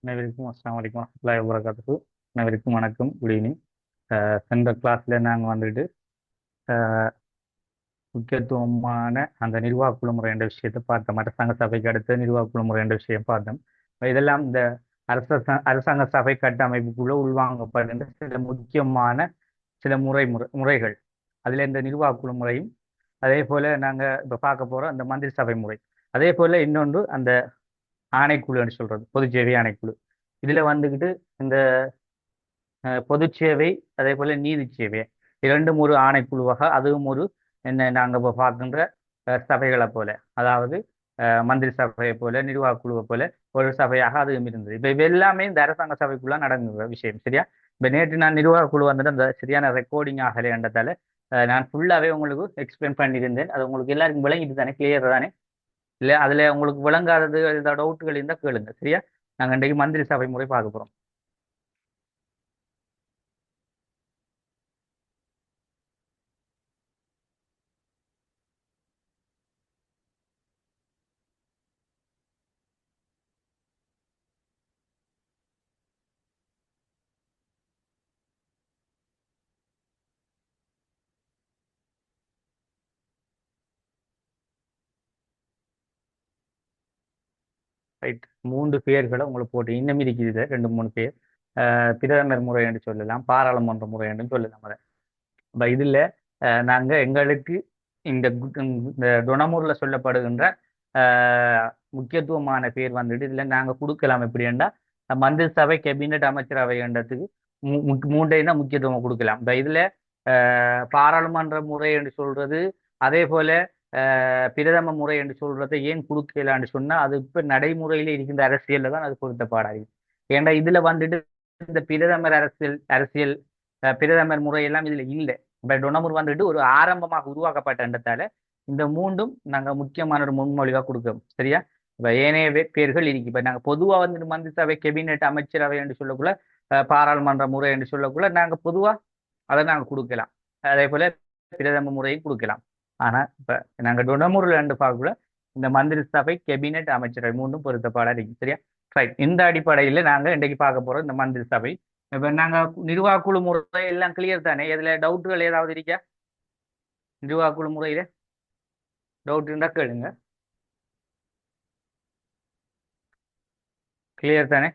அனைவருக்கும் அஸ்ஸலாமு அலைக்கும் வரஹ்மத்துல்லாஹி வபரகாத்துஹு. அனைவருக்கும் வணக்கம், குட் ஈவினிங். சென்ற கிளாஸ்ல நாங்கள் வந்துட்டு அஹ், முக்கியத்துவமான அந்த நிர்வாக குழு முறை என்ற விஷயத்தை பார்த்தோம். அரசாங்க சபைக்கு அடுத்த நிர்வாக குழு முறை என்ற விஷயம் பார்த்தோம். இதெல்லாம் இந்த அரசாங்க சபை கட்டமைப்புக்குள்ள உள்வாங்கப்படுகின்ற சில முக்கியமான சில முறைகள். அதில் இந்த நிர்வாக குழு முறையும், அதே போல நாங்கள் இப்போ பார்க்க போகிறோம் அந்த மந்திரி சபை முறை. அதே போல இன்னொன்று அந்த ஆணைக்குழுன்னு சொல்றது, பொதுச்சேவை ஆணைக்குழு. இதுல வந்துக்கிட்டு இந்த பொது சேவை, அதே போல நீதி சேவை, இரண்டும் ஒரு ஆணைக்குழுவாக, அதுவும் ஒரு என்ன நாங்கள் இப்போ பார்க்கின்ற சபைகளை போல, அதாவது மந்திரி சபையை போல, நிர்வாக குழுவை போல ஒரு சபையாக அதுவும் இருந்தது. இப்போ இவை எல்லாமே இந்த அரசாங்க சபைக்குள்ள நடங்குற விஷயம், சரியா? இப்போ நேற்று நான் நிர்வாக குழு வந்துட்டு அந்த சரியான ரெக்கார்டிங் ஆகலைன்றதால நான் ஃபுல்லாகவே உங்களுக்கு எக்ஸ்பிளைன் பண்ணியிருந்தேன். அது உங்களுக்கு எல்லாருக்கும் விளங்கிட்டு தானே, கிளியர் தானே? இல்லை அதில் உங்களுக்கு விளங்காதது ஏதாவது டவுட்டுகள் இருந்தால் கேளுங்க, சரியா? நாங்கள் இன்றைக்கு மந்திரி சபை முறை பார்க்க போகிறோம். ரைட், மூன்று பேர்களை உங்களுக்கு போட்டு இன்னும் இருக்குது ரெண்டு மூணு பேர். பிரதமர் முறை என்று சொல்லலாம், பாராளுமன்ற முறை என்று சொல்லலாம். அதை இப்போ இதில் நாங்கள் எங்களுக்கு இந்த டொனமூர்ல சொல்லப்படுகின்ற முக்கியத்துவமான பேர் வந்துட்டு இதில் நாங்கள் கொடுக்கலாம். எப்படின்னா மந்திரி சபை, கேபினட், அமைச்சரவை என்றதுக்கு மூன்றையும் தான் முக்கியத்துவம் கொடுக்கலாம். இப்போ இதில் பாராளுமன்ற முறை என்று சொல்றது, அதே போல பிரதம முறை என்று சொல்றதை ஏன் கொடுக்கலான்னு சொன்னா, அது இப்ப நடைமுறையில இருக்கின்ற அரசியல்ல தான் அது பொருத்தப்பாடாது. ஏன்னா இதுல வந்துட்டு இந்த பிரதமர் அரசியல் பிரதமர் முறை எல்லாம் இதுல இல்லை. இப்ப டொனமுர் வந்துட்டு ஒரு ஆரம்பமாக உருவாக்கப்பட்டதால இந்த மூன்றும் நாங்க முக்கியமான ஒரு முன்மொழிவா கொடுக்கோம், சரியா? இப்ப ஏனைய பேர்கள் இருக்கு. இப்ப நாங்க பொதுவா வந்துட்டு மந்திரி சபை, கேபினெட், அமைச்சரவை என்று சொல்லக்குள்ள, பாராளுமன்ற முறை என்று சொல்லக்குள்ள நாங்க பொதுவா அதை நாங்க கொடுக்கலாம். அதே போல பிரதம முறையும் கொடுக்கலாம். ஆனா இப்ப நாங்க டொனமுருல இருந்து பார்க்கல, இந்த மந்திரி சபை, கேபினெட், அமைச்சரவை மூன்றும் பொருத்தப்பாடா இருக்கு, சரியா? ரைட், இந்த அடிப்படையில நாங்க இன்றைக்கு பார்க்க போறோம் இந்த மந்திரி சபை. இப்ப நாங்க நிர்வாக குழு முறை எல்லாம் கிளியர் தானே? இதுல டவுட்டுகள் ஏதாவது இருக்கா? நிர்வாக குழு முறையில டவுட் இருந்தா கேளுங்க. கிளியர் தானே?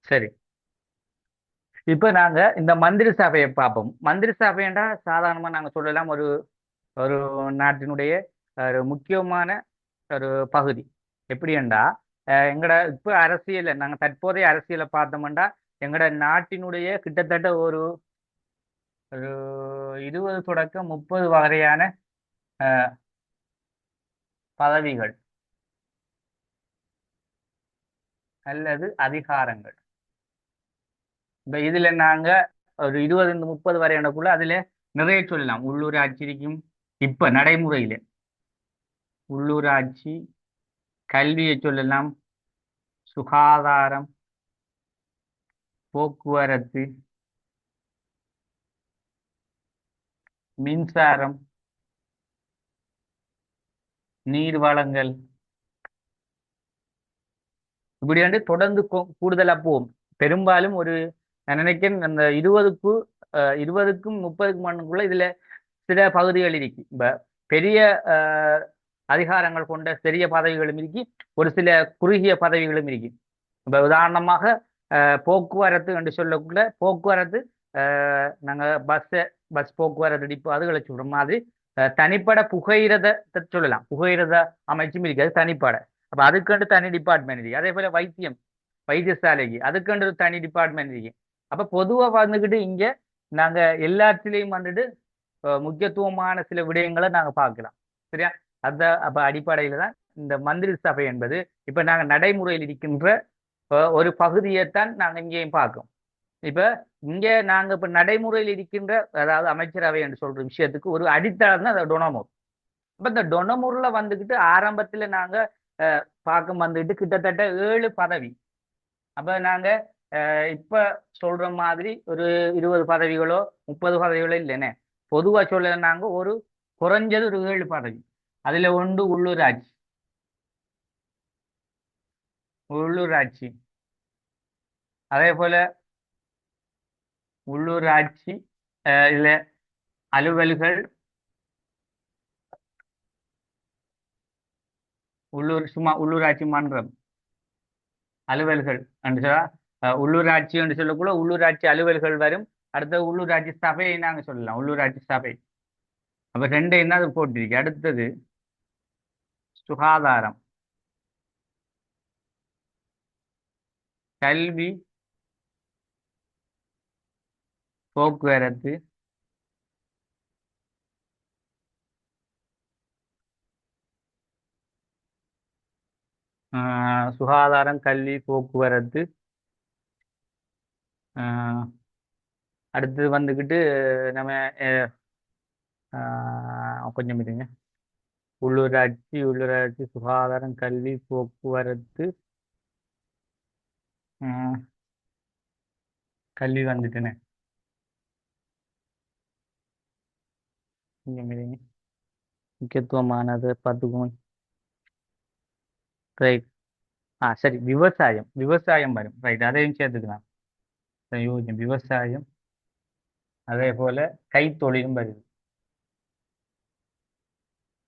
சரி, இப்ப நாங்க இந்த மந்திரி சபையை பார்ப்போம். மந்திரி சபைன்றா சாதாரணமா நாங்க சொல்லலாம் ஒரு ஒரு நாட்டினுடைய ஒரு முக்கியமான ஒரு பகுதி. எப்படின்னா எங்கட இப்ப அரசியல நாங்க தற்போதைய அரசியலை பார்த்தோம்னா, எங்கட நாட்டினுடைய கிட்டத்தட்ட ஒரு ஒரு 20 தொடக்கம் 30 வகையான அஹ், பதவிகள் அல்லது அதிகாரங்கள். இப்ப இதுல நாங்க ஒரு 20 30 வரையானக்குள்ள அதுல நிறைய சொல்லலாம். உள்ளூராட்சி இருக்கும் இப்ப நடைமுறையில. உள்ளூராட்சி, கல்வியை சொல்லலாம், சுகாதாரம், போக்குவரத்து, மின்சாரம், நீர் வளங்கள், இப்படி வந்து தொடர்ந்து கூடுதலா போகும். பெரும்பாலும் ஒரு நான் நினைக்கிறேன் அந்த 20க்கும் 30க்கும் மண்ணுக்குள்ள இதுல சில பகுதிகள் இருக்கு. இப்ப பெரிய அதிகாரங்கள் கொண்ட பெரிய பதவிகளும் இருக்கு, ஒரு சில குறுகிய பதவிகளும் இருக்கு. இப்ப உதாரணமாக போக்குவரத்து என்று சொல்லக்குள்ள, போக்குவரத்து நாங்க பஸ் போக்குவரத்து டிப்போ அதுகளை சொல்ற மாதிரி தனிப்பட புகையிரதத்தை சொல்லலாம். புகையிரத அமைச்சும் இருக்காது தனிப்பட. அப்ப அதுக்கண்டு தனி டிபார்ட்மெண்ட் இருக்கு. அதே போல வைத்தியசாலைக்கு அதுக்கண்டு ஒரு தனி டிபார்ட்மெண்ட் இருக்கு. அப்ப பொதுவா வந்துக்கிட்டு இங்க நாங்க எல்லாத்திலையும் வந்துட்டு முக்கியத்துவமான சில விடயங்களை நாங்க பார்க்கலாம், சரியா? அந்த அப்ப அடிப்படையில தான் இந்த மந்திரி சபை என்பது இப்ப நாங்க நடைமுறையில் இருக்கின்ற ஒரு பகுதியைத்தான் நாங்க இங்கேயும் பார்க்கோம். இப்ப இங்க நாங்க இப்ப நடைமுறையில் இருக்கின்ற, அதாவது அமைச்சரவை என்று சொல்ற விஷயத்துக்கு ஒரு அடித்தளம் தான் அந்த டொனமூர். இப்ப இந்த டொனமூர்ல வந்துகிட்டு ஆரம்பத்துல நாங்க பார்க்க வந்துட்டு கிட்டத்தட்ட 7 பதவி. அப்ப நாங்க இப்ப சொல்ற மாதிரி ஒரு 20 பதவிகளோ 30 பதவிகளோ இல்லைன்னு பொதுவா சொல்ல, நாங்க ஒரு குறைஞ்சது ஒரு 7 பதவி. அதுல ஒன்று உள்ளூராட்சி. உள்ளூராட்சி. அதே போல உள்ளூராட்சி இதுல அலுவல்கள், சும்மா உள்ளூராட்சி மன்றம் அலுவல்கள் என்று சொல்ல, உள்ளூராட்சி என்று சொல்லக்குள்ள உள்ளூராட்சி அலுவல்கள் வரும். அடுத்தது உள்ளூராட்சி சபையை நாங்க சொல்லலாம், உள்ளூராட்சி சபை. அப்ப ரெண்டையும் தான் அது போட்டிருக்கு. அடுத்தது சுகாதாரம், கல்வி, போக்குவரத்து, சுகாதாரம், கல்வி, போக்குவரத்து. அடுத்தது வந்துக்கிட்டு நம்ம கொஞ்சம் இருங்க. உள்ளூராட்சி, உள்ளூராட்சி, சுகாதாரம், கல்வி, போக்குவரத்து, கல்வி வந்துட்டுன்னு கொஞ்சம் இருங்க. முக்கியத்துவமானது பார்த்துக்கோங்க. ரைட். சரி, விவசாயம், விவசாயம் வரும். ரைட், அதையும் சேர்த்துக்கலாம். விவசாயம், அதே போல கைத்தொழிலும் வருது.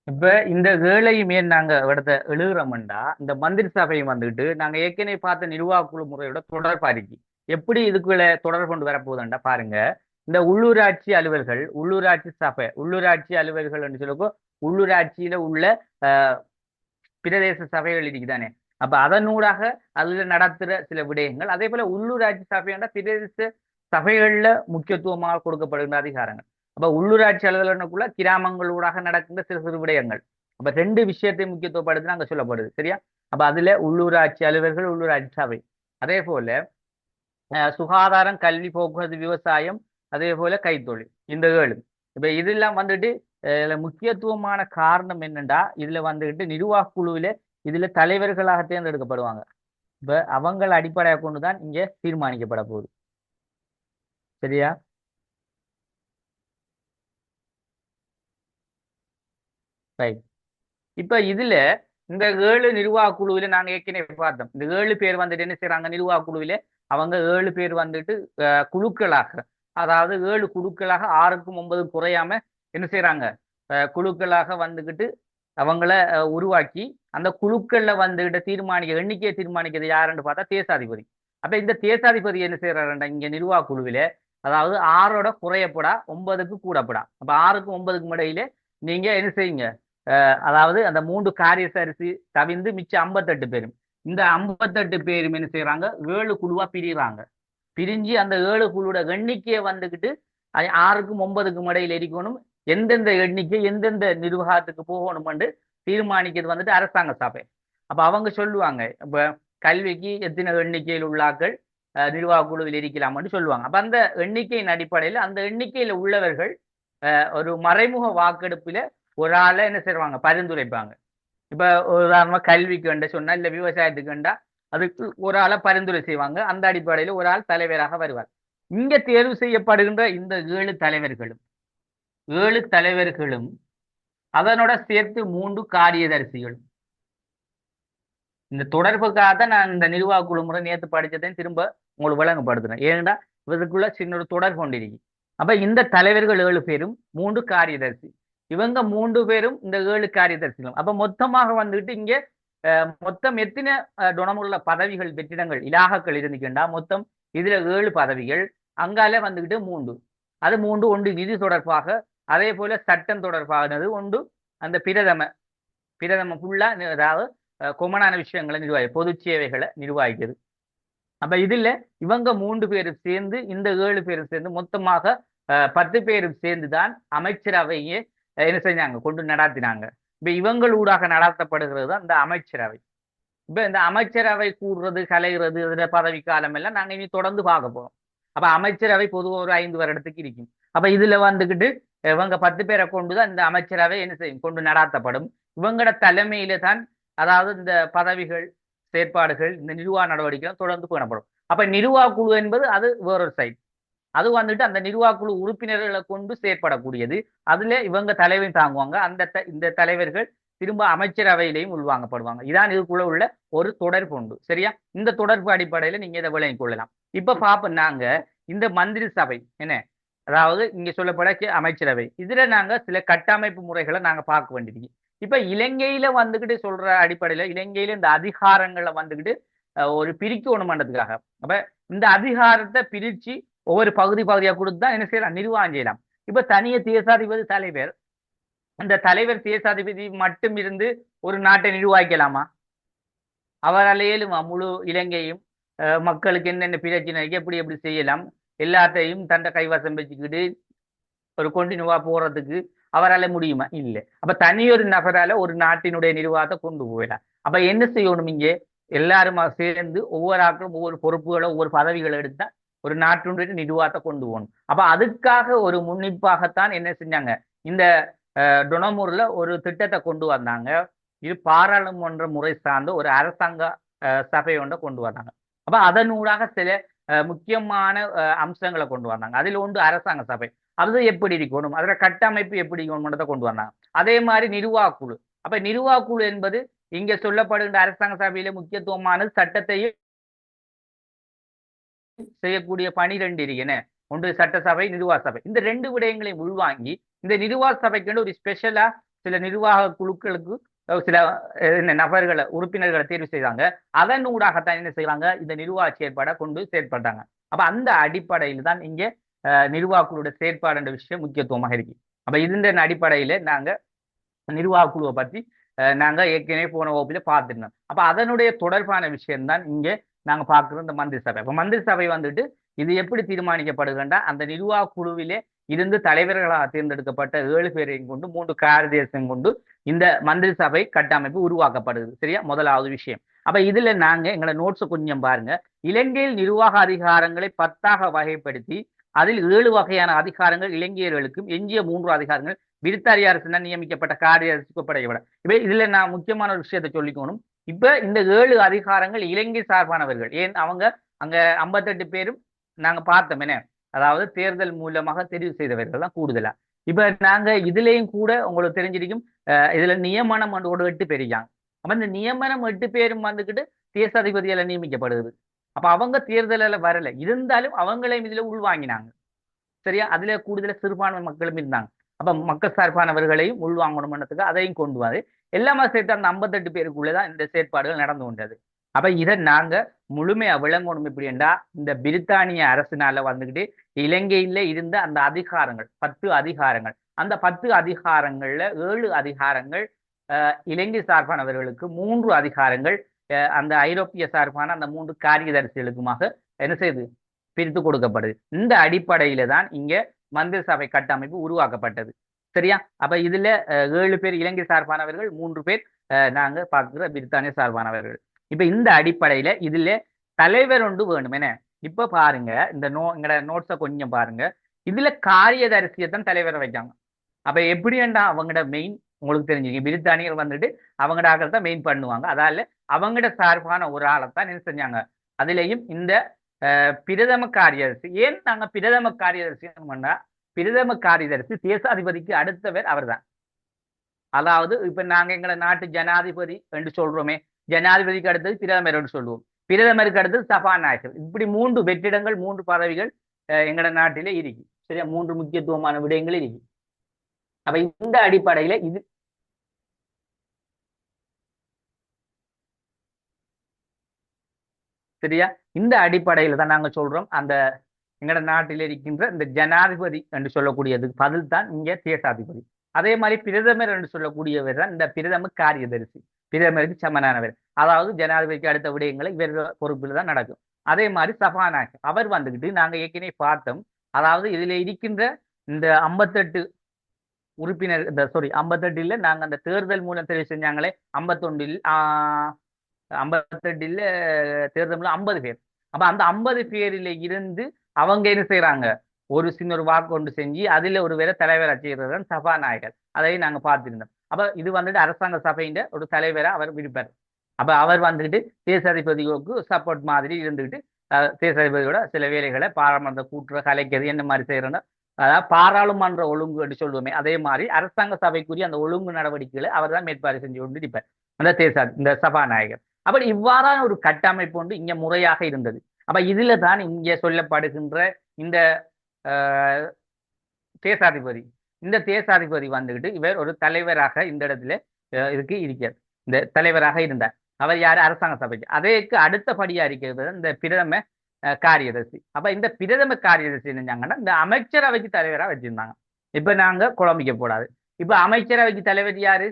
இப்ப இந்த வேலையுமே நாங்க இடத்த எழுதுறோம்டா, இந்த மந்திரி சபையும் வந்துட்டு நாங்க ஏற்கனவே பார்த்த நிர்வாக குழு முறையோட தொடர்பாரிக்கு எப்படி இதுக்குள்ள தொடர் கொண்டு வரப்போகுதுண்டா பாருங்க. இந்த உள்ளூராட்சி அலுவல்கள், உள்ளூராட்சி சபை, உள்ளூராட்சி அலுவல்கள் என்று சொல்லப்போ உள்ளூராட்சியில உள்ள பிரதேச சபைகள் இருக்குதானே. அப்ப அதனூடாக அதுல நடத்துற சில விடயங்கள். அதே போல உள்ளூராட்சி சபையாண்டா பிரதேச சபைகள்ல முக்கியத்துவமாக கொடுக்கப்படுகின்ற அதிகாரங்கள். அப்ப உள்ளூராட்சி அலுவலகனுக்குள்ள கிராமங்களூடாக நடக்கின்ற சிறு சிறு விடயங்கள். அப்ப ரெண்டு விஷயத்தை முக்கியத்துவப்படுத்தி அங்க சொல்லப்படுது. சரியா? அப்ப அதுல உள்ளூராட்சி அலுவலர்கள், உள்ளூராட்சி சபை, அதே போல சுகாதாரம், கல்வி, போக்குவரத்து, விவசாயம், அதே போல கைத்தொழில், இந்த ஏழு. இப்ப இதெல்லாம் வந்துட்டு முக்கியத்துவமான காரணம் என்னண்டா, இதுல வந்துட்டு நிர்வாக குழுவில இதுல தலைவர்களாக தேர்ந்தெடுக்கப்படுவாங்க. இப்ப அவங்களை அடிப்படையாக கொண்டுதான் இங்க தீர்மானிக்கப்பட போகுது. சரியா? ரைட். இப்ப இதுல இந்த 7 நிர்வாக குழுவில நாங்க ஏற்கனவே பார்த்தோம். இந்த 7 பேர் வந்துட்டு என்ன செய்யறாங்க, நிர்வாக குழுவில அவங்க 7 பேர் வந்துட்டு குழுக்களாக, அதாவது 7 குழுக்களாக 6க்கும் 9க்கும் குறையாம என்ன செய்யறாங்க, குழுக்களாக வந்துகிட்டு அவங்கள உருவாக்கி அந்த குழுக்கள்ல வந்துகிட்ட எண்ணிக்கையை தீர்மானிக்கிறது யாருன்னு பார்த்தா தேசாதிபதி. அப்ப இந்த தேசாதிபதி என்ன செய்யறாருண்டா, இங்க நிர்வாக குழுவில அதாவது 6ஓட குறையப்படா, 9க்கு கூடப்படா. அப்ப 6க்கும் 9க்கும் இடையில நீங்க என்ன செய்யுங்க, அதாவது அந்த 3 காரியசரிசி தவிர்ந்து மிச்சம் 58 பேரும், இந்த 58 பேரும் என்ன செய்யறாங்க, 7 குழுவா பிரிகிறாங்க. பிரிஞ்சு அந்த 7 குழுவோட எண்ணிக்கையை வந்துகிட்டு 6க்கும் 9க்கும் இடையில இருக்கணும். எந்தெந்த எண்ணிக்கை எந்தெந்த நிர்வாகத்துக்கு போகணும் தீர்மானிக்கிறது வந்துட்டு அரசாங்க சபை. அப்ப அவங்க சொல்லுவாங்க, இப்ப கல்விக்கு எத்தனை எண்ணிக்கையில் உள்ளாக்கள் நிர்வாக குழுவில் இருக்கலாம்னு சொல்லுவாங்க. அப்ப அந்த எண்ணிக்கையின் அடிப்படையில் அந்த எண்ணிக்கையில உள்ளவர்கள் ஒரு மறைமுக வாக்கெடுப்புல ஒரு ஆளை என்ன செய்வாங்க, பரிந்துரைப்பாங்க. இப்ப உதாரணமா கல்விக்கு வேண்ட சொன்னா, இல்ல விவசாயத்துக்கு வேண்டா, அதுக்கு ஒரு ஆளை பரிந்துரை செய்வாங்க. அந்த அடிப்படையில் ஒரு ஆள் தலைவராக வருவார். இங்க தேர்வு செய்யப்படுகின்ற இந்த 7 தலைவர்களும் அதனோட சேர்த்து 3 காரியதரிசிகளும். இந்த தொடர்புக்காக தான் நான் இந்த நிர்வாக குழு முறை நேற்று படிச்சதையும் திரும்ப உங்களுக்கு விளங்கப்படுத்துறேன். ஏன்னா இதுக்குள்ள சின்ன ஒரு தொடர் கொண்டிருக்கு. அப்ப இந்த தலைவர்கள் 7 பேரும் 3 காரியதரிசி, இவங்க 3 பேரும் இந்த 7 காரியதரிசிகளும். அப்ப மொத்தமாக வந்துட்டு இங்க மொத்தம் எத்தனை டொனமுள்ள பதவிகள், வெற்றிடங்கள், இலாகக்கள் இருந்துக்கின்றா, மொத்தம் இதுல 7 பதவிகள். அங்கால வந்துகிட்டு 3, அது 3 ஒன்று நிதி தொடர்பாக, அதே போல சட்டம் தொடர்பானது ஒன்று, அந்த பிரதம ஃபுல்லா, அதாவது கொமனான விஷயங்களை பொது சேவைகளை நிர்வகிக்கிறது. அப்ப இதுல இவங்க 3 பேரும் சேர்ந்து, இந்த 7 பேரும் சேர்ந்து மொத்தமாக 10 பேரும் சேர்ந்துதான் அமைச்சரவையே என்ன செஞ்சாங்க, கொண்டு நடாத்தினாங்க. இப்ப இவங்களூடாக நடத்தப்படுகிறது அந்த அமைச்சரவை. இப்ப இந்த அமைச்சரவை கூடுறது, கலைகிறது, இதுல பதவி காலம் எல்லாம் நாங்க இனி தொடர்ந்து பார்க்க போறோம். அப்ப அமைச்சரவை பொதுவாக ஒரு 5 வருடத்துக்கு இருக்கும். அப்ப இதுல வந்துகிட்டு இவங்க 10 பேரை கொண்டுதான் இந்த அமைச்சரவை என்ன செய்யும், கொண்டு நடாத்தப்படும். இவங்களோட தலைமையில தான், அதாவது இந்த பதவிகள், செயற்பாடுகள், இந்த நிர்வாக நடவடிக்கைகள் தொடர்ந்து பேணப்படும். அப்ப நிர்வாக குழு என்பது அது வேறொரு சைட். அது வந்துட்டு அந்த நிர்வாக குழு உறுப்பினர்களை கொண்டு செயற்படக்கூடியது. அதுல இவங்க தலைமை தாங்குவாங்க. இந்த தலைவர்கள் திரும்ப அமைச்சரவையிலையும் உள்வாங்கப்படுவாங்க. இதான் இதுக்குள்ள உள்ள ஒரு தொடர்பு உண்டு. சரியா? இந்த தொடர்பு அடிப்படையில நீங்க இதை விளங்கிக் கொள்ளலாம். இப்ப பாப்போம் நாங்க இந்த மந்திரி சபை என்ன, அதாவது இங்க சொல்லப்பட அமைச்சரவை, இதுல நாங்க சில கட்டமைப்பு முறைகளை நாங்க பார்க்க வேண்டியது. இப்ப இலங்கையில வந்துகிட்டு சொல்ற அடிப்படையில இலங்கையில இந்த அதிகாரங்களை வந்துகிட்டு ஒரு பிரிக்கணுமன்றதுக்காக, அப்ப இந்த அதிகாரத்தை பிரிச்சு ஒவ்வொரு பகுதி பகுதியா கொடுத்து தான் என்ன செய்யலாம், நிர்வாகம் செய்யலாம். இப்ப தனிய தேசாதிபதி தலைவர், அந்த தலைவர் தேசாதிபதி மட்டும் இருந்து ஒரு நாட்டை நிர்வகிக்கலாமா? அவரால் இயலுமா முழு இலங்கையும் மக்களுக்கு என்னென்ன பிரச்சனைக்கு எப்படி எப்படி செய்யலாம் எல்லாத்தையும் தன்னை கைவசம் வச்சுக்கிட்டு ஒரு கொண்டினுவா போறதுக்கு அவரால் முடியுமா? இல்லை. அப்ப தனியொரு நபரால ஒரு நாட்டினுடைய நிர்வாகத்தை கொண்டு போயிடலாம். அப்ப என்ன செய்யணும், இங்கே எல்லாரும் சேர்ந்து ஒவ்வொரு ஆக்களும் ஒவ்வொரு பொறுப்புகளை ஒவ்வொரு பதவிகளை எடுத்தா ஒரு நாட்டினுடைய நிர்வாகத்தை கொண்டு போகணும். அப்ப அதுக்காக ஒரு முன்னிப்பாகத்தான் என்ன செஞ்சாங்க, இந்த டொனமூர்ல ஒரு திட்டத்தை கொண்டு வந்தாங்க. இது பாராளுமன்ற முறை சார்ந்த ஒரு அரசாங்க சபை ஒன்றை கொண்டு வந்தாங்க. அப்ப அதனூடாக சில முக்கியமான அம்சங்களை கொண்டு வந்தாங்க. அதில் ஒன்று அரசாங்க சபை, அது எப்படி இருக்கணும், அதோட கட்டமைப்பு எப்படி இருக்கணும்ன்றதை கொண்டு வந்தாங்க. அதே மாதிரி நிர்வாக குழு. அப்ப நிர்வாக குழு என்பது இங்க சொல்லப்படுகின்ற அரசாங்க சபையில முக்கியத்துவமானது சட்டத்தையும் செய்யக்கூடிய 12 இருக்கேன். ஒன்று சட்டசபை, நிர்வாக சபை. இந்த 2 விடயங்களையும் உள்வாங்கி இந்த நிர்வாக சபைக்கு ஒரு ஸ்பெஷலா சில நிர்வாக குழுக்களுக்கு சில நபர்களை உறுப்பினர்களை தேர்வு செய்தாங்க. அதன் ஊடாகத்தான் என்ன செய்யறாங்க, இந்த நிர்வாக செயற்பாடை கொண்டு செயற்பட்டாங்க. அப்ப அந்த அடிப்படையில் தான் இங்க நிர்வாக குழுவோட செயற்பாடு என்ற விஷயம் முக்கியத்துவமாக இருக்கு. அப்ப இதன் அடிப்படையில நாங்க நிர்வாக குழுவை பற்றி நாங்க ஏற்கனவே போன வகுப்பில பார்த்துருந்தோம். அப்ப அதனுடைய தொடர்பான விஷயம்தான் இங்கே நாங்க பார்க்கிறோம் இந்த மந்திரி சபை. அப்ப மந்திரி சபை வந்துட்டு இது எப்படி தீர்மானிக்கப்படுகின்றா, அந்த நிர்வாக குழுவிலே இருந்து தலைவர்களாக தேர்ந்தெடுக்கப்பட்ட 7 பேரையும் கொண்டு 3 காரியதேசம் கொண்டு இந்த மந்திரி சபை கட்டமைப்பு உருவாக்கப்படுது. சரியா? முதலாவது விஷயம். அப்ப இதுல நாங்க எங்களை நோட்ஸ் கொஞ்சம் பாருங்க. இலங்கையில் நிர்வாக அதிகாரங்களை 10ஆக வகைப்படுத்தி அதில் 7 வகையான அதிகாரங்கள் இலங்கையர்களுக்கும், எஞ்சிய 3 அதிகாரங்கள் பிரித்தானிய அரசினால் நியமிக்கப்பட்ட காரியதரிசிக்கு ஒப்படைக்கப்படும். இப்ப இதுல நான் முக்கியமான ஒரு விஷயத்தை சொல்லிக்கணும். இப்ப இந்த 7 அதிகாரங்கள் இலங்கை சார்பானவர்கள். ஏன் அவங்க அங்க 58 பேரும் நாங்க பார்த்தோம் என்ன, அதாவது தேர்தல் மூலமாக தெரிவு செய்தவர்கள் தான் கூடுதலா. இப்ப நாங்க இதுலயும் கூட உங்களுக்கு தெரிஞ்சிருக்கும், இதுல நியமனம் ஒரு 8 பேர் இருக்காங்க. அப்ப இந்த நியமனம் 8 பேரும் வந்துகிட்டு தேசாதிபதியால நியமிக்கப்படுது. அப்ப அவங்க தேர்தலில் வரல, இருந்தாலும் அவங்களையும் இதுல உள்வாங்கினாங்க. சரியா? அதுல கூடுதல சிறுபான்மை மக்களும் இருந்தாங்க. அப்ப மக்கள் சார்பானவர்களையும் உள்வாங்கணும்ன்றதுக்கு அதையும் கொண்டு வந்து எல்லாமே சேர்த்து அந்த 58 பேருக்குள்ளதான் இந்த செயற்பாடுகள் நடந்து கொண்டது. அப்ப இதை நாங்க முழுமையா விளங்கணும். எப்படின்னா, இந்த பிரித்தானிய அரசினால வந்துகிட்டு இலங்கையில இருந்த அந்த அதிகாரங்கள் 10 அதிகாரங்கள், அந்த 10 அதிகாரங்கள்ல 7 அதிகாரங்கள் இலங்கை சார்பானவர்களுக்கு, 3 அதிகாரங்கள் அந்த ஐரோப்பிய சார்பான அந்த 3 காரியதரிசிகளுக்குமாக என்ன செய்யுது, பிரித்து கொடுக்கப்படுது. இந்த அடிப்படையில தான் இங்க மந்திரி சபை கட்டமைப்பு உருவாக்கப்பட்டது. சரியா? அப்ப இதுல 7 பேர் இலங்கை சார்பானவர்கள், 3 பேர் நாங்க பார்க்கிற பிரித்தானிய சார்பானவர்கள். இப்ப இந்த அடிப்படையில இதுல தலைவர் ஒன்று வேணும் என்ன. இப்ப பாருங்க, இந்த எங்கட நோட்ஸை கொஞ்சம் பாருங்க. இதுல காரியதரிசியத்தான் தலைவரை வைக்காங்க. அப்ப எப்படின்னா அவங்களோட மெயின் உங்களுக்கு தெரிஞ்சுக்க, பிரித்தானியர் வந்துட்டு அவங்களோட ஆக்கள் தான் மெயின் பண்ணுவாங்க. அதால அவங்களோட சார்பான ஒரு ஆளைத்தான் என்ன செஞ்சாங்க. அதுலயும் இந்த பிரதம காரியதரிசி. ஏன் நாங்க பிரதம காரியதரிசி பண்ணா, பிரதம காரியதரிசி தேசாதிபதிக்கு அடுத்தவர் அவர் தான். அதாவது இப்ப நாங்க எங்களை நாட்டு ஜனாதிபதி என்று சொல்றோமே, ஜனாதிபதிக்கு அடுத்தது பிரதமர் என்று சொல்லுவோம், பிரதமருக்கு அடுத்தது சபாநாயகர். இப்படி 3 வெற்றிடங்கள், 3 பதவிகள் எங்களோட நாட்டிலே இருக்கு. சரியா? 3 முக்கியத்துவமான விடயங்கள் இருக்கு. அப்ப இந்த அடிப்படையில இது சரியா, இந்த அடிப்படையில தான் நாங்க சொல்றோம், அந்த எங்களோட நாட்டில் இருக்கின்ற இந்த ஜனாதிபதி என்று சொல்லக்கூடியதுக்கு பதில் தான் இங்க தேசாதிபதி. அதே மாதிரி பிரதமர் என்று சொல்லக்கூடியவர் தான் இந்த பிரதம காரியதரிசி, பிரதமருக்கு சமனானவர். அதாவது ஜனாதிபதிக்கு அடுத்த விடயங்களை இவர் பொறுப்பில் தான் நடக்கும். அதே மாதிரி சபாநாயகர் அவர் வந்துகிட்டு நாங்க ஏற்கனவே பார்த்தோம். அதாவது இதுல இருக்கின்ற இந்த 58 உறுப்பினர், இந்த 58 நாங்க அந்த தேர்தல் மூலம் தெரிவு செஞ்சாங்களே, 51 58 தேர்தல் மூலம் 50 பேர். அப்ப அந்த 50 பேரில இருந்து அவங்க என்ன செய்யறாங்க, ஒரு சின்ன ஒரு வாக்கு கொண்டு செஞ்சு அதுல ஒரு வேற தலைவர் செய்யறது சபாநாயகர். அதையும் நாங்க பார்த்திருந்தோம். அப்ப இது வந்துட்டு அரசாங்க சபையின் ஒரு தலைவரா அவர் விருப்பார். அப்ப அவர் வந்துட்டு தேசாதிபதிகளுக்கு சப்போர்ட் மாதிரி இருந்துகிட்டு தேசாதிபதியோட சில வேலைகளை பாராளுமன்ற கூட்டுற கலைக்கிறது என்ன மாதிரி செய்யறோம்னா அதாவது பாராளுமன்ற ஒழுங்கு என்று சொல்லுவோமே அதே மாதிரி அரசாங்க சபைக்குரிய அந்த ஒழுங்கு நடவடிக்கைகளை அவர் தான் மேற்பார்வை செஞ்சு கொண்டு இருப்பார் அந்த இந்த சபாநாயகர். அப்படி இவ்வாறான ஒரு கட்டமைப்பு வந்து இங்க முறையாக இருந்தது. அப்ப இதுல தான் இங்கே சொல்லப்படுகின்ற இந்த தேசாதிபதி, இந்த தேசாதிபதி வந்துகிட்டு இவர் ஒரு தலைவராக இந்த இடத்துல இதுக்கு இருக்கிறார். இந்த தலைவராக இருந்தார். அவர் யாரு? அரசாங்க சபைக்கு. அதற்கு அடுத்தபடியா இருக்கிறது இந்த பிரதம காரியதர்சி. அப்ப இந்த பிரதம காரியதர்சி என்னஞ்சாங்கன்னா இந்த அமைச்சரவைக்கு தலைவராக வச்சிருந்தாங்க. இப்ப நாங்க குழம்பிக்க கூடாது. இப்ப அமைச்சரவைக்கு தலைவர் யாரு?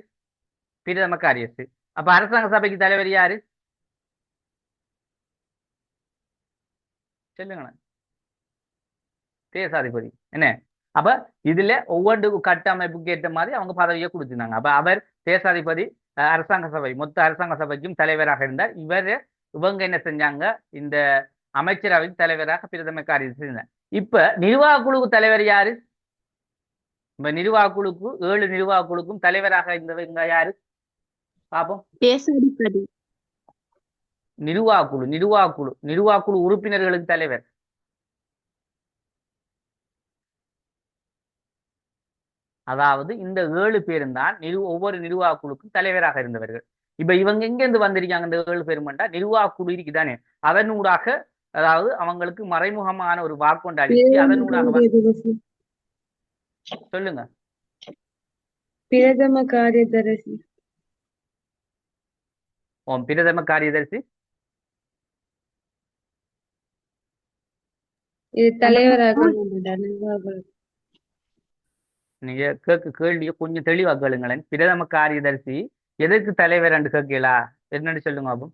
பிரதம காரியதர்சி. அப்ப அரசாங்க சபைக்கு தலைவர் யாரு? சொல்லுங்களேன். தேசாதிபதி என்ன. அப்ப இதுல ஒவ்வொரு கட்டமைப்புக்கு ஏற்ற மாதிரி அவங்க பதவியை கொடுத்திருந்தாங்க. அப்ப அவர் தேசாதிபதி அரசாங்க சபை மொத்த அரசாங்க சபைக்கும் தலைவராக இருந்தார். இவங்க என்ன செஞ்சாங்க? இந்த அமைச்சரவைக்கு தலைவராக பிரதம காரியதர்சி இருந்தார். இப்ப நிர்வாக குழுக்கு தலைவர் யாரு? இப்ப நிர்வாக குழுக்கு 7 நிர்வாக குழுக்கும் தலைவராக இருந்தவங்க யாரு பாப்போம். தேசாதிபதி. நிர்வாக குழு உறுப்பினர்களுக்கு தலைவர் அதாவது இந்த 7 பேரும் தான் ஒவ்வொரு நிர்வாக குழுக்கும் தலைவராக இருந்தவர்கள். இப்ப இவங்க எங்க இருந்து வந்திருக்காங்க? இந்த 7 பேருமெண்டா நிர்வாக குழு இருக்குதானே, அதனூடாக அதாவது அவங்களுக்கு மறைமுகமான ஒரு வாக்கொண்டு அளிச்சு அதனூடாக சொல்லுங்க. பிரதம காரியதர்சி. பிரதம காரியதர்சி தலைவராக நீங்க கேள்விய கொஞ்சம் தெளிவா கேளுங்களேன். பிரதம காரியதர்சி எதற்கு தலைவர் என்று கேட்கலா? என்னன்னு சொல்லுங்க பாபு.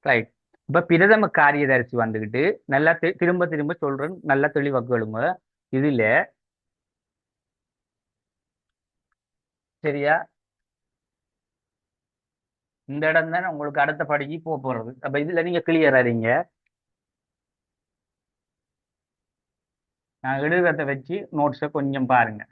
ரைட். இப்ப பிரதம காரியதர்சி வந்துகிட்டு நல்லா திரும்ப திரும்ப சொல்றேன், நல்லா தெளிவா கேளுங்க. இதுல சரியா இந்த இடம் தான் உங்களுக்கு அடுத்த படிக்கு போக போறது. அப்ப இதுல நீங்க கிளியர் ஆறீங்க. நான் எழுதுறத வச்சு நோட்ஸை கொஞ்சம் பாருங்க.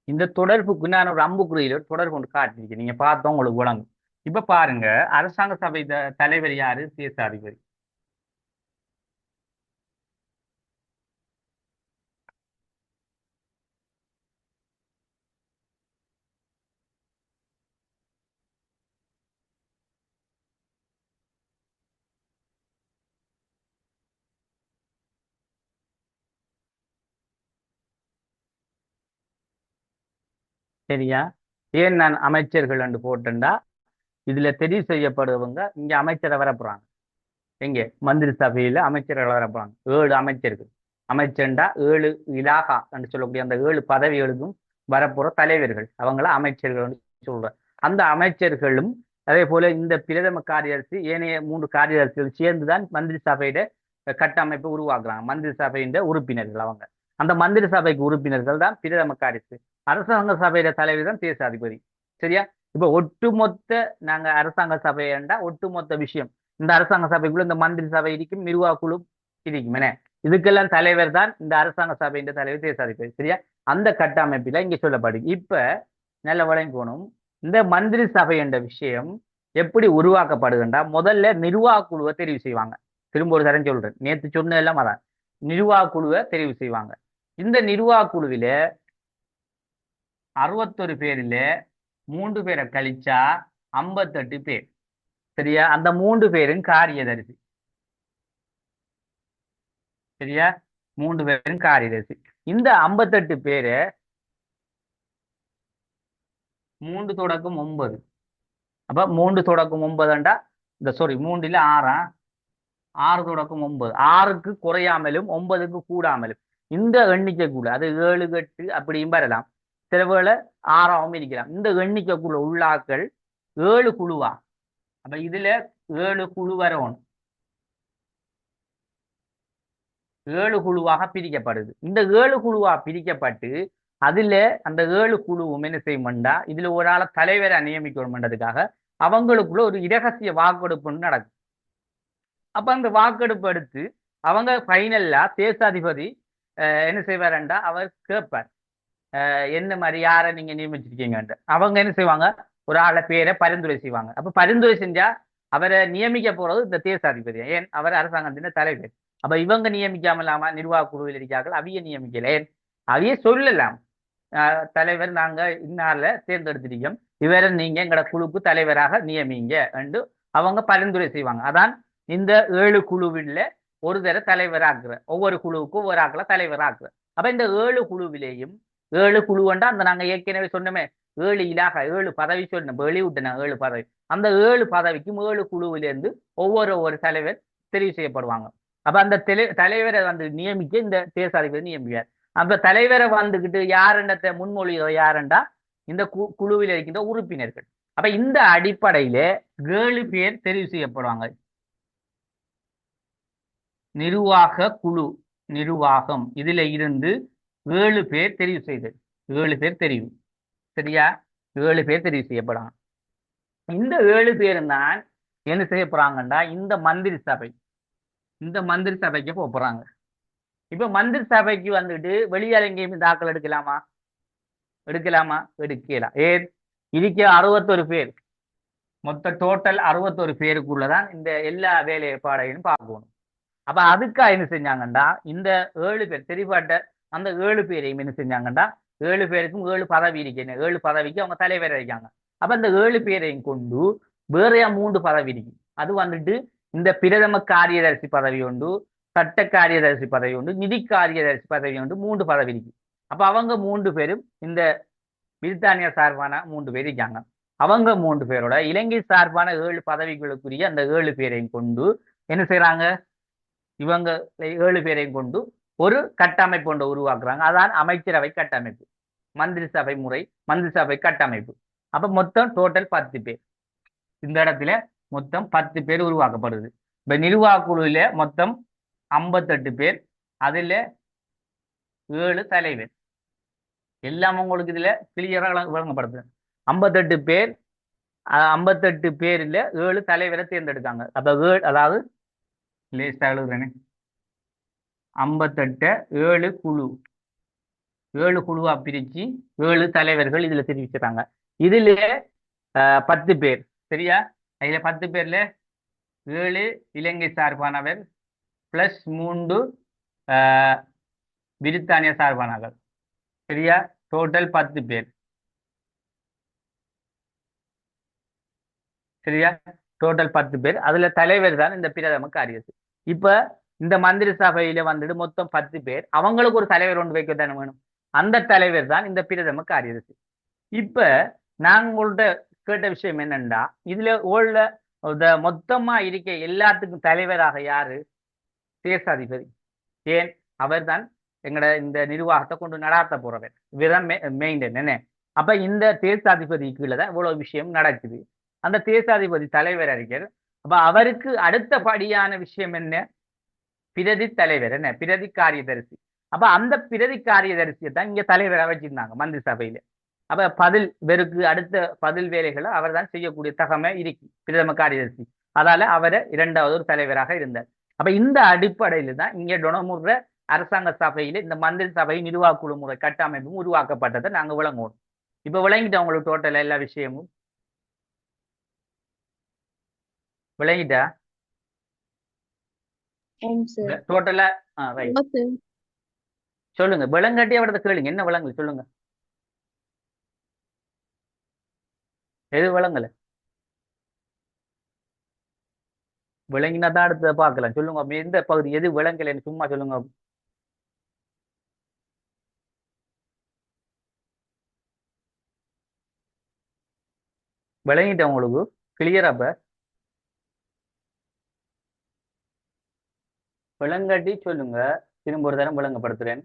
இந்த தொடர்புக்கு நான் ஒரு அம்புக்குறியில தொடர்பு கொண்டு காட்டிருக்கேன். நீங்க பார்த்தோம் உங்களுக்கு விளங்கும். இப்ப பாருங்க, அரசாங்க சபை தலைவர் யாரு? தேசாதிபதி. சரியா? ஏன் நான் அமைச்சர்கள் என்று போட்டேன்டா, இதுல தெரிவு செய்யப்படுவங்க இங்க அமைச்சரை வரப்போறாங்க. எங்க மந்திரி சபையில அமைச்சர்கள் வரப்போறாங்க. 7 அமைச்சர்கள். அமைச்சர்ண்டா 7 இலாகா என்று சொல்லக்கூடிய அந்த 7 பதவிகளுக்கும் வரப்போற தலைவர்கள் அவங்கள அமைச்சர்கள் சொல்ற. அந்த அமைச்சர்களும் அதே போல இந்த பிரதம காரியதர்சி ஏனைய 3 காரியதர்சிகள் சேர்ந்துதான் மந்திரி சபையிட கட்டமைப்பை உருவாக்குறாங்க. மந்திரி சபையின் உறுப்பினர்கள் அவங்க. அந்த மந்திரி சபைக்கு உறுப்பினர்கள் தான் பிரதம காரியதர்சி. அரசாங்க சபையில தலைவர் தான் தேசாதிபதி. சரியா? இப்ப ஒட்டுமொத்த நாங்க அரசாங்க சபையண்டா ஒட்டுமொத்த விஷயம் இந்த அரசாங்க சபைக்குள்ள இந்த மந்திரி சபை இருக்கும், நிர்வாக குழு இருக்கும். என்ன இதுக்கெல்லாம் தலைவர் தான் இந்த அரசாங்க சபையின் தலைவர் தேசாதிபதி. சரியா? அந்த கட்டமைப்பில இங்க சொல்லப்படுது. இப்ப நல்ல விளங்கணும், இந்த மந்திரி சபை என்ற விஷயம் எப்படி உருவாக்கப்படுதுண்டா, முதல்ல நிர்வாக குழுவை தெரிவு செய்வாங்க. திரும்ப ஒரு தரம் சொல்றேன், நேற்று சொன்ன எல்லாம் அதான். நிர்வாக குழுவை தெரிவு செய்வாங்க. இந்த நிர்வாக குழுவில 61 பேரில் 3 பேரை கழிச்சா 58 பேர். சரியா? அந்த 3 பேரும் காரியதரிசி. சரியா? 3 பேரும் காரியதரிசி. இந்த 58 பேரை 3 தொடக்கம் 9. அப்ப 3 தொடக்கம் 9ண்டா இந்த 3ல 6 6 தொடக்கம் 9 6க்கு குறையாமலும் 9க்கு கூடாமலும் இந்த எண்ணிக்கைக்குள்ள அது 7 8 அப்படியும் வரலாம். சில வேளை 6ஆவும் இருக்கலாம். இந்த எண்ணிக்கைக்குள்ள உள்ளாக்கள் 7 குழுவா. அப்ப இதுல 7 குழு வரணும். 7 குழுவாக பிரிக்கப்படுது. இந்த 7 குழுவா பிரிக்கப்பட்டு அதுல அந்த 7 குழுவும் என்ன செய்யும்டா இதுல ஒரு ஆளை தலைவரை நியமிக்கணும்ன்றதுக்காக அவங்களுக்குள்ள ஒரு இரகசிய வாக்கெடுப்பு நடக்கும். அப்ப அந்த வாக்கெடுப்பு எடுத்து அவங்க ஃபைனல்லா தேசாதிபதி என்ன செய்வாருண்டா அவர் கேட்பார், என்ன மாதிரி யாரை நீங்க நியமிச்சிருக்கீங்கன்ட்டு. அவங்க என்ன செய்வாங்க, ஒரு ஆளை பேரை பரிந்துரை செய்வாங்க. அப்ப பரிந்துரை செஞ்சா அவரை நியமிக்க போறது இந்த தேசாதிபதி, ஏன் அவர் அரசாங்கத்தின் தலைவர். அப்ப இவங்க நியமிக்காம இல்லாம நிர்வாக குழுவில் இருக்கார்கள், அவிய நியமிக்கல. ஏன் அவிய சொல்லலாம், தலைவர் நாங்க இன்னார்ல தேர்ந்தெடுத்திருக்கோம், இவரை நீங்க எங்கட குழுக்கு தலைவராக நியமிங்க என்று அவங்க பரிந்துரை செய்வாங்க. அதான் இந்த 7 குழுவில் ஒரு தர தலைவராக்குற, ஒவ்வொரு குழுவுக்கும் ஒரு ஆக்களை தலைவராக்குற. அப்ப இந்த 7 குழுவிலேயும் 7 குழுவண்டா அந்த நாங்க ஏற்கனவே சொன்னோமே 7 இலாக 7 பதவி சொன்னோம், வெளிவிட்டன 7 பதவி. அந்த 7 பதவிக்கும் 7 குழுவிலிருந்து ஒவ்வொரு தலைவர் தெரிவு செய்யப்படுவாங்க. அப்ப அந்த தலைவரை வந்து நியமிக்க இந்த தேசாதிபதி நியமிப்பார். அந்த தலைவரை வந்துகிட்டு யாருன்றத முன்மொழிகிற யாருண்டா இந்த குழுவில் இருக்கின்ற உறுப்பினர்கள். அப்ப இந்த அடிப்படையில 7 பேர் தெரிவு செய்யப்படுவாங்க. நிர்வாக குழு, நிர்வாகம், இதுல இருந்து 7 பேர் தெரிவு செய்தது. 7 பேர் தெரிவு, சரியா? 7 பேர் தெரிவு செய்யப்படுறாங்க. இந்த 7 பேரும் தான் என்ன செய்ய போறாங்கண்டா இந்த மந்திரி சபை, இந்த மந்திரி சபைக்கு போறாங்க. இப்ப மந்திரி சபைக்கு வந்துட்டு வெளியால எங்கேயும் தாக்கல் எடுக்கலாமா? எடுக்கலாமா? எடுக்கலாம். ஏன் இருக்க 61 பேர், மொத்த டோட்டல் 61 பேருக்குள்ளதான் இந்த எல்லா வேலைப்பாடையும் பார்க்கணும். அப்ப அதுக்கா என்ன செஞ்சாங்கண்டா இந்த 7 பேர் தெரிவாட்ட அந்த 7 பேரையும் என்ன செஞ்சாங்கண்டா 7 பேருக்கும் 7 பதவி இருக்கு, 7 பதவிக்கு அவங்க தலைவர் இருக்காங்க. அப்ப அந்த 7 பேரையும் கொண்டு வேறையா 3 பதவி இருக்கு. அது வந்துட்டு இந்த பிரதம காரியதர்சி பதவி உண்டு, சட்ட காரியதர்சி பதவி உண்டு, நிதி காரியதர்சி பதவி உண்டு, 3 பதவி இருக்கு. அப்ப அவங்க 3 பேரும் இந்த பிரித்தானியா சார்பான 3 பேர் இருக்காங்க. அவங்க 3 பேரோட இலங்கை சார்பான 7 பதவிகளுக்குரிய அந்த 7 பேரையும் கொண்டு என்ன செய்யறாங்க, இவங்க 7 பேரையும் கொண்டு ஒரு கட்டமைப்பு ஒன்றை உருவாக்குறாங்க. அதான் அமைச்சரவை கட்டமைப்பு, மந்திரி சபை முறை, மந்திரி சபை கட்டமைப்பு. அப்ப மொத்தம் டோட்டல் 10 பேர். இந்த இடத்துல மொத்தம் 10 பேர் உருவாக்கப்படுது. இப்ப நிர்வாக குழுவில மொத்தம் 58 பேர், அதுல 7 தலைவர். எல்லாம் உங்களுக்கு இதுல கிளியரா வழங்கப்படுது. 58 பேர், 58 பேர்ல 7 தலைவரை தேர்ந்தெடுக்காங்க. அப்ப அதாவது லேஸ்டா எழுதுறேனே, 58 7 குழு, 7 குழுவா பிரிச்சு 7 தலைவர்கள் இதுல தெரிவிச்சிருக்காங்க. இதுல 10 பேர், சரியா? இதுல 10 பேர்ல 7 இலங்கை சார்பானவர் பிளஸ் 3 பிரித்தானிய சார்பானவர், சரியா? டோட்டல் 10 பேர், சரியா? டோட்டல் 10 பேர். அதுல தலைவர் தான் இந்த பிரதம காரியதர்சி. இப்ப இந்த மந்திரி சபையில வந்துட்டு மொத்தம் 10 பேர், அவங்களுக்கு ஒரு தலைவர் ஒன்று வைக்கத்தானே வேணும். அந்த தலைவர் தான் இந்த பிரதம காரியதர்சி. இப்ப நாங்க உங்கள்ட்ட கேட்ட விஷயம் என்னன்னா, இதுல உள்ள மொத்தமா இருக்க எல்லாத்துக்கும் தலைவராக யாரு? தேசாதிபதி. ஏன் அவர் தான் எங்கட இந்த நிர்வாகத்தை கொண்டு நடாத்த போறவர், இவர்தான் மெயின்டைன் என்ன. அப்ப இந்த தேசாதிபதி கீழே தான் இவ்வளவு விஷயம் நடக்குது. அந்த தேசாதிபதி தலைவர் அறிஞர். அப்ப அவருக்கு அடுத்தபடியான விஷயம் என்ன? பிரதி தலைவர், என்ன பிரதி காரியதரிசி. அப்ப அந்த பிரதி காரியதரிசியை தான் இங்க தலைவராக வச்சிருந்தாங்க மந்திரி சபையில. அப்ப பதில் வெறுக்கு அடுத்த பதில் வேலைகளை அவர் தான் செய்யக்கூடிய தகமை இருக்கு பிரதம காரியதர்சி. அதால அவரை 2வது ஒரு தலைவராக இருந்தார். அப்ப இந்த அடிப்படையில தான் இங்க டொனமுற அரசாங்க சபையில இந்த மந்திரி சபை நிர்வாக குழு முறை கட்டமைப்பும் உருவாக்கப்பட்டதை நாங்க விளங்குவோம். இப்ப விளங்கிட்டோம் உங்களுக்கு டோட்டல் எல்லா விஷயமும் விளங்கிட்டா? ஆம் சார். டோட்டலா ரைட். ஆமா சார். சொல்லுங்க, விளங்காட்டி அவரது கேளுங்க, என்ன விளங்கு சொல்லுங்க, எது விளங்கல? விளங்கினா தான் அடுத்த பார்க்கலாம். சொல்லுங்க, அப்ப எந்த பகுதி எது விளங்கலைன்னு சும்மா சொல்லுங்க. விளங்கிட்ட உங்களுக்கு கிளியரா? அப்ப விளங்காட்டி சொல்லுங்க, திரும்ப ஒரு தரம் விளங்கப்படுத்துறேன்.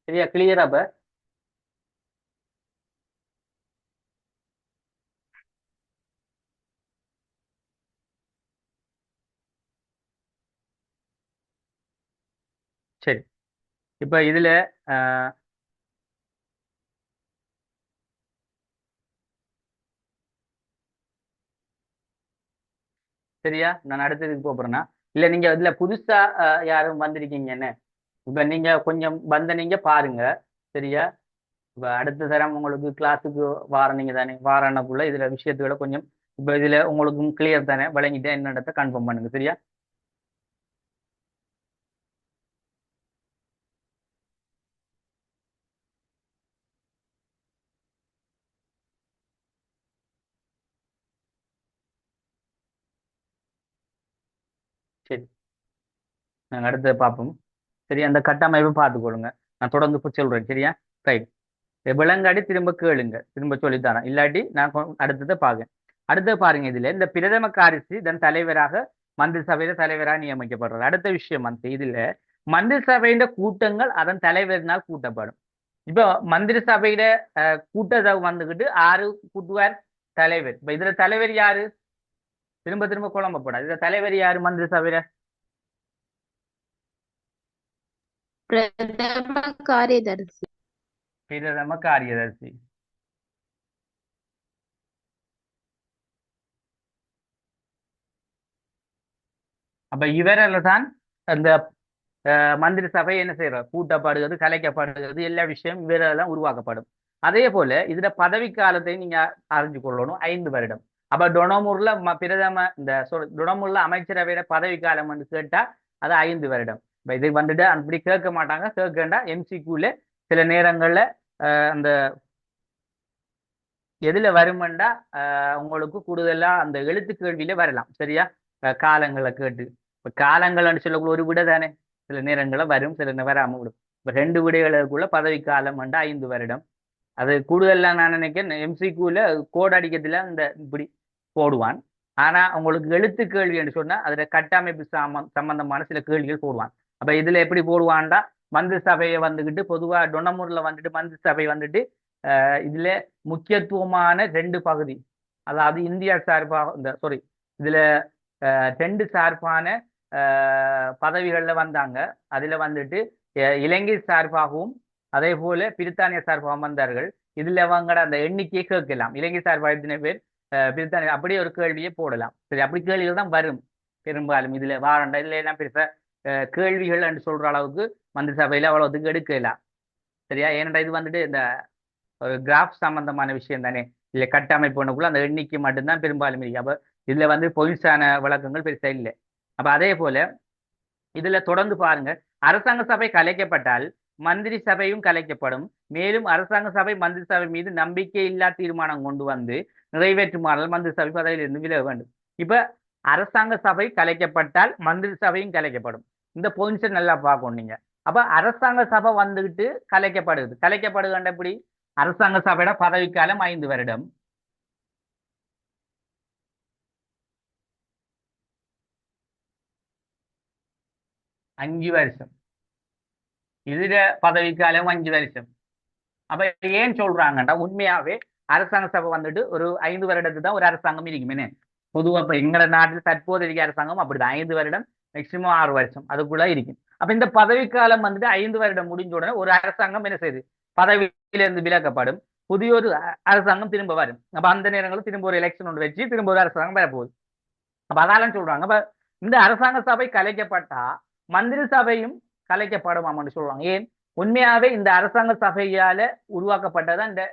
சரியா? கிளியரா இப்ப? சரி. இப்ப இதுல அஹ், சரியா? நான் அடுத்ததுக்கு போறேன்னா, இல்ல நீங்க இதுல புதுசா யாரும் வந்திருக்கீங்கன்னு இப்ப நீங்க கொஞ்சம் வந்த நீங்க பாருங்க. சரியா? இப்ப அடுத்த தரம் உங்களுக்கு கிளாஸுக்கு வாரனீங்க தானே, வாரானக்குள்ள இதுல விஷயத்துகளை கொஞ்சம் இப்ப இதுல உங்களுக்கும் கிளியர் தானே, விளங்கிட்டு என்னடத்தை கன்ஃபார்ம் பண்ணுங்க. சரியா? சரி, நாங்க அடுத்தது பார்ப்போம். சரி, அந்த கட்டமைப்பை பார்த்துக்கொள்ளுங்க. நான் தொடர்ந்து இப்ப சொல்றேன். சரியா? ரைட். விலங்காடி திரும்ப கேளுங்க, திரும்ப சொல்லித்தரேன். இல்லாட்டி நான் அடுத்ததை பார்க்க. அடுத்தது பாருங்க, இதுல இந்த பிரதம காரிசி இதன் தலைவராக மந்திரி சபையில தலைவராக நியமிக்கப்படுறார். அடுத்த விஷயம் வந்து இதுல மந்திரி சபையின் கூட்டங்கள் அதன் தலைவரினால் கூட்டப்படும். இப்போ மந்திரி சபையில கூட்டத்தை வந்துகிட்டு ஆறு கூட்டுவார் தலைவர். இப்ப இதுல தலைவர் யாரு? திரும்ப திரும்ப குழம்பப்படாது. இதுல தலைவர் யாரு மந்திரி சபையில? பிரதம காரியதரிசி. பிரதம காரியதர்சி. அப்ப இவரால தான் அந்த மந்திரி சபை என்ன செய்யறார்? கூட்டப்படுகிறது, கலைக்கப்படுகிறது, எல்லா விஷயம் இவரெல்லாம் உருவாக்கப்படும். அதே போல இதுல பதவி காலத்தை நீங்க அறிஞ்சு கொள்ளணும், 5 வருடம். அப்ப டொனமூர்ல பிரதம இந்த டொனமூர்ல அமைச்சரவையோட பதவி காலம் வந்து கேட்டா அது 5 வருடம். இப்ப இது வந்துட்டு அப்படி கேட்க மாட்டாங்க. கேட்கண்டா எம்சிக்யூல சில நேரங்கள்ல அந்த எதுல வருமெண்டா உங்களுக்கு கூடுதலா அந்த எழுத்து கேள்வியில வரலாம். சரியா? காலங்களை கேட்டு இப்ப காலங்கள்னு சொல்லக்குள்ள ஒரு விட தானே சில நேரங்களில் வரும், சில நேரம் வராம விடும். இப்ப 2 விடைகளுக்குள்ள பதவி காலம் வந்து 5 வருடம். அது கூடுதலா நான் நினைக்கிறேன் எம்சிக்யூல கோட் அடிக்கிறதுல இந்த இப்படி போடுவான். ஆனா உங்களுக்கு எழுத்து கேள்வி என்று சொன்னா அதுல கட்டமைப்பு சம்பந்தமான சில கேள்விகள் போடுவான். அப்ப இதுல எப்படி போடுவான்டா, மந்திரி சபையை வந்துகிட்டு பொதுவா டொனமூர்ல வந்துட்டு மந்திரி சபை வந்துட்டு இதுல முக்கியத்துவமான 2 பகுதி, அதாவது இந்தியா சார்பாக இந்த சாரி இதுல 2 சார்பான பதவிகள்ல வந்தாங்க. அதுல வந்துட்டு இலங்கை சார்பாகவும் அதே போல பிரித்தானிய சார்பாகவும் வந்தார்கள். இதுல அவங்கட அந்த எண்ணிக்கையை கேட்கலாம். இலங்கை சார்பாக எத்தனை பேர், பிரித்தானியா, அப்படியே ஒரு கேள்வியை போடலாம். சரி, அப்படி கேள்விகள் தான் வரும் பெரும்பாலும். இதுல வாரண்டா இதுல எல்லாம் பெருசா கேள்விகள் என்று சொல்ற அளவுக்கு மந்திரி சபையில அவ்வளவுக்கு எடுக்கலாம். சரியா? ஏனென்றா இது வந்துட்டு இந்த ஒரு கிராஃப் சம்பந்தமான விஷயம் தானே. இல்ல கட்டமைப்பு ஒண்ணுக்குள்ள அந்த எண்ணிக்கை மட்டும்தான் பெரும்பாலும் இருக்கு. அப்ப இதுல வந்து பொய்சான விளக்கங்கள் பெருசா இல்லை. அப்ப அதே போல இதுல தொடர்ந்து பாருங்க, அரசாங்க சபை கலைக்கப்பட்டால் மந்திரி சபையும் கலைக்கப்படும். மேலும் அரசாங்க சபை மந்திரி சபை மீது நம்பிக்கை இல்லா தீர்மானம் கொண்டு வந்து நிறைவேற்றுமானால் மந்திரி சபை பதவியிலிருந்து விலக வேண்டும். இப்ப அரசாங்க சபை கலைக்கப்பட்டால் மந்திரி சபையும் கலைக்கப்படும். இந்த பொசிஷன் நல்லா பார்க்கணும் நீங்க. அப்ப அரசாங்க சபை வந்துகிட்டு கலைக்கப்படுது. கலைக்கப்படுகின்ற எப்படி? அரசாங்க சபையோட பதவிக்காலம் 5 வருடம். 5 வருஷம். இதுல பதவிக்காலம் 5 வருஷம். அப்ப ஏன் சொல்றாங்கடா, உண்மையாவே அரசாங்க சபை வந்துட்டு ஒரு 5 வருடத்துக்கு தான் ஒரு அரசாங்கம் இருக்குமே. பொதுவா இப்ப எங்கட நாட்டில் தற்போது இருக்க அரசாங்கம் அப்படிதான் 5 வருடம், மேக்சிமம் 6 வருஷம் அதுக்குள்ள இருக்கும். அப்ப இந்த பதவிக்காலம் வந்துட்டு 5 வருடம் முடிஞ்ச உடனே ஒரு அரசாங்கம் என்ன செய்யுது? பதவியிலிருந்து விலக்கப்படும். புதிய ஒரு அரசாங்கம் திரும்ப வரும். அப்ப அந்த நேரங்களும் திரும்ப ஒரு எலெக்ஷன் ஒன்று வச்சு திரும்ப ஒரு அரசாங்கம் வரப்போகுது. அப்ப அதாலும் சொல்றாங்க. அப்ப இந்த அரசாங்க சபை கலைக்கப்பட்டா மந்திரி சபையும் கலைக்கப்படுமாம்னு சொல்றாங்க. ஏன்? உண்மையாவே இந்த அரசாங்க சபையால உருவாக்கப்பட்டதான் இந்த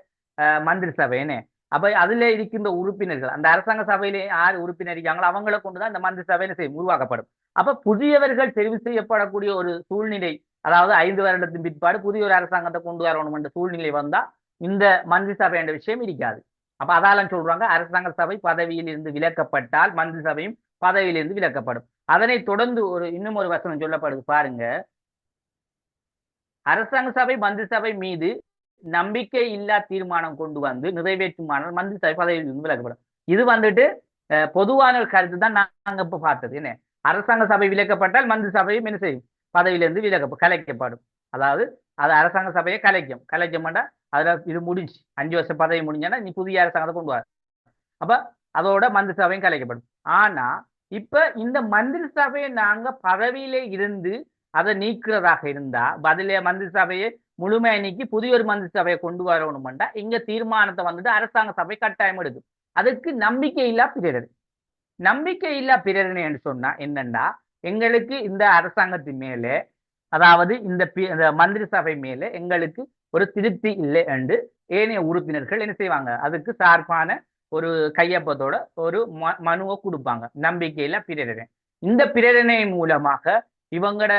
மந்திரி சபைன்னு. அப்ப அதுல இருக்கின்ற உறுப்பினர்கள், அந்த அரசாங்க சபையில யார் உறுப்பினர் இருக்காங்களோ அவங்களை கொண்டுதான் இந்த மந்திரி சபைன்னு செய்யும் உருவாக்கப்படும். அப்ப புதியவர்கள் தெரிவு செய்யப்படக்கூடிய ஒரு சூழ்நிலை, அதாவது 5 வருடத்தின் பிற்பாடு புதிய ஒரு அரசாங்கத்தை கொண்டு வரணும் என்ற சூழ்நிலை வந்தா இந்த மந்திரி சபை என்ற விஷயம் இருக்காது. அப்ப அதாலும் சொல்றாங்க, அரசாங்க சபை பதவியில் இருந்து விலக்கப்பட்டால் மந்திரி சபையும் பதவியிலிருந்து விலக்கப்படும். அதனை தொடர்ந்து இன்னும் ஒரு வசனம் சொல்லப்படுது பாருங்க. அரசாங்க சபை மந்திரி சபை மீது நம்பிக்கை இல்லா தீர்மானம் கொண்டு வந்து நிறைவேற்றுமானால் மந்திரி சபை பதவியிலிருந்து விலக்கப்படும். இது வந்துட்டு பொதுவான ஒரு கருத்து தான் நாங்க இப்ப பார்த்தது. என்ன? அரசாங்க சபை விலக்கப்பட்டால் மந்திரி சபையும் என்ன செய்யும்? பதவியிலிருந்து கலைக்கப்படும். அதாவது அது அரசாங்க சபையை கலைக்க மாட்டா அதுல இது முடிஞ்சு 5 வருஷம் பதவி முடிஞ்சோன்னா நீ புதிய அரசாங்கத்தை கொண்டு வர. அப்ப அதோட மந்திரி சபையும் கலைக்கப்படும். ஆனா இப்ப இந்த மந்திரி சபையை நாங்க பதவியிலே இருந்து அதை நீக்கிறதாக இருந்தா பதிலே மந்திரி சபையை முழுமையை நீக்கி புதிய ஒரு மந்திரி சபையை கொண்டு வரணும்டா இங்க தீர்மானத்தை வந்துட்டு அரசாங்க சபை கட்டாயம் எடுக்கும். அதுக்கு நம்பிக்கை இல்லா பிரேரணை. நம்பிக்கை இல்லா பிரேரணை என்று சொன்னா என்னன்னா எங்களுக்கு இந்த அரசாங்கத்தின் மேலே அதாவது இந்த மந்திரி சபை மேலே எங்களுக்கு ஒரு திருப்தி இல்லை என்று ஏனைய உறுப்பினர்கள் என்ன செய்வாங்க அதுக்கு சார்பான ஒரு கையொப்பத்தோட ஒரு மனுவை கொடுப்பாங்க. நம்பிக்கையில பிரேரணை. இந்த பிரேரணை மூலமாக இவங்களோட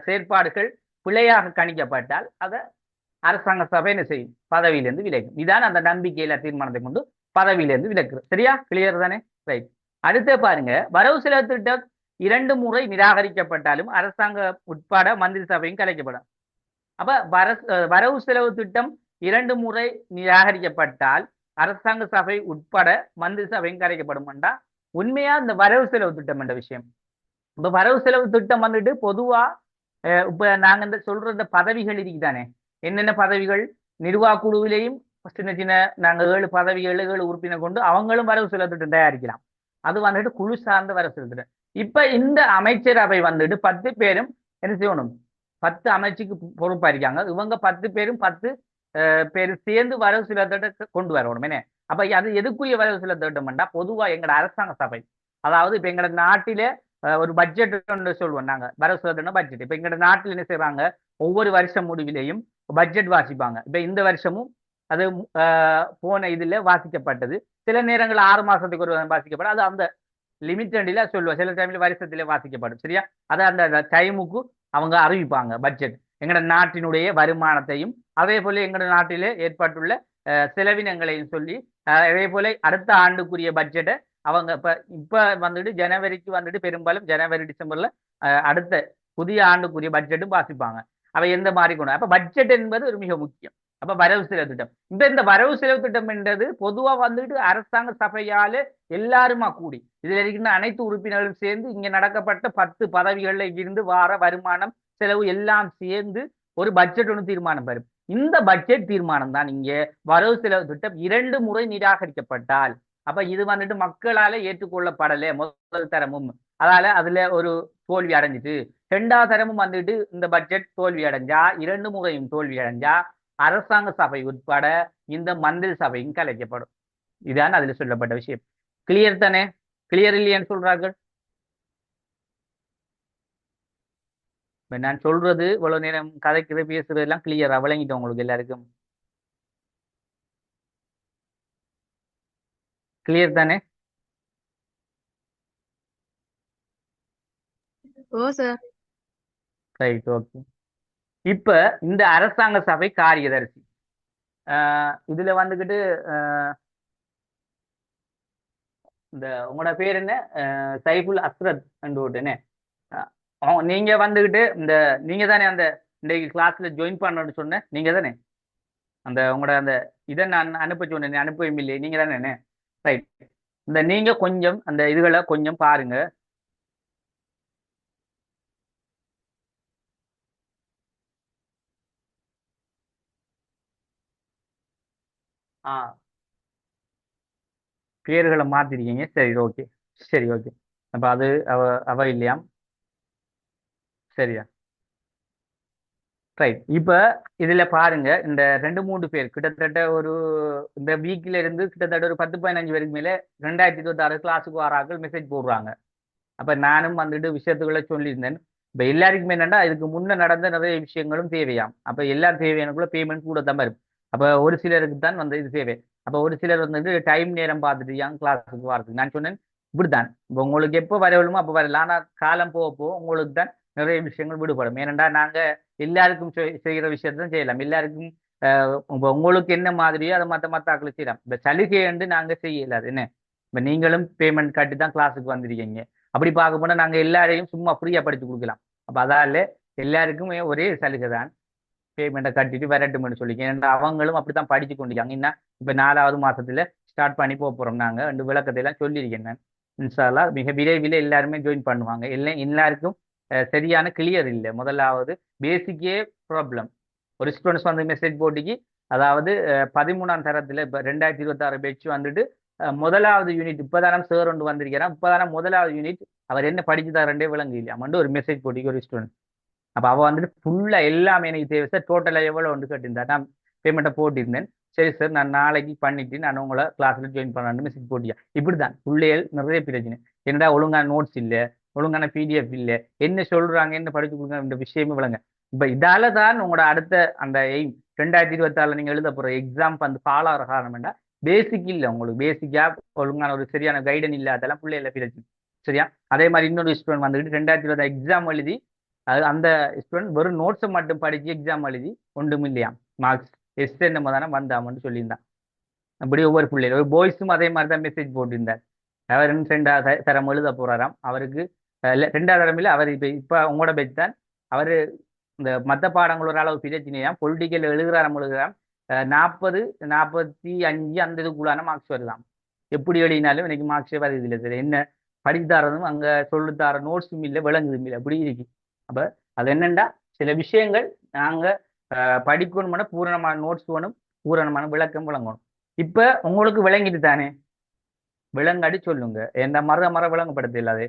செயற்பாடுகள் பிழையாக கணிக்கப்பட்டால் அதை அரசாங்க சபை என்ன செய்யும் பதவியிலிருந்து விலகும். இதான் அந்த நம்பிக்கையில தீர்மானத்தை கொண்டு பதவியிலிருந்து விலக்குறது. சரியா? கிளியர் தானே? ரைட். அடுத்து பாருங்க, வரவு செலவு திட்டம் 2 முறை நிராகரிக்கப்பட்டாலும் அரசாங்க உட்பட மந்திரி சபையும் கலைக்கப்படும். அப்ப வரவு செலவு திட்டம் 2 முறை நிராகரிக்கப்பட்டால் அரசாங்க சபை உட்பட மந்திரி சபையும் கலைக்கப்படும்டா உண்மையா இந்த வரவு செலவு திட்டம் என்ற விஷயம். இப்ப வரவு செலவு திட்டம் வந்துட்டு பொதுவா இப்ப நாங்க இந்த சொல்ற இந்த பதவிகள் இருக்குதானே, என்னென்ன பதவிகள் நிர்வாக குழுவிலையும் சின்ன சின்ன நாங்க 7 பதவிகள் 7 உறுப்பினர் கொண்டு அவங்களும் வரவு செலவு திட்டம் தயாரிக்கலாம். அது வந்துட்டு குழு சார்ந்த வரவு செலவு திட்டம். இப்ப இந்த அமைச்சரவை வந்துட்டு 10 பேரும் என்ன செய்யணும் 10 அமைச்சுக்கு பொறுப்பா இருக்காங்க. இவங்க 10 பேரும் 10 பேர் சேர்ந்து வரவு செலவு திட்டத்தை கொண்டு வரணும். என்ன அப்ப அது எதுக்குரிய வரவு செலவு திட்டம்டா பொதுவா எங்களோட அரசாங்க சபை அதாவது இப்ப எங்களோட நாட்டில ஒரு பட்ஜெட் சொல்லுவோம் நாங்க வரவு செலவு திட்டம் பட்ஜெட். இப்ப எங்களோட நாட்டில் என்ன செய்வாங்க ஒவ்வொரு வருஷம் முடிவிலையும் பட்ஜெட் வாசிப்பாங்க. இப்ப இந்த வருஷமும் அது போன இதுல வாசிக்கப்பட்டது. சில நேரங்கள் 6 மாசத்துக்கு ஒரு வாசிக்கப்படும். அது அந்த லிமிட்டடில சொல்லுவோம். சில டைம்ல வருஷத்துல வாசிக்கப்படும். சரியா? அதை அந்த டைமுக்கு அவங்க அறிவிப்பாங்க பட்ஜெட் எங்களோட நாட்டினுடைய வருமானத்தையும் அதே போல எங்களோட நாட்டிலே ஏற்பட்டுள்ள செலவினங்களையும் சொல்லி அதே போல அடுத்த ஆண்டுக்குரிய பட்ஜெட்டை அவங்க இப்ப வந்துட்டு ஜனவரிக்கு வந்துட்டு பெரும்பாலும் ஜனவரி டிசம்பர்ல அடுத்த புதிய ஆண்டுக்குரிய பட்ஜெட்டும் வாசிப்பாங்க. அவை எந்த மாதிரி கொண்டு அப்ப பட்ஜெட் என்பது ஒரு மிக முக்கியம். அப்ப வரவு செலவு திட்டம் இந்த வரவு செலவு திட்டம் என்றது பொதுவா வந்துட்டு அரசாங்க சபையால எல்லாருமா கூடி இதுல இருக்கின்ற அனைத்து உறுப்பினர்களும் சேர்ந்து இங்க நடக்கப்பட்ட 10 பதவிகள்ல இருந்து வார வருமானம் செலவு எல்லாம் சேர்ந்து ஒரு பட்ஜெட் ஒன்று தீர்மானம் பெறும். இந்த பட்ஜெட் தீர்மானம் தான் இங்க வரவு செலவு திட்டம் 2 முறை நிராகரிக்கப்பட்டால் அப்ப இது வந்துட்டு மக்களால ஏற்றுக்கொள்ளப்படலை முதல் தரமும் அதால அதுல ஒரு தோல்வி அடைஞ்சிட்டு 2வது தரமும் வந்துட்டு இந்த பட்ஜெட் தோல்வி அடைஞ்சா 2 முறையும் தோல்வி அடைஞ்சா அரசாங்க சபை உட்பட இந்த மந்திரி சபையும் கலைக்கப்படும். இதுதான் அதுல சொல்லப்பட்ட விஷயம். கிளியர் தானே? கிளியர் இல்லையான்னு சொல்றார்கள். நான் சொல்றது இவ்வளவு நேரம் கதைக்கிறது பேசுறது எல்லாம் கிளியரா விளங்கிட்டோம் உங்களுக்கு எல்லாருக்கும்? கிளியர் தானே? ஓ சார். Right, okay. இப்ப இந்த அரசாங்க சபை காரியதரிசி இதுல வந்துகிட்டு இந்த உங்களோட பேர் என்ன சைஃபுல் அஸ்ரத் என்ன நீங்க வந்துகிட்டு இந்த நீங்க தானே அந்த இன்றைக்கு கிளாஸ்ல ஜாயின் பண்ணணும்னு சொன்ன நீங்க தானே அந்த உங்களோட அந்த இதை நான் அனுப்ப சொன்னேன் அனுப்பவும் இல்லையே நீங்க தானே என்ன? ரைட். இந்த நீங்க கொஞ்சம் அந்த இதுகளை கொஞ்சம் பாருங்க. பேர்களை மாத்திருக்கீங்க. சரி, ஓகே. சரி, ஓகே. அப்ப அது அவ இல்லையாம். சரியா? ரைட். இப்ப இதுல பாருங்க இந்த 2-3 பேர் கிட்டத்தட்ட ஒரு இந்த வீக்ல இருந்து கிட்டத்தட்ட ஒரு 10-15 பேருக்கு மேல 2026 கிளாஸுக்கு வராக்கள் மெசேஜ் போடுறாங்க. அப்ப நானும் வந்துட்டு விஷயத்துக்குள்ள சொல்லியிருந்தேன். இப்ப எல்லாருக்குமே என்னன்னா இதுக்கு முன்ன நடந்த நிறைய விஷயங்களும் தேவையாம். அப்ப எல்லாம் தேவையானக்குள்ள பேமெண்ட் கூட தான் வரும். அப்ப ஒரு சிலருக்கு தான் வந்து இது தேவை. அப்ப ஒரு சிலர் வந்துட்டு டைம் நேரம் பார்த்துட்டு கிளாஸுக்கு வரதுக்கு நான் சொன்னேன் இப்படித்தான் இப்போ உங்களுக்கு எப்போ வரவழுமோ அப்போ வரலாம். ஆனா காலம் போக போக உங்களுக்கு தான் நிறைய விஷயங்கள் விடுபடும். ஏனென்றா நாங்க எல்லாருக்கும் செய்கிற விஷயத்தான் செய்யலாம். எல்லாருக்கும் உங்களுக்கு என்ன மாதிரியோ அதை மற்ற ஆக்களை செய்யலாம். இந்த சலுகை என்று நாங்க செய்யலாது என்ன. இப்ப நீங்களும் பேமெண்ட் கட்டி தான் கிளாஸுக்கு வந்திருக்கீங்க. அப்படி பார்க்க போனா நாங்க எல்லாரையும் சும்மா ஃப்ரீயா படிச்சு கொடுக்கலாம். அப்ப அதால எல்லாருக்குமே ஒரே சலுகை தான் பேமெண்ட்டை கட்டிட்டு வரட்டும்னு சொல்லிக்க. ஏன்னா அவங்களும் அப்படித்தான் படிச்சு கொண்டிருக்காங்க. இன்னும் இப்ப 4வது மாசத்துல ஸ்டார்ட் பண்ணி போறோம். நாங்க 2 விளக்கத்தை எல்லாம் சொல்லியிருக்கேன் நான். இன்ஷா அல்லாஹ் மிக விரைவில் எல்லாருமே ஜாயின் பண்ணுவாங்க. எல்லாருக்கும் சரியான கிளியர் இல்லை. முதலாவது பேசிக்கே ப்ராப்ளம். ஒரு ஸ்டூடெண்ட்ஸ் வந்து மெசேஜ் போட்டிக்கு, அதாவது 13ஆம் தரத்தில் இப்போ 2026 பேச்சு வந்துட்டு முதலாவது யூனிட் இப்போதானம் சார் ஒன்று வந்திருக்கிறான், இப்போதானம் முதலாவது யூனிட் அவர் என்ன படிச்சு தரண்டே விளங்கு இல்லையாமண்டு ஒரு மெசேஜ் போட்டிக்கு ஒரு ஸ்டூடெண்ட். அப்போ அவள் வந்துட்டு ஃபுல்லாக எல்லாமே எனக்கு தேவை சார், டோட்டலாக எவ்வளோ ஒன்று கேட்டிருந்தா நான் பேமெண்ட்டை போட்டிருந்தேன். சரி சார் நான் நாளைக்கு பண்ணிட்டு நான் உங்களை கிளாஸில் ஜாயின் பண்ணலான்னு மெசேஜ் போட்டியா. இப்படி தான் பிள்ளைகள் நிறைய பிரச்சனை. என்னடா ஒழுங்கான நோட்ஸ் இல்லை, ஒழுங்கான பிடிஎஃப் இல்லை, என்ன சொல்றாங்க என்ன படிச்சு கொடுங்க இந்த விஷயமே விளங்க. இப்போ இதால தான் உங்களோட அடுத்த அந்த எய்ம் 2026 நீங்கள் எழுத போகிற எக்ஸாம் வந்து ஃபாலோ ஆகிற காரணம்டா பேசிக் இல்லை. உங்களுக்கு பேசிக்காக ஒழுங்கான ஒரு சரியான கைடன் இல்லாதெல்லாம் பிள்ளைகள பிரச்சனை. சரியா? அதே மாதிரி இன்னொரு ஸ்டூடெண்ட் வந்துட்டு 2020 எக்ஸாம் எழுதி அந்த ஸ்டூடெண்ட் வெறும் நோட்ஸை மட்டும் படிச்சு எக்ஸாம் எழுதி ஒன்றும் இல்லையா மார்க்ஸ் எஸ் நம்ம தானே வந்தாமன்னு சொல்லியிருந்தான். அப்படி ஒவ்வொரு பிள்ளைகள் ஒரு பாய்ஸும் அதே மாதிரி தான் மெசேஜ் போட்டிருந்தார். அவர் 2வது தரம் எழுத போறாராம். அவருக்கு 2வது தரம் இல்லை, அவர் இப்போ உங்களோட பேச்சு தான். அவர் இந்த மற்ற பாடங்கள் ஒரு அளவு பிரச்சனையா பொலிட்டிக்கல் எழுதுறாராம் 40 45 அந்த இதுக்குள்ளான மார்க்ஸ் வருதாம். எப்படி எழுதினாலும் எனக்கு மார்க்ஸே வருது இல்லை சார். என்ன படித்தாரதும் அங்கே சொல்லித்தார நோட்ஸும் இல்லை, விளங்குதும் இல்லை, அப்படி இருக்கு. அப்போ அது என்னண்டா சில விஷயங்கள் நாங்கள் படிக்கணும்னா பூரணமான நோட்ஸ் வேணும், பூரணமான விளக்கம் விளங்கணும். இப்போ உங்களுக்கு விளங்கிட்டு தானே, விளங்காடி சொல்லுங்க. எந்த மர விளங்கப்படுத்த இல்லாது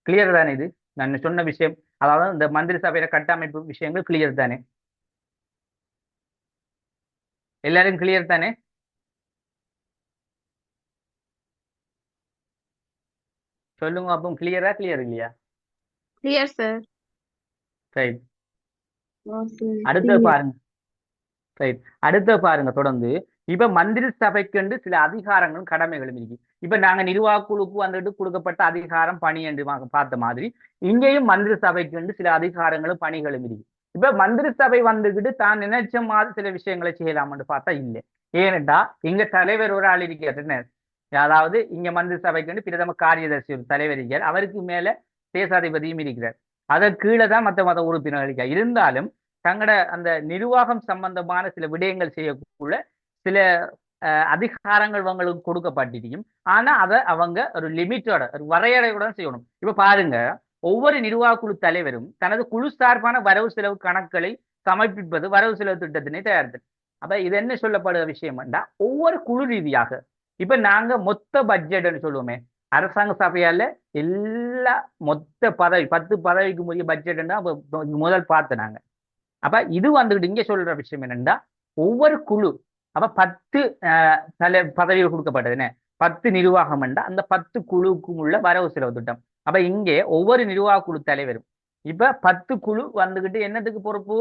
கிளியர் தானே இது நான் சொன்ன விஷயம். அதாவது இந்த மந்திரி சபையில கட்டமைப்பு விஷயங்கள் கிளியர் தானே, எல்லாரும் கிளியர் தானே? சொல்லுங்க அப்போ, கிளியரா கிளியர் இல்லையா? Clear sir. ரைட். அடுத்த பாருங்க. ரைட், அடுத்த பாருங்க தொடர்ந்து. இப்ப மந்திரி சபைக்கு சில அதிகாரங்களும் கடமைகளும் இருக்கு. இப்ப நாங்க நிர்வாக குழுக்கு வந்துட்டு கொடுக்கப்பட்ட அதிகாரம் பணி என்று பார்த்த மாதிரி இங்கேயும் மந்திரி சபைக்கு சில அதிகாரங்களும் பணிகளும் இருக்கு. இப்ப மந்திரி சபை வந்துகிட்டு தான் நினைச்ச மாதிரி சில விஷயங்களை செய்யலாம்னு பார்த்தா இல்லை. ஏனென்றா இங்க தலைவர் ஒரு ஆள் இருக்கிறார். அதாவது இங்க மந்திரி சபைக்கு பிரதம காரியதர்சி ஒரு தலைவர் இருக்கிறார், அவருக்கு மேல தேசாதிபதியும் இருக்கிறார், அதற்கு கீழே தான் மற்ற உறுப்பினர்கள் இருக்கார். இருந்தாலும் தங்களோட அந்த நிர்வாகம் சம்பந்தமான சில விடயங்கள் செய்யக்குள்ள சில அதிகாரங்கள் அவங்களுக்கு கொடுக்கப்பட்டிருக்கும். ஆனா அதை அவங்க ஒரு லிமிட்டோட ஒரு வரையறையுடன் செய்யணும். இப்ப பாருங்க, ஒவ்வொரு நிர்வாக குழு தலைவரும் தனது குழு சார்பான வரவு செலவு கணக்குகளை சமர்ப்பிப்பது வரவு செலவு திட்டத்தினை தயாரித்தல். அப்ப இது என்ன சொல்லப்படுற விஷயம் என்றா ஒவ்வொரு குழு ரீதியாக இப்ப நாங்க மொத்த பட்ஜெட்னு சொல்லுவோமே, அரசாங்க சபையால எல்லா மொத்த பதவி 10 பதவிக்கு முறைய பட்ஜெட் முதல் பார்த்து நாங்க. அப்ப இது வந்துகிட்டு இங்க சொல்ற விஷயம் என்னன்னா ஒவ்வொரு குழு அப்ப 10 பதவிகள் கொடுக்கப்பட்டதுன்னு 10 நிர்வாகம் என்றா அந்த 10 குழுக்கும் உள்ள வரவு செலவு திட்டம். அப்ப இங்கே ஒவ்வொரு நிர்வாக குழு தலைவரும் இப்ப 10 குழு வந்துகிட்டு என்னத்துக்கு பொறுப்பு,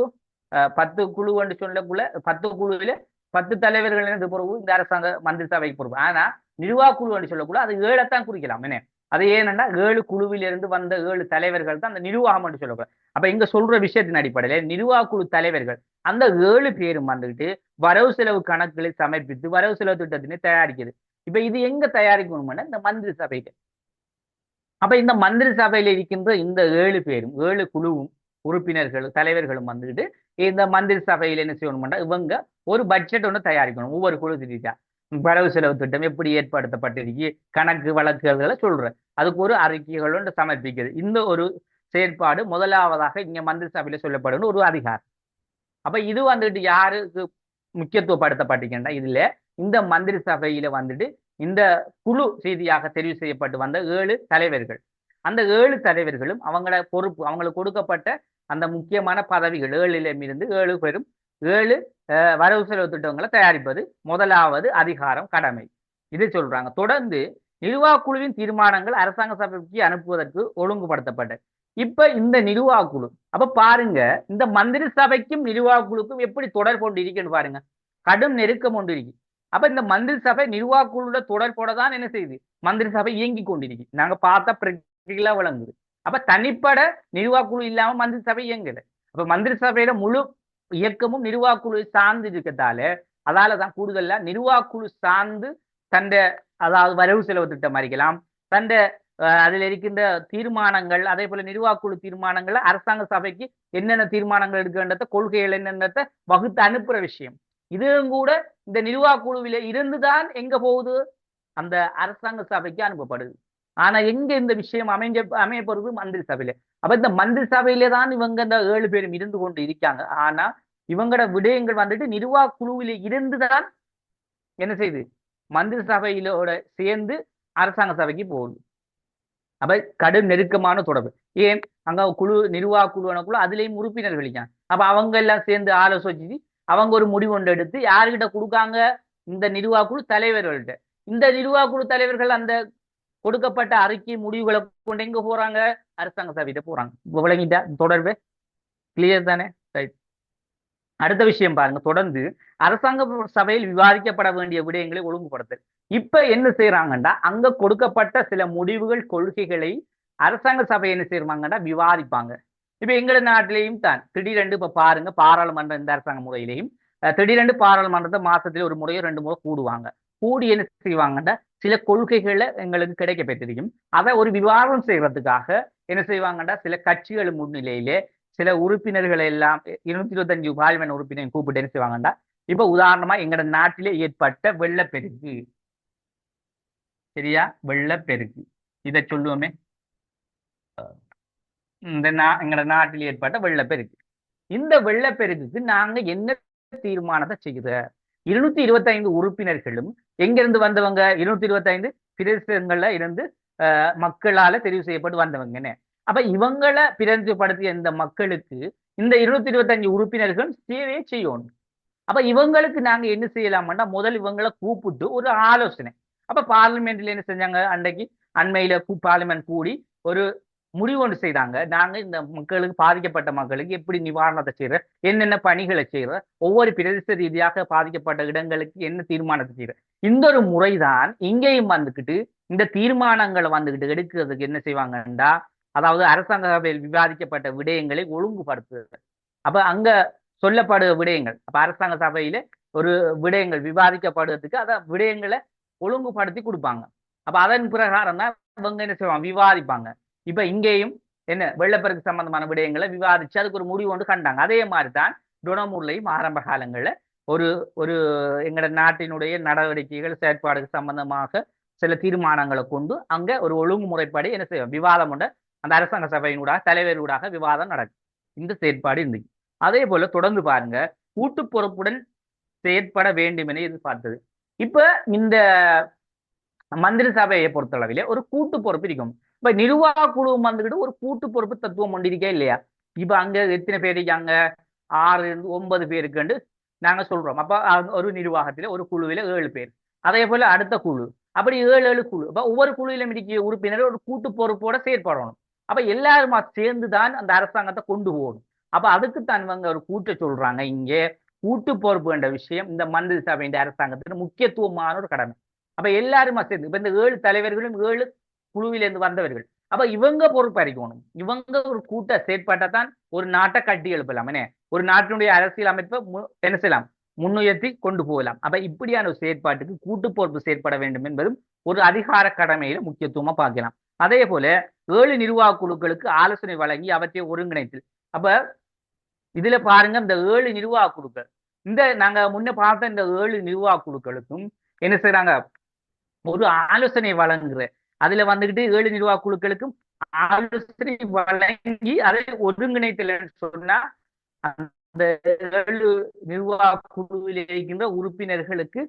10 குழு என்று சொல்லக்குள்ள 10 குழுவில 10 தலைவர்கள் என்னது பொறுப்பு, இந்த அரசாங்க மந்திரி சபைக்கு பொறுப்பு. ஆனா நிர்வாக குழு என்று சொல்லக்குள்ள அது 7 குறிக்கலாம். என்ன அது ஏனென்றா 7 குழுவிலிருந்து வந்த 7 தலைவர்கள் தான் அந்த நிர்வாகம் என்று சொல்லக்கூடாது. அப்ப இங்க சொல்ற விஷயத்தின் அடிப்படையில நிர்வாக குழு தலைவர்கள் அந்த 7 பேரும் வந்துகிட்டு வரவு செலவு கணக்குகளை சமர்ப்பித்து வரவு செலவு திட்டத்தினை தயாரிக்குது. இப்ப இது எங்க தயாரிக்கணும்னா இந்த மந்திரி சபைக்கு. அப்ப இந்த மந்திரி சபையில இருக்கின்ற இந்த 7 பேரும் 7 குழுவும் உறுப்பினர்கள் தலைவர்களும் வந்துகிட்டு இந்த மந்திரி சபையில என்ன செய்யணும்னா இவங்க ஒரு பட்ஜெட் ஒன்று தயாரிக்கணும். ஒவ்வொரு குழு திட்டா வரவு செலவு திட்டம் எப்படி ஏற்படுத்தப்பட்டிருக்கு, கணக்கு வழக்குகளை சொல்ற அதுக்கு ஒரு அறிக்கைகள் ஒன்று சமர்ப்பிக்கிறது. இந்த ஒரு செயற்பாடு முதலாவதாக இங்க மந்திரி சபையில சொல்லப்படும் ஒரு அதிகாரம். அப்ப இது வந்துட்டு யாருக்கு முக்கியத்துவப்படுத்தப்பட்டிருக்கின்றா, இதுல இந்த மந்திரி சபையில வந்துட்டு இந்த குழு ரீதியாக தெரிவு செய்யப்பட்டு வந்த 7 தலைவர்கள், அந்த 7 தலைவர்களும் அவங்களோட பொறுப்பு அவங்களுக்கு கொடுக்கப்பட்ட அந்த முக்கியமான பதவிகள் 7 இருந்து 7 பேரும் 7 வரவு செலவு திட்டங்களை தயாரிப்பது முதலாவது அதிகாரம் கடமை. இதை சொல்றாங்க. தொடர்ந்து நிர்வாக குழுவின் தீர்மானங்கள் அரசாங்க சபைக்கு அனுப்புவதற்கு ஒழுங்குபடுத்தப்பட்டது. இப்ப இந்த நிர்வாக குழு அப்ப பாருங்க, இந்த மந்திரி சபைக்கும் நிர்வாக குழுக்கும் எப்படி தொடர்பு கொண்டு இருக்குன்னு பாருங்க, கடும் நெருக்கம் கொண்டு இருக்கு. அப்ப இந்த மந்திரி சபை நிர்வாக குழுல தொடர்போட தான் என்ன செய்யுது, மந்திரி சபை இயங்கி கொண்டிருக்கு. நாங்க பார்த்தா பிராக்டிகலா விளங்குது. அப்ப தனிப்பட நிர்வாக குழு இல்லாம மந்திரி சபை இயங்குது. அப்ப மந்திரி சபையில முழு இயக்கமும் நிர்வாக குழு சார்ந்து இருக்கிறதால அதாலதான் கூடுதலா நிர்வாக குழு சார்ந்து தந்த அதாவது வரவு செலவு திட்டம் அறிக்கலாம், தந்த அதில் இருக்கின்ற தீர்மானங்கள், அதே போல நிர்வாக குழு தீர்மானங்கள் அரசாங்க சபைக்கு என்னென்ன தீர்மானங்கள் எடுக்கின்றத கொள்கைகள் என்னென்னத வகுத்து அனுப்புற விஷயம். இதுவும் கூட இந்த நிர்வாக குழுவில இருந்துதான் எங்க போகுது, அந்த அரசாங்க சபைக்கு அனுப்பப்படுது. ஆனா எங்க இந்த விஷயம் அமைய போறது மந்திரி சபையில. அப்ப இந்த மந்திரி சபையிலே தான் இவங்க இந்த 7 பேரும் இருந்து கொண்டு இருக்காங்க. ஆனா இவங்களோட விடயங்கள் வந்துட்டு நிர்வாக குழுவில இருந்துதான் என்ன செய்யுது, மந்திரி சபையிலோட சேர்ந்து அரசாங்க சபைக்கு போகுது. அப்ப கடும் நெருக்கமான தொடர்பு. ஏன் அங்க நிர்வாக குழுவானக்குள்ள அதுலயும் உறுப்பினர்கள் இருக்காங்க. அப்ப அவங்க எல்லாம் சேர்ந்து ஆலோசிச்சு அவங்க ஒரு முடிவு ஒன்று எடுத்து யாருகிட்ட கொடுக்காங்க, இந்த நிர்வாக குழு தலைவர்கள்ட்ட. இந்த நிர்வாக குழு தலைவர்கள் அந்த கொடுக்கப்பட்ட அறிக்கை முடிவுகளை கொண்டு எங்க போறாங்க, அரசாங்க சபையிட்ட போறாங்க. விளங்கிட்டா தொடர்பு கிளியர் தானே? ரைட். அடுத்த விஷயம் பாருங்க, தொடர்ந்து அரசாங்க சபையில் விவாதிக்கப்பட வேண்டிய விடயங்களை ஒழுங்குபடுத்தல். இப்ப என்ன செய்யறாங்கன்னா, அங்க கொடுக்கப்பட்ட சில முடிவுகள் கொள்கைகளை அரசாங்க சபை என்ன செய்வாங்கன்னா விவாதிப்பாங்க. இப்ப எங்க நாட்டிலையும் தான் திடீரென்று இப்ப பாருங்க, பாராளுமன்ற இந்த அரசாங்க முறையிலையும் திடீரென்று பாராளுமன்றத்தை மாசத்துல ஒரு முறையோ 2 முறை கூடுவாங்க. கூடி என்ன செய்வாங்கன்னா சில கொள்கைகளை எங்களுக்கு கிடைக்க பெற்றிருக்கும். அதை ஒரு விவாதம் செய்யறதுக்காக என்ன செய்வாங்கன்னா சில கட்சிகள் முன்னிலையிலே சில உறுப்பினர்கள் எல்லாம் 225 பார்லிமெண்ட் உறுப்பினர் கூப்பிட்டு என்ன செய்வாங்கடா, இப்ப உதாரணமா எங்கட நாட்டிலே ஏற்பட்ட வெள்ளப்பெருக்கு, சரியா, வெள்ளப்பெருக்கு இதை சொல்லுவோமே, எங்கட நாட்டில் ஏற்பட்ட வெள்ளப்பெருக்கு. இந்த வெள்ளப்பெருக்குக்கு நாங்க என்ன தீர்மானத்தை செய்யுத, 225 உறுப்பினர்களும் எங்கிருந்து வந்தவங்க, 225 பிரதேசங்கள்ல இருந்து மக்களால தெரிவு செய்யப்பட்டு வந்தவங்கன்னு. அப்ப இவங்களை பிரதிநிதிப்படுத்திய இந்த மக்களுக்கு இந்த 225 உறுப்பினர்கள் சேவையை செய்யணும். அப்ப இவங்களுக்கு நாங்க என்ன செய்யலாம்னா முதல் இவங்களை கூப்பிட்டு ஒரு ஆலோசனை. அப்ப பார்லிமெண்ட்ல என்ன செஞ்சாங்க, அன்றைக்கு அண்மையில பார்லிமெண்ட் கூடி ஒரு முடிவு ஒன்று செய்தாங்க. நாங்க இந்த மக்களுக்கு, பாதிக்கப்பட்ட மக்களுக்கு எப்படி நிவாரணத்தை செய்யற, என்னென்ன பணிகளை செய்யற, ஒவ்வொரு பிரதேச ரீதியாக பாதிக்கப்பட்ட இடங்களுக்கு என்ன தீர்மானத்தை செய்யற, இந்த ஒரு முறைதான் இங்கேயும் வந்துகிட்டு இந்த தீர்மானங்களை வந்துகிட்டு எடுக்கிறதுக்கு என்ன செய்வாங்கண்டா, அதாவது அரசாங்க சபையில் விவாதிக்கப்பட்ட விடயங்களை ஒழுங்குபடுத்துறது. அப்ப அங்க சொல்லப்படுற விடயங்கள், அப்ப அரசாங்க சபையில ஒரு விடயங்கள் விவாதிக்கப்படுறதுக்கு அத விடயங்களை ஒழுங்குபடுத்தி கொடுப்பாங்க. அப்ப அதன் பிரகாரம் தான் இவங்க என்ன செய்வாங்க, விவாதிப்பாங்க. இப்ப இங்கேயும் என்ன வெள்ளப்பெருக்கு சம்பந்தமான விடயங்களை விவாதிச்சு அதுக்கு ஒரு முடிவு ஒன்று கண்டாங்க. அதே மாதிரிதான் டொனமூர்லையும் ஆரம்ப காலங்கள்ல ஒரு ஒரு எங்கட நாட்டினுடைய நடவடிக்கைகள் செயற்பாடுகள் சம்பந்தமாக சில தீர்மானங்களை கொண்டு அங்க ஒரு ஒழுங்குமுறைப்படி என்ன செய்வோம், விவாதம் உண்டு. அந்த அரசாங்க சபையினூடாக தலைவர்களூடாக விவாதம் நடக்கும். இந்த செயற்பாடு இருந்துச்சு. அதே போல தொடர்ந்து பாருங்க, கூட்டு பொறுப்புடன் செயற்பட வேண்டும் என எதிர்பார்த்தது. இப்ப இந்த மந்திரி சபையை பொறுத்தளவிலே ஒரு கூட்டு பொறுப்பு இருக்கும். இப்ப நிர்வாக குழு வந்துகிட்டு ஒரு கூட்டு பொறுப்பு தத்துவம் கொண்டிருக்கே இல்லையா? இப்ப அங்க எத்தனை பேர் இருக்காங்க, 6 9 பேருக்கு நாங்க சொல்றோம். அப்ப ஒரு நிர்வாகத்தில ஒரு குழுவில 7 பேர். அதே போல அடுத்த குழு, அப்படி 7 குழு. அப்ப ஒவ்வொரு குழுவிலும் இருக்கிய உறுப்பினர் ஒரு கூட்டு பொறுப்போட செயற்படணும். அப்ப எல்லாருமா சேர்ந்துதான் அந்த அரசாங்கத்தை கொண்டு போகணும். அப்ப அதுக்குத்தான் இவங்க ஒரு கூட்ட சொல்றாங்க. இங்கே கூட்டு பொறுப்பு என்ற விஷயம் இந்த மந்திரி சபை இந்த அரசாங்கத்துக்கு முக்கியத்துவமான ஒரு கடமை. அப்ப எல்லாருமா சேர்ந்து, இப்ப இந்த 7 தலைவர்களும் 7 குழுவிலிருந்து வந்தவர்கள். அப்ப இவங்க பொறுப்பறிக்கணும். இவங்க ஒரு கூட்ட செயற்பட்டத்தான் ஒரு நாட்டை கட்டி எழுப்பலாம். என்ன, ஒரு நாட்டினுடைய அரசியல் அமைப்பை என்ன செய்யலாம், முன்னுயர்த்தி கொண்டு போகலாம். அப்ப இப்படியான ஒரு செயற்பாட்டுக்கு கூட்டு பொறுப்பு செயற்பட வேண்டும் என்பதும் ஒரு அதிகார கடமையில முக்கியத்துவமா பார்க்கலாம். அதே போல 7 நிர்வாக குழுக்களுக்கு ஆலோசனை வழங்கி அவற்றை ஒருங்கிணைத்து. அப்ப இதுல பாருங்க, இந்த 7 நிர்வாக குழுக்கள், இந்த நாங்க முன்ன பார்த்த இந்த 7 நிர்வாக குழுக்களுக்கும் என்ன செய்யறாங்க, ஒரு ஆலோசனை வழங்குற, அதுல வந்துகிட்டு 7 நிர்வாக குழுக்களுக்கும் ஆலோசனை வழங்கி அதை ஒருங்கிணைத்தல் சொன்னா அந்த 7 நிர்வாக குழுவில் இருக்கின்ற உறுப்பினர்களுக்கு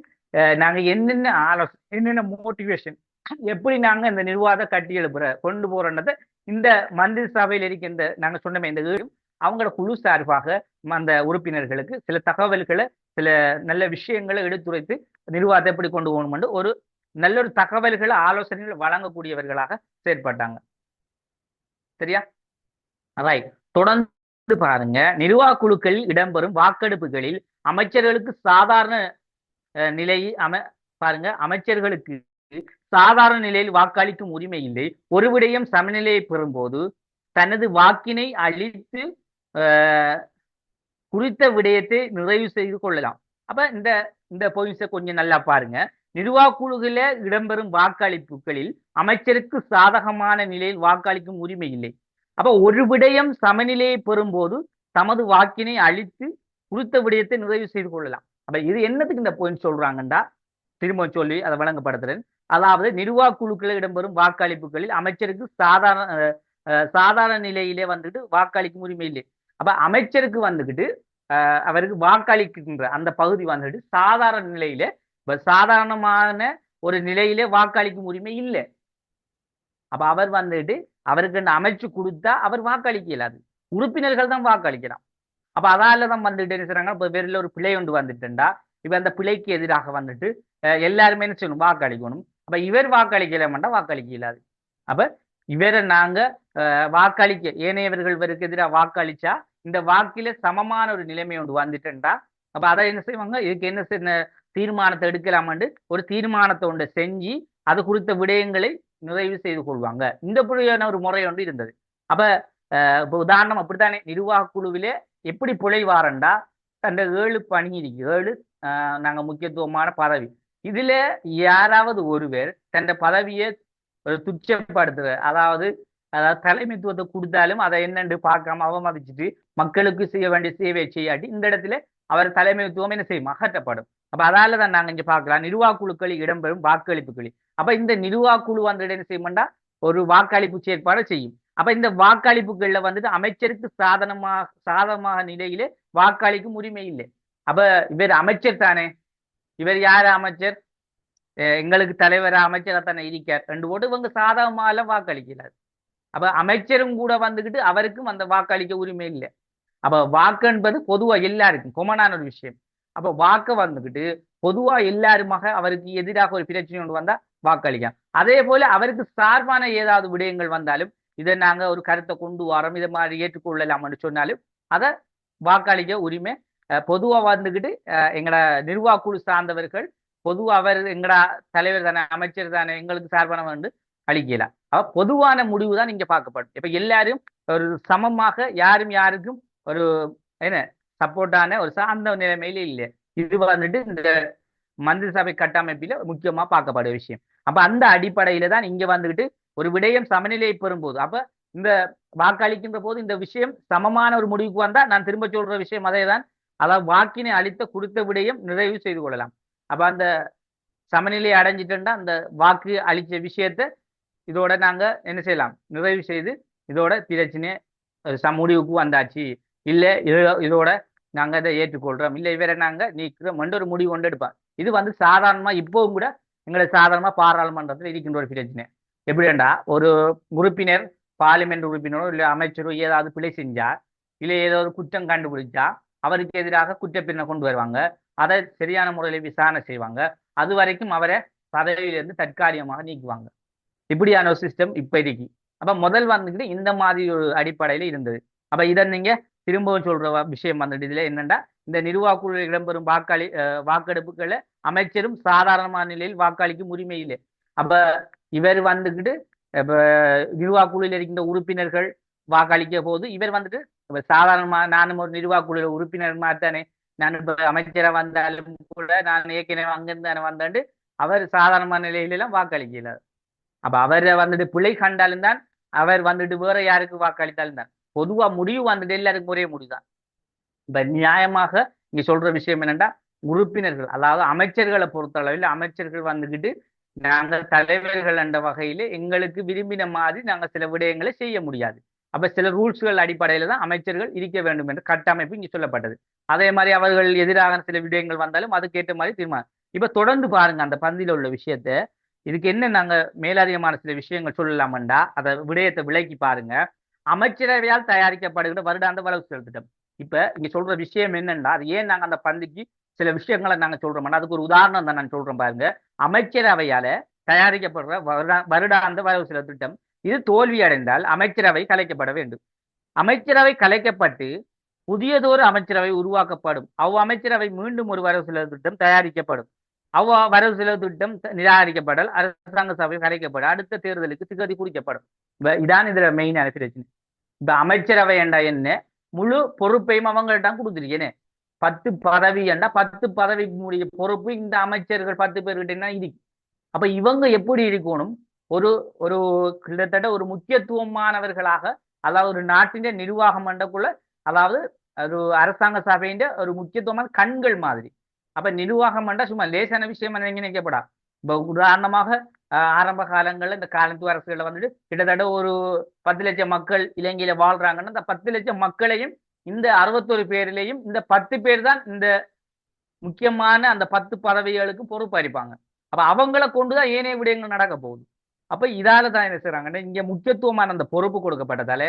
நாங்க என்னென்ன ஆலோசனை, என்னென்ன மோட்டிவேஷன், எப்படி நாங்க இந்த நிர்வாகத்தை கட்டி எழுப்புற கொண்டு போறோன்றத இந்த மந்திரி சபையில் இருக்கின்ற நாங்க சொன்னமே இந்த அவங்களோட குழு சார்பாக அந்த உறுப்பினர்களுக்கு சில தகவல்களை, சில நல்ல விஷயங்களை எடுத்துரைத்து நிர்வாகத்தை எப்படி கொண்டு போகணும் ஒரு நல்ல ஒரு தகவல்களை, ஆலோசனைகள் வழங்கக்கூடியவர்களாக செயற்பட்டாங்க. சரியா? ரைட். தொடர்ந்து பாருங்க, நிர்வாக குழுக்களில் இடம்பெறும் வாக்கெடுப்புகளில் அமைச்சர்களுக்கு சாதாரண நிலை பாருங்க, அமைச்சர்களுக்கு சாதாரண நிலையில் வாக்களிக்கும் உரிமை இல்லை. ஒரு விடயம் சமநிலையை பெறும்போது தனது வாக்கினை அளித்து குறித்த விடயத்தை நிறைவு செய்து கொள்ளலாம். அப்ப இந்த இந்த பாயிண்ட்ஸை கொஞ்சம் நல்லா பாருங்க. நிர்வாக குழுவில் இடம்பெறும் வாக்களிப்புகளில் அமைச்சருக்கு சாதகமான நிலையில் வாக்களிக்கும் உரிமை இல்லை. அப்ப ஒரு விடயம் சமநிலையை பெறும்போது தமது வாக்கினை அளித்து குறித்த விடயத்தை நிறைவு செய்து கொள்ளலாம். அப்ப இது என்னத்துக்கு இந்த பாயிண்ட் சொல்றாங்கண்டா, திரும்ப சொல்லி அதை வழங்கப்படுத்துறேன். அதாவது நிர்வாக குழுக்களில் இடம்பெறும் வாக்களிப்புகளில் அமைச்சருக்கு சாதாரண நிலையிலே வந்துட்டு வாக்களிக்கும் உரிமை இல்லை. அப்ப அமைச்சருக்கு வந்துகிட்டு அவருக்கு வாக்களிக்கின்ற அந்த பகுதி வந்துட்டு சாதாரண நிலையிலே சாதாரணமான ஒரு நிலையிலே வாக்களிக்கும் உரிமை இல்லை. அப்ப அவர் வந்துட்டு அவருக்கு அமைச்சு கொடுத்தா அவர் வாக்களிக்க இயலாது. உறுப்பினர்கள் தான் வாக்களிக்கலாம். அப்ப அதால தான் வந்துட்டு என்ன செய்றாங்க, இப்ப வேற ஒரு பிழை ஒன்று வந்துட்டுண்டா இப்ப அந்த பிழைக்கு எதிராக வந்துட்டு எல்லாருமே என்ன செய்யணும், வாக்களிக்கணும். அப்ப இவர் வாக்களிக்கலாமண்டா வாக்களிக்க இயலாது. அப்ப இவரை நாங்க வாக்களிக்க ஏனையவர்கள் இவருக்கு எதிராக வாக்களிச்சா இந்த வாக்கில சமமான ஒரு நிலைமை ஒன்று வந்துட்டுண்டா அப்ப அதை என்ன செய்வாங்க, இதுக்கு என்ன தீர்மானத்தை எடுக்கலாமண்டு ஒரு தீர்மானத்தை ஒன்றை செஞ்சு அது குறித்த விடயங்களை நிறைவு செய்து கொள்வாங்க. இந்த புள்ளியான ஒரு முறை ஒன்று இருந்தது. அப்ப இப்ப உதாரணம் அப்படித்தானே நிர்வாக குழுவிலே எப்படி புழைவாரண்டா அந்த 7 பணி இருக்கு, 7 நாங்க முக்கியத்துவமான பதவி. இதுல யாராவது ஒருவர் தன் பதவியை ஒரு துச்சப்படுத்துற, அதாவது தலைமைத்துவத்தை கொடுத்தாலும் அதை என்னென்று பார்க்காம அவமதிச்சுட்டு மக்களுக்கு செய்ய வேண்டிய சேவையை செய்யாட்டி இந்த இடத்துல அவர் தலைமைத்துவம் என்ன செய்யும், அகற்றப்படும். அப்ப அதால தான் நாங்க இங்க பார்க்கலாம் நிர்வாக குழுக்களில் இடம்பெறும் வாக்களிப்புகளில். அப்ப இந்த நிர்வாக குழு வந்து என்ன செய்யும்டா ஒரு வாக்களிப்பு செயற்பாடு செய்யும். அப்ப இந்த வாக்களிப்புகள்ல வந்துட்டு அமைச்சருக்கு சாதகமாக நிலையிலே வாக்களிக்கும் உரிமை இல்லை. அப்ப இவர் அமைச்சர் தானே, இவர் யாரு அமைச்சர், எங்களுக்கு தலைவர் அமைச்சராக தானே இருக்கார் ரெண்டு போட்டு இவங்க சாதகமாக வாக்களிக்கிறார். அப்ப அமைச்சரும் கூட வந்துகிட்டு அவருக்கும் அந்த வாக்களிக்க உரிமை இல்லை. அப்ப வாக்கு என்பது பொதுவா எல்லாருக்கும் கொமனான ஒரு விஷயம். அப்ப வாக்க வந்துகிட்டு பொதுவா எல்லாருமாக அவருக்கு எதிராக ஒரு பிரச்சனை ஒன்று வந்தா வாக்களிக்கலாம். அதே போல அவருக்கு சார்பான ஏதாவது விடயங்கள் வந்தாலும் இதை நாங்க ஒரு கருத்தை கொண்டு வரோம், இதை மாதிரி ஏற்றுக்கொள்ளலாம்னு சொன்னாலும் அதை வாக்களிக்க உரிமை பொதுவா வந்துகிட்டு எங்கட நிர்வாக குழு சார்ந்தவர்கள் பொதுவா அவர் எங்கடா தலைவர் தானே அமைச்சர் தானே எங்களுக்கு சார்பான வந்து அளிக்கலாம். அப்ப பொதுவான முடிவு தான் இங்க பார்க்கப்படும். இப்ப எல்லாரும் ஒரு சமமாக யாரும் யாருக்கும் ஒரு என்ன சப்போர்ட்டான ஒரு சார்ந்த நிலைமையில இல்லை. இது வந்துட்டு இந்த மந்திரி சபை கட்டமைப்பில முக்கியமா பார்க்கப்படுற விஷயம். அப்ப அந்த அடிப்படையில தான் இங்க வந்துகிட்டு ஒரு விடயம் சமநிலையை பெறும்போது அப்ப இந்த வாக்களிக்கின்ற போது இந்த விஷயம் சமமான ஒரு முடிவுக்கு வந்தா நான் திரும்ப சொல்ற விஷயம் அதே தான், அதாவது வாக்கினை அளித்த கொடுத்த விடயம் நிறைவு செய்து கொள்ளலாம். அப்ப அந்த சமநிலையை அடைஞ்சிட்டா அந்த வாக்கு அளிச்ச விஷயத்த இதோட நாங்க என்ன செய்யலாம், நிறைவு செய்து இதோட பிரச்சனை முடிவுக்கு வந்தாச்சு, இல்ல இதோட நாங்க இதை ஏற்றுக்கொள்றோம், இல்ல இவரை நாங்க நீக்கிறோம் ஒரு முடிவு கொண்டு எடுப்போம். இது வந்து சாதாரணமா இப்பவும் கூட எங்களை சாதாரணமா பாராளுமன்றத்தில் இருக்கின்ற ஒரு பிரச்சனை. எப்படின்னா ஒரு உறுப்பினர் பார்லிமெண்ட் உறுப்பினரோ இல்ல அமைச்சரோ ஏதாவது பிழை செஞ்சா இல்ல ஏதோ ஒரு குற்றம் கண்டுபிடிச்சா அவருக்கு எதிராக குற்றப்பிரிவினை கொண்டு வருவாங்க, அதை சரியான முறையில் விசாரணை செய்வாங்க, அது வரைக்கும் அவரை பதவியிலிருந்து தற்காலிகமாக நீக்குவாங்க. இப்படியான ஒரு சிஸ்டம் இப்ப இருக்கு. அப்ப முதல் வந்துக்கிட்டு இந்த மாதிரி ஒரு அடிப்படையில இருந்தது. அப்ப இதை நீங்க திரும்பவும் சொல்ற விஷயம் வந்துட்டு இதுல என்னன்னா இந்த நிர்வாக குழுவில் இடம்பெறும் வாக்கெடுப்புகளை அமைச்சரும் சாதாரணமான நிலையில் வாக்களிக்கும் உரிமை இல்லை. அப்ப இவர் வந்துக்கிட்டு இப்ப நிர்வாக குழுவில் இருக்கின்ற உறுப்பினர்கள் வாக்களிக்க போது இவர் வந்துட்டு சாதாரணமா நானும் ஒரு நிர்வாக குழு உறுப்பினர் மாதிரிதானே, நான் இப்ப அமைச்சரை வந்தாலும் கூட நான் ஏற்கனவே அங்கிருந்தானே வந்தாண்டு அவர் சாதாரணமான நிலையில வாக்களிக்கல. அப்ப அவரை வந்துட்டு பிழை கண்டாலும் தான் அவர் வந்துட்டு வேற யாருக்கு வாக்களித்தாலும் தான் பொதுவா முடிவு வந்துட்டு எல்லாருக்கும் ஒரே முடிவுதான். இப்ப நியாயமாக இங்க சொல்ற விஷயம் என்னன்னா உறுப்பினர்கள் அதாவது அமைச்சர்களை பொறுத்த அளவில் அமைச்சர்கள் வந்துகிட்டு நாங்கள் தலைவர்கள் என்ற வகையில எங்களுக்கு விரும்பின மாதிரி நாங்கள் சில விடயங்களை செய்ய முடியாது. அப்ப சில ரூல்ஸ்கள் அடிப்படையில தான் அமைச்சர்கள் இருக்க வேண்டும் என்ற கட்டமைப்பு இங்க சொல்லப்பட்டது. அதே மாதிரி அவர்கள் எதிராக சில விடயங்கள் வந்தாலும் அதுக்கேற்ற மாதிரி தீர்மானம். இப்ப தொடர்ந்து பாருங்க அந்த பந்தியில உள்ள விஷயத்த, இதுக்கு என்ன நாங்க மேலதிகமான சில விஷயங்கள் சொல்லலாம்டா அதை விடயத்தை விளக்கி பாருங்க. அமைச்சரவையால் தயாரிக்கப்படுகிற வருடாந்த வரவு செலவு திட்டம். இப்ப இங்க சொல்ற விஷயம் என்னன்னா அது ஏன் நாங்க அந்த பந்திக்கு சில விஷயங்களை நாங்க சொல்றோம்னா அதுக்கு ஒரு உதாரணம் தான் நான் சொல்றேன் பாருங்க. அமைச்சரவையால தயாரிக்கப்படுற வருடாந்த வரவு செலவு திட்டம் இது தோல்வி அடைந்தால் அமைச்சரவை கலைக்கப்பட வேண்டும். அமைச்சரவை கலைக்கப்பட்டு புதியதொரு அமைச்சரவை உருவாக்கப்படும். அமைச்சரவை மீண்டும் ஒரு வரவு செலவு திட்டம் தயாரிக்கப்படும். வரவு செலவு திட்டம் நிராகரிக்கப்படல் அரசாங்க சபை கலைக்கப்படும். அடுத்த தேர்தலுக்கு திகதி குறிக்கப்படும். இதான் இதுல மெயினான பிரச்சனை. இப்ப அமைச்சரவை என்றா என்ன, முழு பொறுப்பையும் அவங்கள்ட்ட கொடுத்துருக்கேனே. 10 பதவி என்றா 10 பதவி முடிய பொறுப்பு இந்த அமைச்சர்கள் 10 பேர்கிட்ட இருக்கு. அப்ப இவங்க எப்படி இருக்கணும், ஒரு ஒரு கிட்டத்தட்ட ஒரு முக்கியத்துவமானவர்களாக, அதாவது ஒரு நாட்டின் நிர்வாகம் மண்டக்குள்ள, அதாவது ஒரு அரசாங்க சபையின் ஒரு முக்கியத்துவமான கண்கள் மாதிரி. அப்ப நிர்வாகம் மண்டா சும்மா லேசான விஷயம் நினைக்கப்படா. இப்ப உதாரணமாக ஆரம்ப காலங்கள்ல இந்த காலத்து அரசுகளை வந்துட்டு கிட்டத்தட்ட ஒரு 10 லட்சம் மக்கள் இலங்கையில வாழ்றாங்கன்னா இந்த 10 லட்சம் மக்களையும் இந்த 61 பேரிலையும் இந்த 10 பேர் தான் இந்த முக்கியமான அந்த 10 பதவிகளுக்கு பொறுப்பளிப்பாங்க. அப்ப அவங்கள கொண்டுதான் ஏனைய விடயங்கள் நடக்க போகுது. அப்ப இதால தான் என்ன செய்றாங்கன்னா இங்க முக்கியத்துவமான அந்த பொறுப்பு கொடுக்கப்பட்டதால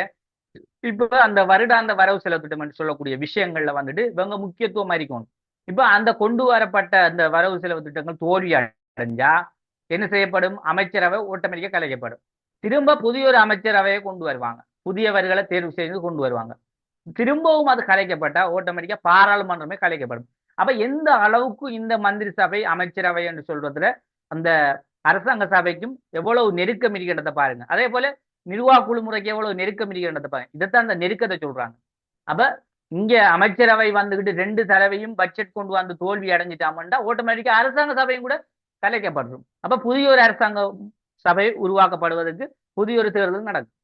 இப்ப அந்த வருடாந்த வரவு செலவு திட்டம் என்று சொல்லக்கூடிய விஷயங்கள்ல வந்துட்டு இவங்க முக்கியத்துவம் இருக்கணும். இப்ப அந்த கொண்டு வரப்பட்ட அந்த வரவு செலவு திட்டங்கள் தோல்வி அடைஞ்சா என்ன செய்யப்படும்? அமைச்சரவை ஓட்டோமேட்டிக்கா கலைக்கப்படும். திரும்ப புதிய ஒரு அமைச்சரவையை கொண்டு வருவாங்க. புதியவர்களை தேர்வு செய்து கொண்டு வருவாங்க. திரும்பவும் அது கலைக்கப்பட்டா ஆட்டோமேட்டிக்கா பாராளுமன்றமே கலைக்கப்படும். அப்ப எந்த அளவுக்கு இந்த மந்திரி சபை அமைச்சரவை என்று சொல்றதுல அந்த அரசாங்க சபைக்கும் எவ்வளவு நெருக்கம் இருக்கின்றத பாருங்க. அதே போல நிர்வாக குழு முறைக்கு எவ்வளவு நெருக்கம் இருக்கின்றத பாருங்க. இதைத்தான் அந்த நெருக்கத்தை சொல்றாங்க. அப்ப இங்க அமைச்சரவை வந்துகிட்டு 2 தடவையும் பட்ஜெட் கொண்டு வந்து தோல்வி அடைஞ்சிட்டாமண்டா ஆட்டோமேட்டிக்கா அரசாங்க சபையும் கூட கலைக்கப்படும். அப்ப புதிய ஒரு அரசாங்க சபை உருவாக்கப்படுவதற்கு புதிய ஒரு தேர்தல் நடக்கும்.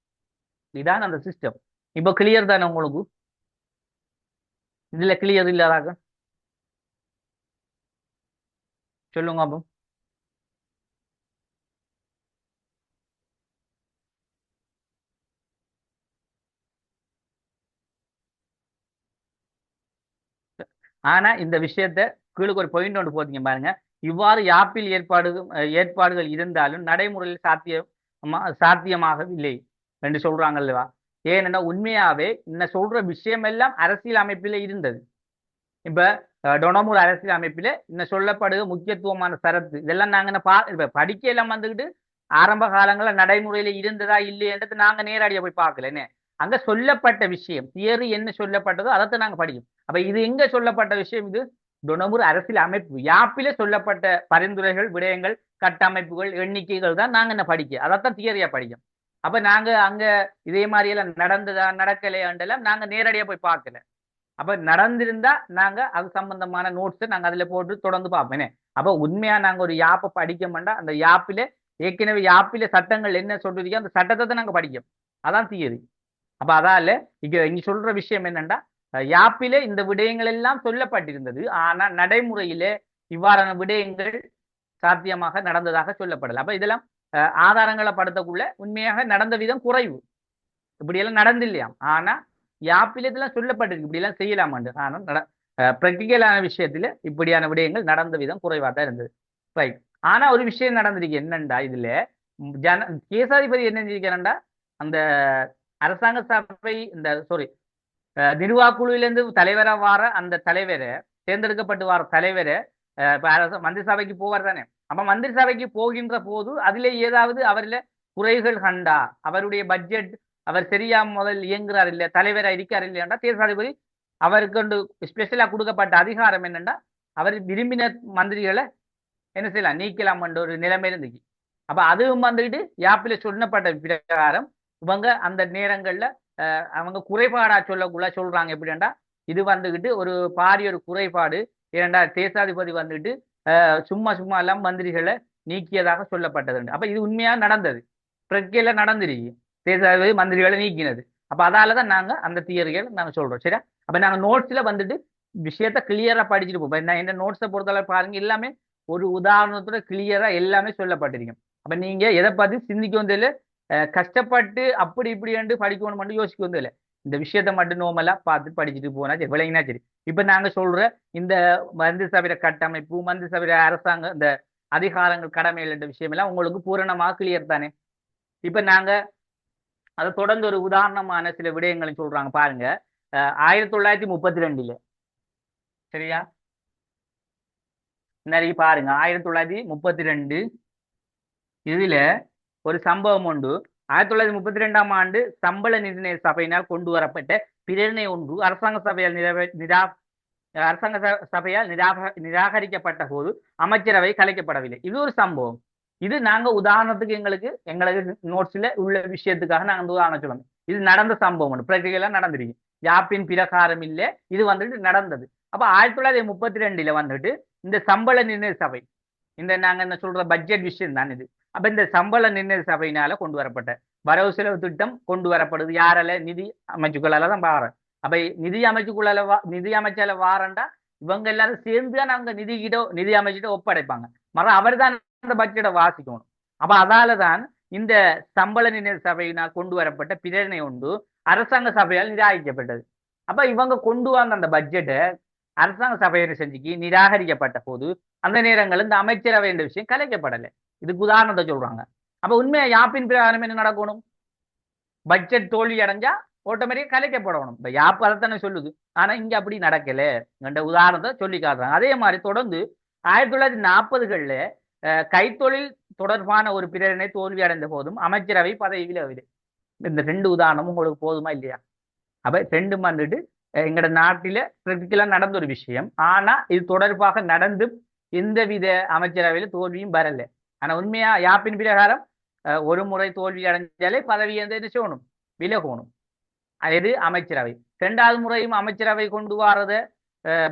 இதான் அந்த சிஸ்டம். இப்ப கிளியர் தானே உங்களுக்கு? இதுல கிளியர் இல்லாதாக சொல்லுங்க அப்போ. ஆனா இந்த விஷயத்த கீழுக்கு ஒரு பாயிண்ட் ஒன்று போத்தீங்க பாருங்க. இவ்வாறு யாப்பில் ஏற்பாடுகள் இருந்தாலும் நடைமுறையில் சாத்தியமாகவில்லை என்று சொல்றாங்க அல்லவா? ஏனென்னா உண்மையாவே இந்த சொல்ற விஷயம் எல்லாம் அரசியல் அமைப்பில இருந்தது. இப்ப டொனமூர் அரசியல் அமைப்பில இந்த சொல்லப்படுகிற முக்கியத்துவமான சரத்து இதெல்லாம் நாங்க இப்ப படிக்க எல்லாம் வந்துகிட்டு ஆரம்ப காலங்களில் நடைமுறையில இருந்ததா இல்லையன்றது நாங்க நேரடியா போய் பார்க்கல. என்ன அங்க சொல்லப்பட்ட விஷயம் தியரி என்ன சொல்லப்பட்டதோ அதை நாங்க படிக்கும். அப்ப இது எங்க சொல்லப்பட்ட விஷயம்? இது டொனமூர் அரசியல் அமைப்பு யாப்பிலே சொல்லப்பட்ட பரிந்துரைகள், விடயங்கள், கட்டமைப்புகள், எண்ணிக்கைகள் தான் நாங்க என்ன படிக்க. அதைத்தான் தியரியா படிக்கும். அப்ப நாங்க அங்க இதே மாதிரி எல்லாம் நடந்ததா நடக்கலையாண்டெல்லாம் நாங்க நேரடியா போய் பார்க்கல. அப்ப நடந்திருந்தா நாங்க அது சம்பந்தமான நோட்ஸ் நாங்க அதுல போட்டு தொடர்ந்து பார்ப்பேனே. அப்ப உண்மையா நாங்க ஒரு யாப்பை படிக்க மாட்டோம். அந்த யாப்பில ஏற்கனவே யாப்பில சட்டங்கள் என்ன சொல்றீங்க அந்த சட்டத்தை தான் நாங்க படிக்கும். அதான் தியரி. அப்ப அதால இங்க சொல்ற விஷயம் என்னன்னா யாப்பிலே இந்த விடயங்கள் எல்லாம் சொல்லப்பட்டிருந்தது. ஆனா நடைமுறையிலே இவ்வாறான விடயங்கள் சாத்தியமாக நடந்ததாக சொல்லப்படல. அப்ப இதெல்லாம் ஆதாரங்களை படுத்தக்குள்ள உண்மையாக நடந்த விதம் குறைவு. இப்படியெல்லாம் நடந்தில்லையாம். ஆனா யாப்பிலத்துல சொல்லப்பட்டிருக்கு இப்படி எல்லாம் செய்யலாமாண்டு. ஆனா பிராக்டிக்கலான விஷயத்துல இப்படியான விடயங்கள் நடந்த விதம் குறைவா தான் இருந்தது. ரைட். ஆனா ஒரு விஷயம் நடந்திருக்கு என்னண்டா இதுல கேசாதிபதி என்ன செஞ்சிருக்காருண்டா அந்த அரசாங்க சபை இந்த நிர்வாக குழுவிலிருந்து தலைவரா வார அந்த தலைவரை தேர்ந்தெடுக்கப்பட்டு வார தலைவரை மந்திரி சபைக்கு போவார் தானே. அப்ப மந்திரி சபைக்கு போகின்ற போது அதுல ஏதாவது அவர்ல குறைகள் கண்டா அவருடைய பட்ஜெட் அவர் சரியா முதல் இயங்குறார் இல்ல தலைவரா இருக்கார் இல்லையாண்டா தேசாதிபதி அவருக்கு ஸ்பெஷலா கொடுக்கப்பட்ட அதிகாரம் என்னன்னா அவர் விரும்பின மந்திரிகளை என்ன செய்யலாம் நீக்கலாம் என்ற ஒரு நிலைமை இருந்துச்சு. அப்ப அதுவும் வந்துட்டு யாப்பில சொல்லப்பட்ட பிரகாரம் இவங்க அந்த நேரங்கள்ல அவங்க குறைபாடா சொல்றாங்க. எப்படின்னா இது வந்துகிட்டு ஒரு பாரிய ஒரு குறைபாடு. ஏனென்றா தேசாதிபதி வந்துட்டு சும்மா எல்லாம் மந்திரிகளை நீக்கியதாக சொல்லப்பட்டது. அப்ப இது உண்மையா நடந்தது. பிரக்கையில நடந்துருக்கு. தேசாதிபதி மந்திரிகளை நீக்கினது. அப்ப அதாலதான் நாங்க அந்த தியரிகள் நாங்க சொல்றோம். சரியா? அப்ப நாங்க நோட்ஸ்ல வந்துட்டு விஷயத்த கிளியரா படிச்சுட்டு போவோம். இந்த நோட்ஸை பொறுத்தளவு பாருங்க எல்லாமே ஒரு உதாரணத்தோட கிளியரா எல்லாமே சொல்லப்பட்டிருக்கும். அப்ப நீங்க எதை பத்தி சிந்திக்க தெரியல கஷ்டப்பட்டு அப்படி இப்படி என்று படிக்கணும் மட்டும் யோசிக்க இல்லை. இந்த விஷயத்த மட்டும் நோமலா பார்த்து படிச்சுட்டு போனா சரி விளங்கினா சரி. இப்ப நாங்க சொல்ற இந்த மந்திரி சபையில கட்டமைப்பு மந்திரி சபையில அரசாங்க இந்த அதிகாரங்கள் கடமைகள் என்ற விஷயம் எல்லாம் உங்களுக்கு பூரணமாக கிளியர் தானே. இப்ப நாங்க அதை தொடர்ந்து ஒரு உதாரணமான சில விடயங்களை சொல்றாங்க பாருங்க. 1932 சரியா நிறைய பாருங்க 1932 இதுல ஒரு சம்பவம் உண்டு. 1932ஆம் ஆண்டு சம்பள நிர்ணய சபையினால் கொண்டு வரப்பட்ட பிரேரணை ஒன்று அரசாங்க சபையால் நிராகரிக்கப்பட்ட போது அமைச்சரவை கலைக்கப்படவில்லை. இது ஒரு சம்பவம். இது நாங்க உதாரணத்துக்கு எங்களுக்கு நோட்ஸ்ல உள்ள விஷயத்துக்காக நாங்க உதாரணம் சொல்லணும். இது நடந்த சம்பவம் பிராக்டிகலா நடந்திருக்கு. யாப்பின் பிரகாரம் இல்லை இது வந்துட்டு நடந்தது. அப்ப 1932 வந்துட்டு இந்த சம்பள நிர்ணய சபை இந்த நாங்க என்ன சொல்ற பட்ஜெட் விஷயம் தான் இது. அப்ப இந்த சம்பள நிர்ணய சபையினால கொண்டு வரப்பட்ட வரவு செலவு திட்டம் கொண்டு வரப்படுது. யாரால? நிதி அமைச்சுக்களால தான் வார. அப்ப நிதி அமைச்சால வாரண்டா இவங்க எல்லாரும் சேர்ந்து தான் நாங்க நிதி அமைச்சிட்ட ஒப்படைப்பாங்க. அவர் தான் அந்த பட்ஜெட்டை வாசிக்கணும். அப்ப அதாலதான் இந்த சம்பள நிர்ணய சபையினால் கொண்டு வரப்பட்ட பிரேரணை ஒன்று அரசாங்க சபையால் நிராகரிக்கப்பட்டது. அப்ப இவங்க கொண்டு வந்த அந்த பட்ஜெட்டை அரசாங்க சபையினர் செஞ்சுக்கு நிராகரிக்கப்பட்ட போது அந்த நேரங்கள் இந்த அமைச்சரவை என்ற விஷயம் கலைக்கப்படலை. இதுக்கு உதாரணத்தை சொல்றாங்க. அப்ப உண்மையா யாப்பின் பிரகாரம் என்ன நடக்கணும்? பட்ஜெட் தோல்வி அடைஞ்சா ஆட்டோமேட்டிக்கா கலைக்கப்படணும். இப்ப யாப் அதைத்தானே சொல்லுது. ஆனா இங்க அப்படி நடக்கல என்ற உதாரணத்தை சொல்லி காட்டுறாங்க. அதே மாதிரி தொடர்ந்து 1940களில் கைத்தொழில் தொடர்பான ஒரு பிரேரணை தோல்வி அடைந்த போதும் அமைச்சரவை பதவி விலகவில்லை. இந்த ரெண்டு உதாரணமும் உங்களுக்கு போதுமா இல்லையா? அப்ப ரெண்டும் வந்துட்டு எங்கட நாட்டில பிராக்டிக்கலா நடந்த ஒரு விஷயம். ஆனா இது தொடர்பாக நடந்தும் எந்தவித அமைச்சரவையில தோல்வியும் வரல. ஆனா உண்மையா யாப்பின் பிரகாரம் ஒரு முறை தோல்வி அடைஞ்சாலே பதவி என்ன செய்யணும்? விலகணும். அது அமைச்சரவை. இரண்டாவது முறையும் அமைச்சரவை கொண்டு வரத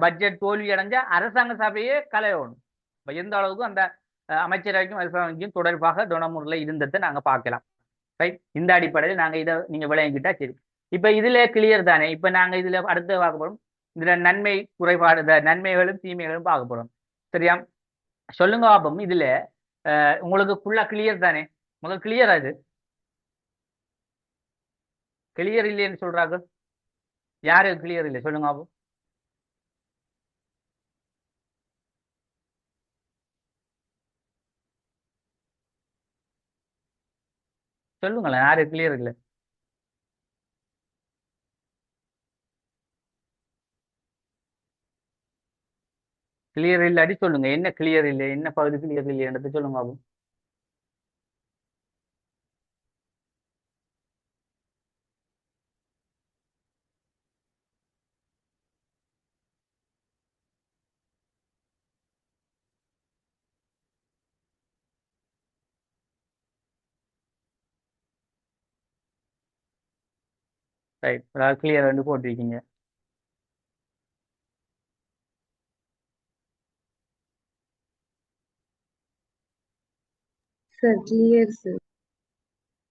பட்ஜெட் தோல்வி அடைஞ்சா அரசாங்க சபையே கலையணும். இப்ப எந்த அளவுக்கு அந்த அமைச்சரவைக்கும் அரசாங்கம் தொடர்பாக டொனமுறையில் இருந்ததை நாங்க பார்க்கலாம். ரைட், இந்த அடிப்படையில் நாங்க இதை நீங்க விளங்கிக்கிட்டா சரி. இப்ப இதுல கிளியர் தானே? இப்ப நாங்க இதுல அடுத்து பார்க்க போறோம். இதுல நன்மை குறைபாடு, நன்மைகளும் தீமைகளும் பார்க்க போறோம். சரியா? சொல்லுங்க பாப்போம். இதுல உங்களுக்கு ஃபுல்லா கிளியர் தானே? முதல் கிளியரா? இது கிளியர் இல்லைன்னு சொல்றாங்க. யாரு கிளியர் இல்லை சொல்லுங்க பாப்போம். சொல்லுங்களேன், யாரு கிளியர் இல்லை? கிளியர் இல்லாட்டி சொல்லுங்க, என்ன கிளியர் இல்லை, என்ன பகுதி கிளியர் இல்லைன்றது சொல்லுங்க பாப்போம். ரைட், அதாவது கிளியர் வந்து போட்டிருக்கீங்க. Sir, clear, sir.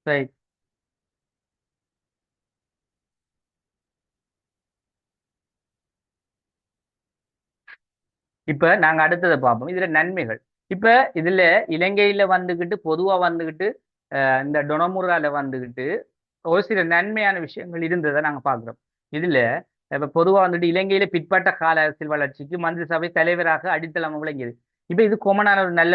ரைட். இப்ப நாங்க அடுத்ததை பார்ப்போம். இதுல நன்மைகள். இப்ப இதுல இலங்கையில வந்துகிட்டு பொதுவா வந்துகிட்டு இந்த டொனமுறால வந்துகிட்டு ஒரு சில நன்மையான விஷயங்கள் இருந்ததை நாங்க பாக்குறோம். இதுல இப்ப பொதுவா வந்துட்டு இலங்கையில பிற்பட்ட கால அரசியல் வளர்ச்சிக்கு மந்திரி சபை தலைவராக அடித்தளம் விளங்கியது. இப்ப இது கொமனான ஒரு நல்ல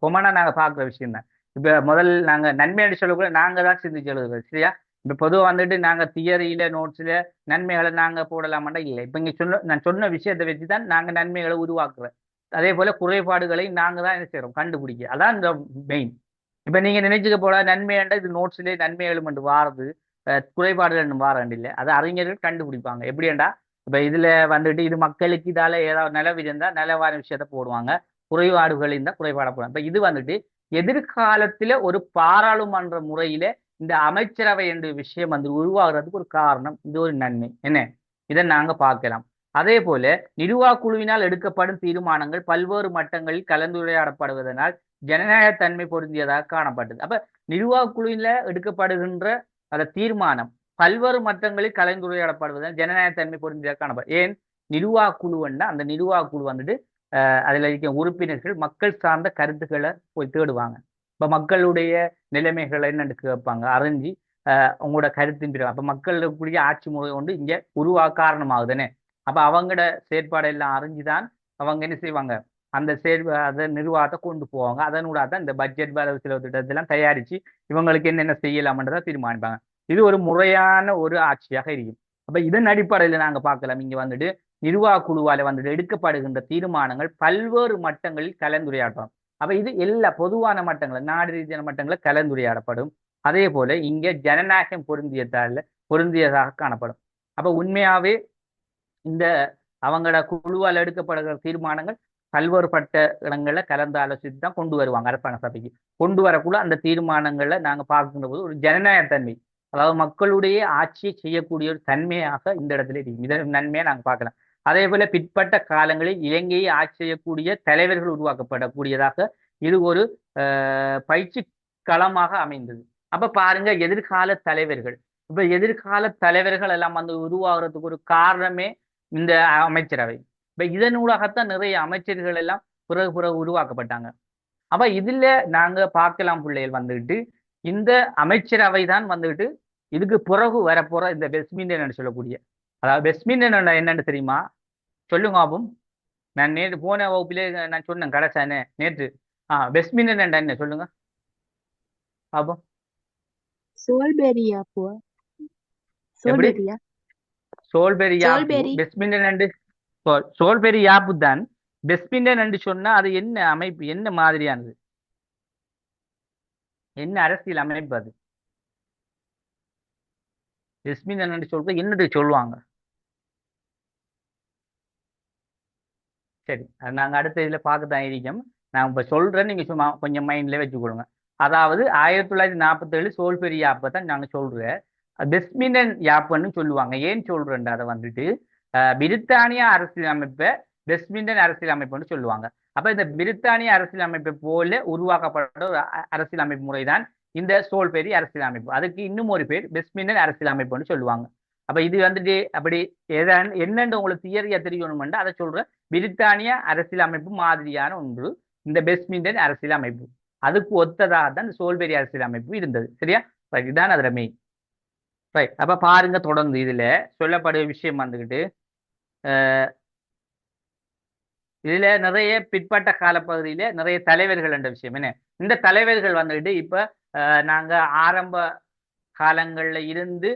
கொமனா நாங்க பாக்குற விஷயம் தான். இப்ப முதல் நாங்க நன்மையான சொல்லக்கூட நாங்க தான் சிந்திச்சு எழுதுறது. சரியா? இப்ப பொதுவா வந்துட்டு நாங்க தியரியில நோட்ஸ்ல நன்மைகளை நாங்க போடலாமாண்டா இல்லை. இப்ப இங்க நான் சொன்ன விஷயத்தை வச்சுதான் நாங்க நன்மைகளை உருவாக்குறோம். அதே போல குறைபாடுகளை நாங்க தான் என்ன செய்யறோம்? கண்டுபிடிக்க. அதான் இந்த மெயின். இப்ப நீங்க நினைச்சுக்க போல நன்மையாண்டா இது நோட்ஸ்லேயே நன்மைகளும் வாரது, குறைபாடுகள் வாரண்டு இல்லை. அது அறிஞர்கள் கண்டுபிடிப்பாங்க. எப்படியாண்டா இப்ப இதுல வந்துட்டு இது மக்களுக்கு இதால ஏதாவது நிலவு இருந்தா நிலவார விஷயத்த போடுவாங்க, குறைபாடுகள் இருந்தா குறைபாட போடுவாங்க. இப்ப இது வந்துட்டு எதிர்காலத்துல ஒரு பாராளுமன்ற முறையில இந்த அமைச்சரவை என்ற விஷயம் வந்து உருவாகிறதுக்கு ஒரு காரணம். இது ஒரு நன்மை என்ன? இதை நாங்க பார்க்கலாம். அதே போல நிர்வாக குழுவினால் எடுக்கப்படும் தீர்மானங்கள் பல்வேறு மட்டங்களில் கலந்துரையாடப்படுவதனால் ஜனநாயகத்தன்மை பொருந்தியதாக காணப்பட்டது. அப்ப நிர்வாக குழுவில எடுக்கப்படுகின்ற அந்த தீர்மானம் பல்வேறு மட்டங்களில் கலந்துரையாடப்படுவதனால் ஜனநாயகத்தன்மை பொருந்தியதாக காணப்படும். ஏன்? நிர்வாக குழுன்னா அந்த நிர்வாக குழு வந்துட்டு அதுல இருக்க உறுப்பினர்கள் மக்கள் சார்ந்த கருத்துக்களை போய் தேடுவாங்க. இப்ப மக்களுடைய நிலைமைகளை என்னன்னு கேட்பாங்க, அறிஞ்சு உங்களோட கருத்தின் பிறகு அப்ப மக்களுக்குரிய ஆட்சி முறை கொண்டு இங்க உருவாக காரணமாகுதுன்னு. அப்ப அவங்களோட செயற்பாடு எல்லாம் அறிஞ்சுதான் அவங்க என்ன செய்வாங்க? அந்த அதை நிர்வாகத்தை கொண்டு போவாங்க. அதனூட தான் இந்த பட்ஜெட் வரவு செலவு திட்டத்தெல்லாம் தயாரிச்சு இவங்களுக்கு என்னென்ன செய்யலாம்ன்றதை தீர்மானிப்பாங்க. இது ஒரு முறையான ஒரு ஆட்சியாக இருக்கும். அப்ப இதன் அடிப்படையில நாங்க பார்க்கலாம். இங்க வந்துட்டு நிர்வாக குழுவால வந்துட்டு எடுக்கப்படுகின்ற தீர்மானங்கள் பல்வேறு மட்டங்களில் கலந்துரையாடப்படும். அப்ப இது எல்லா பொதுவான மட்டங்கள், நாடு ரீதியான மட்டங்களில் கலந்துரையாடப்படும். அதே போல இங்க ஜனநாயகம் பொருந்தியதாக காணப்படும். அப்ப உண்மையாவே இந்த அவங்களோட குழுவால் எடுக்கப்படுகிற தீர்மானங்கள் பல்வேறுபட்ட இடங்கள்ல கலந்து ஆலோசித்து தான் கொண்டு வருவாங்க அரசாங்க சபைக்கு. கொண்டு வரக்குள்ள அந்த தீர்மானங்களை நாங்க பார்க்கின்ற போது ஒரு ஜனநாயக தன்மை, அதாவது மக்களுடைய ஆட்சியை செய்யக்கூடிய ஒரு தன்மையாக இந்த இடத்துல இருக்கும். இதை நன்மையை நாங்க பார்க்கலாம். அதே போல பிற்பட்ட காலங்களில் இலங்கையை ஆட்சி செய்யக்கூடிய தலைவர்கள் உருவாக்கப்படக்கூடியதாக இது ஒரு பயிற்சி களமாக அமைந்தது. அப்ப பாருங்க, எதிர்கால தலைவர்கள், இப்ப எதிர்கால தலைவர்கள் எல்லாம் வந்து உருவாகிறதுக்கு ஒரு காரணமே இந்த அமைச்சரவை. இப்ப இதனூடாகத்தான் நிறைய அமைச்சர்கள் எல்லாம் பிறகு பிறகு உருவாக்கப்பட்டாங்க. அப்ப இதுல நாங்க பார்க்கலாம் பிள்ளைகள் வந்துகிட்டு இந்த அமைச்சரவை தான் வந்துகிட்டு இதுக்கு பிறகு வரப்போற இந்த வெஸ்ட்மின்ஸ்டர் சொல்லக்கூடிய, அதாவது வெஸ்ட்மின்ஸ்டர் என்னன்னு தெரியுமா? சொல்லுங்க ஆபம். நான் நேற்று போன வகுப்பிலே நான் சொன்னேன் கடைசானே நேற்று. வெஸ்ட்மின்ஸ்டர் என்ன சொல்லுங்க ஆபம். சோல்பெரி யாப்பு. எப்படி? சோல்பெரியா? சோல்பெரி யாப்பு. சோல்பெரி. வெஸ்ட்மின்ஸ்டர் சோல்பெரி யாப்பு தான். வெஸ்ட்மின்ஸ்டர் சொன்னா அது என்ன அமைப்பு, என்ன மாதிரியானது, என்ன அரசியல் அமைப்பு அது? வெஸ்ட்மின்ஸ்டர் சொல்றது என்னது சொல்லுவாங்க? சரி, அது நாங்கள் அடுத்த இதில் பார்க்க தான் இருக்கோம். நான் இப்போ சொல்கிறேன், நீங்கள் சும்மா கொஞ்சம் மைண்டில் வச்சுக்கொள்ளுங்க. அதாவது 1947 சோல்பெரி யாப்பை தான் நாங்கள் சொல்கிறேன். வெஸ்ட்மின்ஸ்டர் யாப்புன்னு சொல்லுவாங்க. ஏன் சொல்கிறேன் அதை வந்துட்டு பிரித்தானிய அரசியல் அமைப்பை வெஸ்ட்மின்ஸ்டர் அரசியல் அமைப்புன்னு சொல்லுவாங்க. அப்போ இந்த பிரித்தானிய அரசியல் அமைப்பை போல உருவாக்கப்பட்ட ஒரு அரசியல் அமைப்பு முறை தான் இந்த சோல்பெரி அரசியல் அமைப்பு. அதுக்கு இன்னும் ஒரு பேர் வெஸ்ட்மின்ஸ்டர் அரசியல் அமைப்புன்னு சொல்லுவாங்க. அப்போ இது வந்துட்டு அப்படி என்னென்று உங்களுக்கு தியரியா தெரியணுமெண்டு அதை சொல்கிறேன். பிரித்தானிய அரசியல் அமைப்பு மாதிரியான ஒன்று இந்த வெஸ்ட்மின்ஸ்டர் அரசியல் அமைப்பு. அதுக்கு ஒத்ததாக தான் இந்த சோல்பெரி அரசியல் அமைப்பு இருந்தது. சரியா? இதுதான் அதுல மெயின். ரைட். அப்ப பாருங்க, தொடர்ந்து இதுல சொல்லப்படுற விஷயம் வந்துகிட்டு இதுல நிறைய பிற்பட்ட காலப்பகுதியில நிறைய தலைவர்கள் என்ற விஷயம் என்ன, இந்த தலைவர்கள் வந்துகிட்டு இப்ப நாங்க ஆரம்ப காலங்கள்ல இருந்து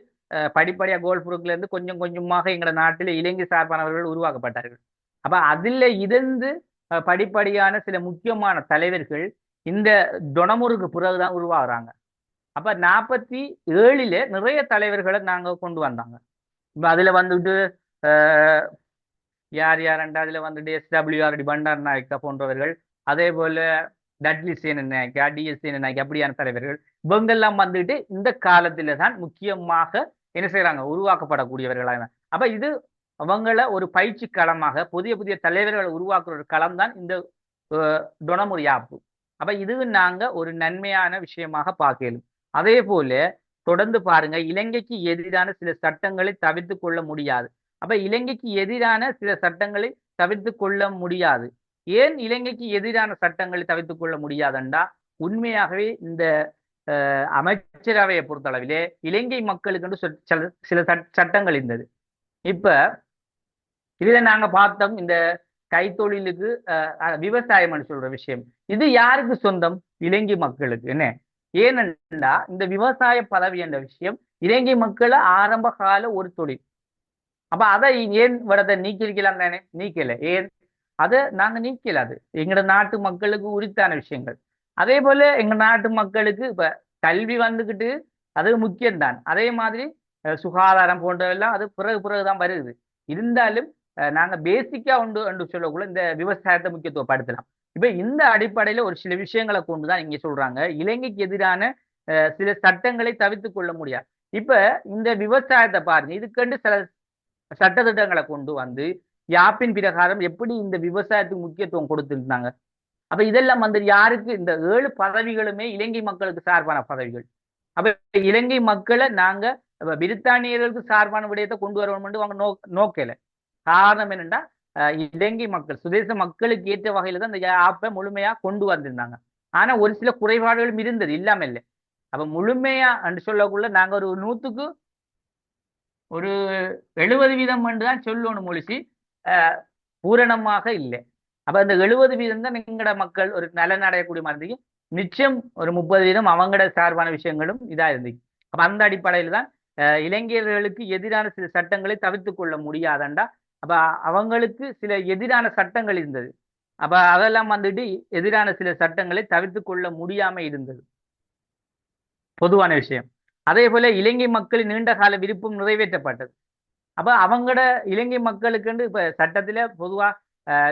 படிப்படியா கோல்புருக்குல இருந்து கொஞ்சம் கொஞ்சமாக எங்களோட நாட்டில் இலங்கை சார்பானவர்கள் உருவாக்கப்பட்டார்கள். அப்ப அதுல இருந்து படிப்படியான சில முக்கியமான தலைவர்கள் இந்த டொனமுருக்கு பிறகுதான் உருவாகுறாங்க. அப்ப 47 நிறைய தலைவர்களை நாங்க கொண்டு வந்தாங்க. இப்ப அதுல வந்துட்டு யார் யாருண்டா அதுல வந்துட்டு SWR பண்டார் நாயக்கா போன்றவர்கள், அதே போல டட்லி சேனன் நாயக்கா, DS சேனன் நாயக்கா, அப்படியான தலைவர்கள் இவங்கெல்லாம் வந்துட்டு இந்த காலத்துல தான் முக்கியமாக என்ன செய்யறாங்க, உருவாக்கப்படக்கூடியவர்களாக. அப்ப இது அவங்கள ஒரு பயிற்சி களமாக புதிய புதிய தலைவர்களை உருவாக்குற ஒரு களம் தான் இந்த டொனமுரி யாப்பு. அப்ப இது நாங்க ஒரு நன்மையான விஷயமாக பார்க்கலும். அதே போல தொடர்ந்து பாருங்க, இலங்கைக்கு எதிரான சில சட்டங்களை தவிர்த்து கொள்ள முடியாது. அப்ப இலங்கைக்கு எதிரான சில சட்டங்களை தவிர்த்து கொள்ள முடியாது. ஏன் இலங்கைக்கு எதிரான சட்டங்களை தவிர்த்து கொள்ள முடியாதுண்டா, உண்மையாகவே இந்த அமைச்சரவையை பொறுத்தளவிலே இலங்கை மக்களுக்கு சில சட்டங்கள் இருந்தது. இப்ப இதுல நாங்க பார்த்தோம், இந்த கைத்தொழிலுக்கு விவசாயம் சொல்ற விஷயம் இது யாருக்கு சொந்தம்? இலங்கை மக்களுக்கு. என்ன ஏனென்றா இந்த விவசாய பதவி என்ற விஷயம் இலங்கை மக்களை ஆரம்ப கால ஒரு தொழில். அப்ப அதை ஏன் வரதை நீக்கிருக்கலாம் தானே? நீக்கல. ஏன் அதை நாங்க நீக்கல? அது எங்களோட நாட்டு மக்களுக்கு உரித்தான விஷயங்கள். அதே போல எங்க நாட்டு மக்களுக்கு இப்ப கல்வி வந்துகிட்டு அது முக்கியம்தான். அதே மாதிரி சுகாதாரம் போன்றவெல்லாம் அது பிறகுதான் வருது. இருந்தாலும் நாங்க பேசிக்கா உண்டு என்று சொல்லக்குள்ள இந்த விவசாயத்தை முக்கியத்துவப்படுத்தலாம். இப்ப இந்த அடிப்படையில ஒரு சில விஷயங்களை கொண்டுதான் இங்க சொல்றாங்க இலங்கைக்கு எதிரான சில சட்டங்களை தவிர்த்து கொள்ள முடியாது. இப்ப இந்த விவசாயத்தை பாருங்க, இதுக்கென்று சில சட்டத்திட்டங்களை கொண்டு வந்து யாப்பின் பிரகாரம் எப்படி இந்த விவசாயத்துக்கு முக்கியத்துவம் கொடுத்திருந்தாங்க. அப்ப இதெல்லாம் வந்து யாருக்கு? இந்த 7 பதவிகளுமே இலங்கை மக்களுக்கு சார்பான பதவிகள். அப்ப இலங்கை மக்களை நாங்க பிரித்தானியர்களுக்கு சார்பான விடயத்தை கொண்டு வரணும் அவங்க நோக்கல. காரணம் என்னன்னா இலங்கை மக்கள் சுதேச மக்களுக்கு ஏற்ற வகையில தான் இந்த ஆப்பை முழுமையா கொண்டு வந்திருந்தாங்க. ஆனா ஒரு சில குறைபாடுகளும் இருந்தது, இல்லாம இல்லை. அப்ப முழுமையா என்று சொல்லக்குள்ள நாங்க ஒரு 100க்கு ஒரு 70% தான் சொல்லணும் மொழிசி, பூரணமாக இல்லை. அப்ப அந்த 70% தான் எங்கட மக்கள் ஒரு நலன் அடையக்கூடிய மாதிரி, நிச்சயம் ஒரு 30% அவங்களோட சார்பான விஷயங்களும் இதா இருந்துச்சு. அப்ப அந்த அடிப்படையில் தான் இளைஞர்களுக்கு எதிரான சில சட்டங்களை தவிர்த்து கொள்ள முடியாதண்டா. அப்ப அவங்களுக்கு சில எதிரான சட்டங்கள் இருந்தது. அப்ப அதெல்லாம் வந்துட்டு எதிரான சில சட்டங்களை தவிர்த்து கொள்ள முடியாம இருந்தது, பொதுவான விஷயம். அதே போல இலங்கை மக்களின் நீண்ட கால விருப்பம் நிறைவேற்றப்பட்டது. அப்ப அவங்களோட இலங்கை மக்களுக்கு இப்ப சட்டத்துல பொதுவா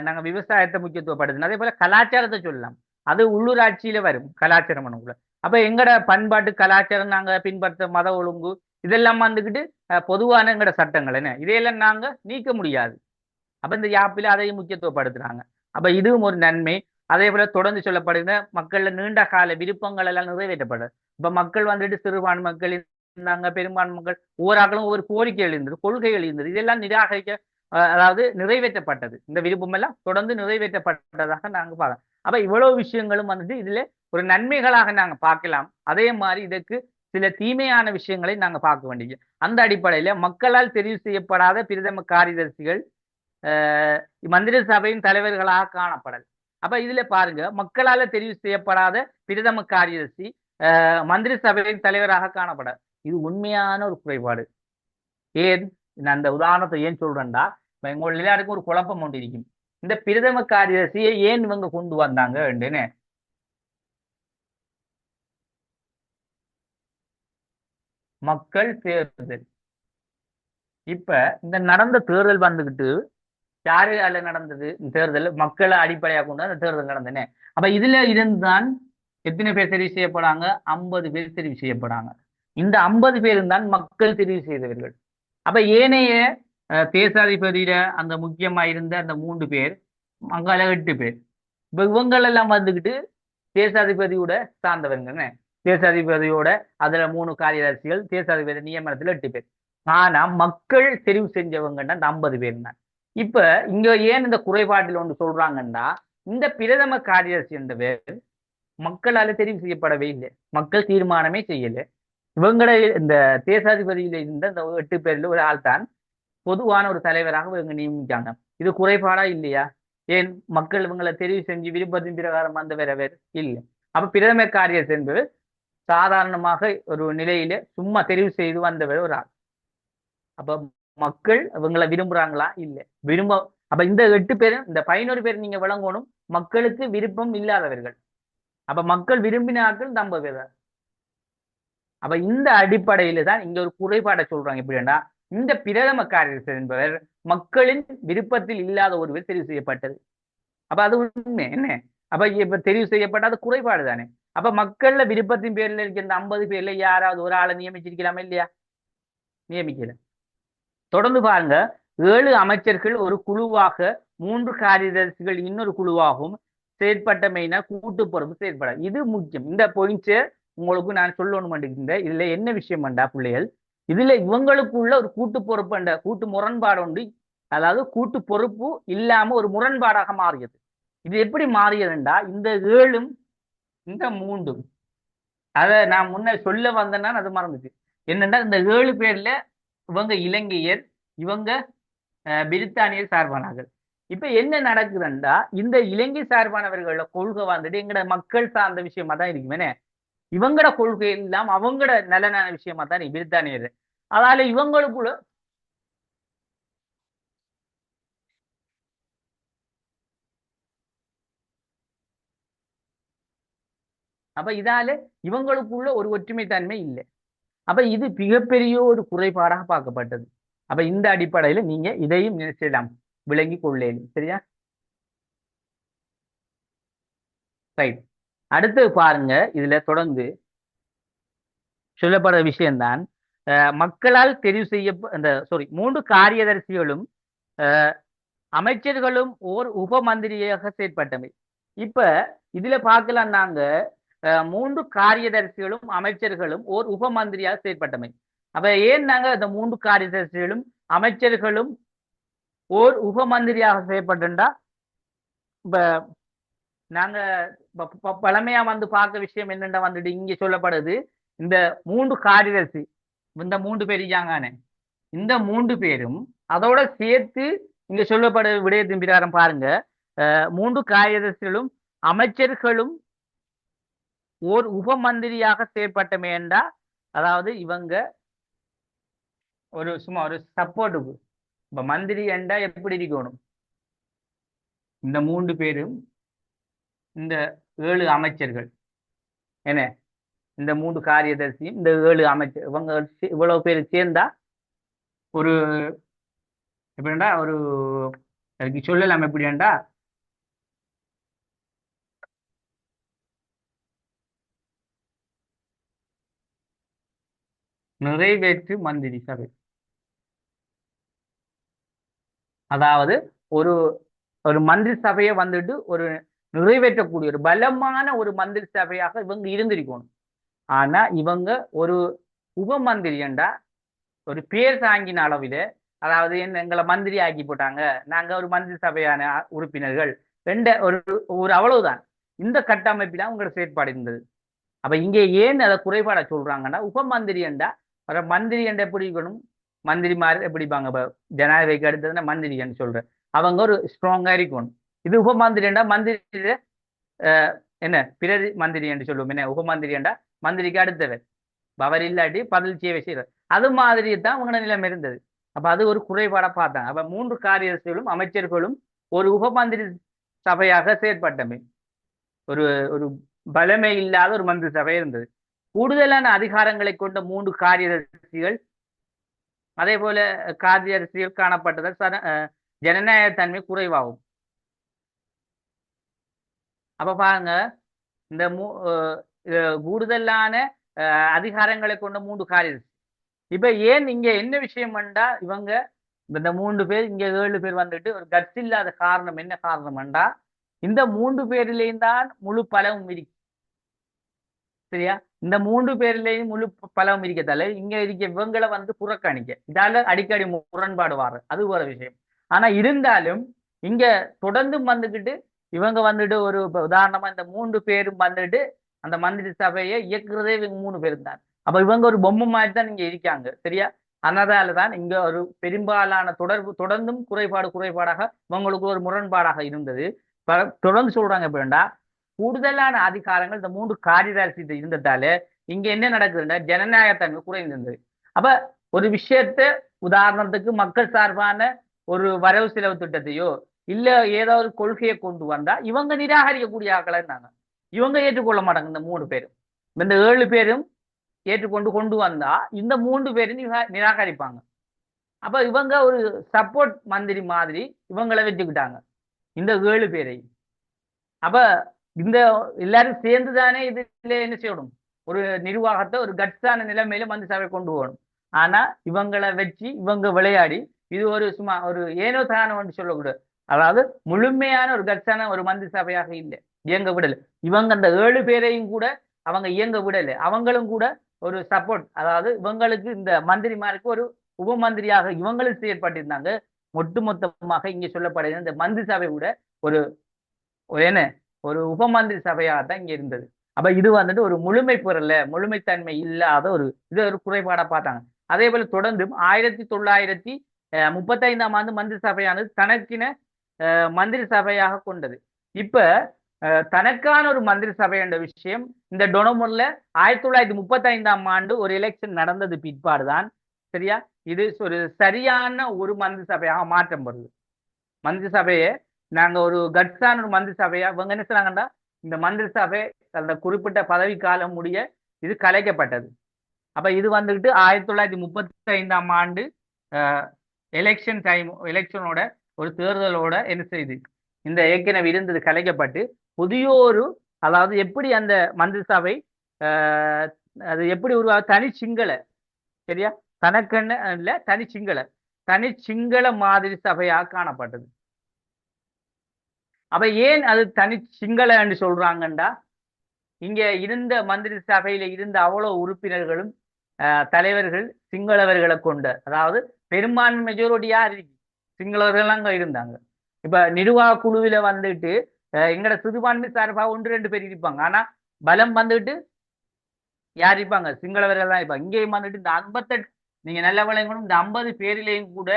நாங்க விவசாயத்தை முக்கியத்துவப்படுத்தணும். அதே போல கலாச்சாரத்தை சொல்லலாம், அது உள்ளூராட்சியில வரும் கலாச்சாரம். அப்ப எங்கட பண்பாட்டு கலாச்சாரம் நாங்க பின்பற்ற மத ஒழுங்கு இதெல்லாம் வந்துகிட்டு பொதுவான எங்கட சட்டங்கள் என்ன, இதையெல்லாம் நாங்க நீக்க முடியாது. அப்ப இந்த யாப்பில அதையும் முக்கியத்துவப்படுத்துறாங்க. அப்ப இதுவும் ஒரு நன்மை. அதே போல தொடர்ந்து சொல்லப்படுகிற மக்கள்ல நீண்ட கால விருப்பங்கள் எல்லாம் நிறைவேற்றப்படுது. இப்ப மக்கள் வந்துட்டு சிறுபான்மை மக்கள் இருந்தாங்க, பெரும்பான்மை மக்கள், ஒவ்வொரு ஒவ்வொரு கோரிக்கைகள் இருந்தது, கொள்கைகள் இருந்தது, இதெல்லாம் நிராகரிக்க அதாவது நிறைவேற்றப்பட்டது. இந்த விருப்பம் எல்லாம் தொடர்ந்து நிறைவேற்றப்பட்டதாக நாங்க பார்க்கலாம். அப்ப இவ்வளவு விஷயங்களும் வந்துட்டு இதுல ஒரு நன்மைகளாக நாங்க பார்க்கலாம். அதே மாதிரி இதற்கு சில தீமையான விஷயங்களை நாங்க பார்க்க வேண்டியது. அந்த அடிப்படையில மக்களால் தெரிவு செய்யப்படாத பிரதம காரியதர்சிகள் மந்திரி சபையின் தலைவர்களாக காணப்படல். அப்ப இதுல பாருங்க, மக்களால தெரிவு செய்யப்படாத பிரதம காரியதர்சி மந்திரி சபையின் தலைவராக காணப்பட, இது உண்மையான ஒரு குறைபாடு. ஏன் நான் அந்த உதாரணத்தை ஏன் சொல்றேன்டா, எங்க எல்லாருக்கும் ஒரு குழப்பம் ஒன்று இருக்கும். இந்த பிரதம காரியதர்சியை ஏன் இவங்க கொண்டு வந்தாங்க அப்படின்னு. மக்கள் தேர்தல். இப்ப இந்த நடந்த தேர்தல் வந்துகிட்டு யாரால நடந்தது? தேர்தல் மக்களை அடிப்படையாக கொண்டு அந்த தேர்தல் நடந்தன. அப்ப இதுல இருந்துதான் எத்தனை பேர் தெரிவு செய்யப்படாங்க? 50 பேர் தெரிவு செய்யப்படாங்க. இந்த 50 பேரும் தான் மக்கள் தெரிவு செய்தவர்கள். அப்ப ஏனைய தேசாதிபதியில அந்த முக்கியமா இருந்த அந்த 3 பேர், அங்கால 8 பேர். இப்ப இவங்கள் எல்லாம் வந்துகிட்டு தேசாதிபதியோட சார்ந்தவங்க. தேசாதிபதியோட அதுல 3 காரியதர்சிகள், தேசாதிபதி நியமனத்துல 8 பேர். ஆனா மக்கள் தெரிவு செஞ்சவங்கன்னா அந்த 50 பேர் தான். இப்ப இங்க ஏன் இந்த குறைபாட்டில் ஒன்று சொல்றாங்கன்னா, இந்த பிரதம காரியதர்சி என்ற பேர் மக்களால தெரிவு செய்யப்படவே இல்லை. மக்கள் தீர்மானமே செய்யல. இவங்கள இந்த தேசாதிபதியில இருந்த இந்த 8 பேர்ல ஒரு ஆள் தான் பொதுவான ஒரு தலைவராக இவங்க நியமிக்காங்க. இது குறைபாடா இல்லையா? ஏன் மக்கள் இவங்களை தெரிவு செஞ்சு விருப்பத்தின் பிரகாரம் வந்தவர் அவர் இல்லை. அப்ப பிரதம காரியதர்சி என்பவர் சாதாரணமாக ஒரு நிலையில சும்மா தெரிவு செய்து வந்தவர் ஒரு ஆள். அப்ப மக்கள் இவங்களை விரும்புறாங்களா? இல்ல. அப்ப இந்த 8 பேரும், இந்த 11 பேர் நீங்க விளங்கணும், மக்களுக்கு விருப்பம் இல்லாதவர்கள். அப்ப மக்கள் விரும்பினார்கள் 50 பேர் தான். அப்ப இந்த அடிப்படையில தான் இங்க ஒரு குறைபாடை சொல்றாங்க. எப்படின்னா, இந்த பிரதம காரியதர்சி என்பவர் மக்களின் விருப்பத்தில் இல்லாத ஒருவர் தெரிவு செய்யப்பட்டது. அப்ப அது உண்மை என்ன? அப்ப இப்ப தெரிவு செய்யப்பட்ட அது குறைபாடு தானே. அப்ப மக்கள்ல விருப்பத்தின் பேர்ல இருக்க இந்த 50 பேர்ல யாராவது ஒரு ஆளை நியமிச்சிருக்கலாமா இல்லையா? நியமிக்கல. தொடர்ந்து பாருங்க, 7 அமைச்சர்கள் ஒரு குழுவாக, 3 காரியதர்சிகள் இன்னொரு குழுவாகவும் செயற்பட்டமையினா கூட்டு பொறுப்பு செயற்பட. இது முக்கியம். இந்த பாயிண்ட்ஸ் உங்களுக்கு நான் சொல்லணும் மாட்டேங்கிறேன். இதுல என்ன விஷயம் வேண்டா பிள்ளைகள், இதுல இவங்களுக்குள்ள ஒரு கூட்டு பொறுப்பு, கூட்டு முரண்பாடு உண்டு. அதாவது கூட்டு பொறுப்பு இல்லாம ஒரு முரண்பாடாக மாறியது. இது எப்படி மாறியதுண்டா, இந்த 7ம் இந்த 3ம், அதை நான் முன்ன சொல்ல வந்தேன்னா அது மறந்துச்சு. என்னன்னா, இந்த 7 பேர்ல இவங்க இலங்கையர், இவங்க பிரித்தானியர் சார்பானார்கள். இப்ப என்ன நடக்குதுண்டா, இந்த இலங்கை சார்பானவர்களோட கொள்கை வந்துட்டு எங்கட மக்கள் சார்ந்த விஷயமா தான் இருக்குமே. இவங்கட கொள்கை எல்லாம் அவங்கட நலனான விஷயமா தான் பிரித்தானியர். அதால இவங்களுக்குள்ள அப்ப இதால இவங்களுக்குள்ள ஒரு ஒற்றுமை தன்மை இல்லை. அப்ப இது மிகப்பெரிய ஒரு குறைபாடாக பார்க்கப்பட்டது. அப்ப இந்த அடிப்படையில நீங்க இதையும் நினைச்சிடலாம், விளங்கி கொள்ளேன். சரியா? ரைட். அடுத்து பாருங்க, இதுல தொடர்ந்து சொல்லப்படுற விஷயம்தான், மக்களால் தெரிவு செய்ய அந்த 3 காரியதர்சிகளும் அமைச்சர்களும் ஓர் உப மந்திரியாக செயற்பட்டமை. இப்ப இதுல பார்க்கலாம் நாங்க, 3 காரியதர்சிகளும் அமைச்சர்களும் ஓர் உப மந்திரியாக செயற்பட்டமை. அப்ப ஏன் நாங்க இந்த 3 காரியதர்சிகளும் அமைச்சர்களும் ஓர் உப மந்திரியாக செயற்பட்டா, இப்ப நாங்க பழமையா வந்து பார்க்க விஷயம் என்னென்ன வந்துட்டு இங்க சொல்லப்படுது, இந்த 3 காரியதர்சி, இந்த 3 பேர் இருக்காங்க, இந்த 3 பேரும் அதோட சேர்த்து இங்க சொல்லப்பட விடயத்தின் பிரகாரம் பாருங்க, 3 காரியதர்சிகளும் அமைச்சர்களும் ஓர் உப மந்திரியாக செயற்பட்டமே என்றா, அதாவது இவங்க ஒரு சும்மா ஒரு சப்போர்ட்டுக்கு, இப்ப மந்திரி என்றா எப்படி இருக்கணும், இந்த 3 பேரும் இந்த 7 அமைச்சர்கள் என்ன, இந்த 3 காரியதர்சியும் இந்த 7 அமைச்சர், இவங்க இவ்வளவு பேர் சேர்ந்தா ஒரு எப்படின்னா ஒரு அதுக்கு சொல்லலாம் எப்படின்னா, நிறைவேற்று மந்திரி சபை. அதாவது ஒரு ஒரு மந்திரி சபையை வந்துட்டு ஒரு நிறைவேற்றக்கூடிய ஒரு பலமான ஒரு மந்திரி சபையாக இவங்க இருந்திருக்கணும். ஆனா இவங்க ஒரு உப மந்திரி என்றா ஒரு பேர் தாங்கின அளவில, அதாவது எங்களை மந்திரி ஆக்கி போட்டாங்க, நாங்க ஒரு மந்திரி சபையான உறுப்பினர்கள் ரெண்ட ஒரு ஒரு அவ்வளவுதான். இந்த கட்டமைப்பில உங்களோட செயற்பாடு இருந்தது. அப்ப இங்கே ஏன் அதை குறைபாட சொல்றாங்கன்னா உபமந்திரி என்றா மந்திரி என்ற எப்படி இருக்கணும், மந்திரிமார் எப்படிப்பாங்க இப்ப ஜனாதிபதிக்கு அடுத்ததுன்னா மந்திரின்னு சொல்றேன், அவங்க ஒரு ஸ்ட்ராங்கா இருக்கணும். இது உபமந்திரி என்றா மந்திரி என்ன பிரதி மந்திரி என்று சொல்லுவோம். என்ன உபமந்திரி என்றா மந்திரிக்கு அடுத்தவர், அவர் இல்லாட்டி பதில் சேவை செய்யறார். அது மாதிரி தான் உங்களோட நிலைமை இருந்தது. அப்ப அது ஒரு குறைபாடா பார்த்தாங்க. அப்ப 3 காரியர்களும் அமைச்சர்களும் ஒரு உபமந்திரி சபையாக செயற்பட்டமை, ஒரு ஒரு பலமை இல்லாத ஒரு மந்திரி சபை இருந்தது. கூடுதலான அதிகாரங்களை கொண்ட 3 காரியதர்சிகள், அதே போல காரியதர்சிகள் காணப்பட்டதால் ஜனநாயக தன்மை குறைவாகும். அப்ப பாருங்க, இந்த கூடுதலான அதிகாரங்களை கொண்ட 3 காரியதர்சி. இப்ப ஏன் இங்க என்ன விஷயம் வேண்டா, இவங்க இந்த 3 பேர் இங்க 7 பேர் வந்துட்டு ஒரு கட்சி இல்லாத காரணம் என்ன காரணம் வேண்டா, இந்த 3 பேரிலேயும் தான் முழு பலமும் இருக்கு. சரியா? இந்த 3 பேர்லயும் முழு பலம் இருக்கத்தால இங்க இருக்க இவங்களை வந்து புறக்கணிக்க இதால அடிக்கடி முரண்பாடு வர்றது அது ஒரு விஷயம். ஆனா இருந்தாலும் இங்க தொடர்ந்து வந்துகிட்டு இவங்க வந்துட்டு ஒரு உதாரணமா இந்த 3 பேரும் வந்துட்டு அந்த மந்திரி சபையை இயக்குறதே இவங்க 3 பேரும் தான். அப்ப இவங்க ஒரு பொம்மை மாதிரி தான் இங்க இருக்காங்க. சரியா? அதனாலதான் இங்க ஒரு பெரும்பாலான தொடர்ந்தும் குறைபாடாக இவங்களுக்கு ஒரு முரண்பாடாக இருந்தது. தொடர்ந்து சொல்றாங்க எப்படின்னா, கூடுதலான அதிகாரங்கள் இந்த 3 காரியதர்சி இருந்ததால இங்க என்ன நடக்குதுன்னா ஜனநாயகத்தன்மை குறைந்திருந்தது. அப்ப ஒரு விஷயத்த உதாரணத்துக்கு மக்கள் சார்பான ஒரு வரவு செலவு திட்டத்தையோ இல்ல ஏதோ ஒரு கொள்கையை கொண்டு வந்தா இவங்க நிராகரிக்கக்கூடிய ஆக்களா இருந்தாங்க. இவங்க ஏற்றுக்கொள்ள மாட்டாங்க. இந்த 3 பேரும், இந்த 7 பேரும் கொண்டு வந்தா இந்த 3 பேரும் நிராகரிப்பாங்க. அப்ப இவங்க ஒரு சப்போர்ட் மந்திரி மாதிரி இவங்களை வச்சுக்கிட்டாங்க, இந்த 7 பேரை. அப்ப இந்த எல்லாரும் சேர்ந்துதானே இதுல என்ன செய்யணும், ஒரு நிர்வாகத்தை ஒரு கட்ஸான நிலைமையில மந்திரி சபை கொண்டு போகணும். ஆனா இவங்களை வச்சு இவங்க விளையாடி இது ஒரு சும்மா ஒரு ஏனோ தானோ என்று சொல்லக்கூடாது. அதாவது முழுமையான ஒரு கட்ஸான ஒரு மந்திரி சபையாக இல்லை, இயங்க விடல. இவங்க அந்த 7 பேரையும் கூட அவங்க இயங்க விடல. அவங்களும் கூட ஒரு சப்போர்ட், அதாவது இவங்களுக்கு இந்த மந்திரிமாருக்கு ஒரு உபமந்திரியாக இவங்களும் செயற்பட்டிருந்தாங்க. ஒட்டுமொத்தமாக இங்க சொல்லப்படுகிற இந்த மந்திரி சபை கூட ஒரு என்ன ஒரு உபமந்திரி சபையாகத்தான் இங்க இருந்தது. அப்ப இது வந்துட்டு ஒரு முழுமை பெறல, முழுமைத்தன்மை இல்லாத ஒரு இது ஒரு குறைபாடா பார்த்தாங்க. அதே போல தொடர்ந்து 1935ஆம் ஆண்டு மந்திரி சபையானது தனக்கின மந்திரி சபையாக கொண்டது. இப்ப தனக்கான ஒரு மந்திரி சபை என்ற விஷயம் இந்த டொனமூர்ல 1935ஆம் ஆண்டு ஒரு எலெக்ஷன் நடந்தது பிற்பாடுதான். சரியா? இது ஒரு சரியான ஒரு மந்திரி சபையாக மாற்றம் வருது. மந்திரி சபையை நாங்க ஒரு கட்ஸான ஒரு மந்திரி சபையா இவங்க என்ன சொன்னாங்கன்னா, இந்த மந்திரி சபை அந்த குறிப்பிட்ட பதவி காலம் முடிய இது கலைக்கப்பட்டது. அப்ப இது வந்துகிட்டு 1935ஆம் ஆண்டு எலெக்ஷனோட ஒரு தேர்தலோட என்ன செய்து இந்த ஏற்கனவே இருந்தது கலைக்கப்பட்டு புதியோரு, அதாவது எப்படி அந்த மந்திரி சபை அது எப்படி தனி சிங்கள, சரியா, தனக்கென்ன இல்ல தனி சிங்கள மாதிரி சபையாக காணப்பட்டது. அப்ப ஏன் அது தனி சிங்கள என்று சொல்றாங்கண்டா, இங்க இருந்த மந்திரி சபையில இருந்த அவ்வளவு உறுப்பினர்களும் தலைவர்கள் சிங்களவர்களை கொண்ட, அதாவது பெரும்பான்மை மெஜாரிட்டி யார் இருக்கு, சிங்களவர்கள் அங்க இருந்தாங்க. இப்ப நிர்வாக குழுவில வந்துட்டு எங்கட சிறுபான்மை சார்பாக 1-2 பேர் இருப்பாங்க. ஆனா பலம் வந்துட்டு யார் இருப்பாங்க, சிங்களவர்கள் தான் இருப்பாங்க. இங்கேயும் வந்துட்டு இந்த 58 நீங்க நல்ல விளையங்களும் இந்த 50 பேரிலையும் கூட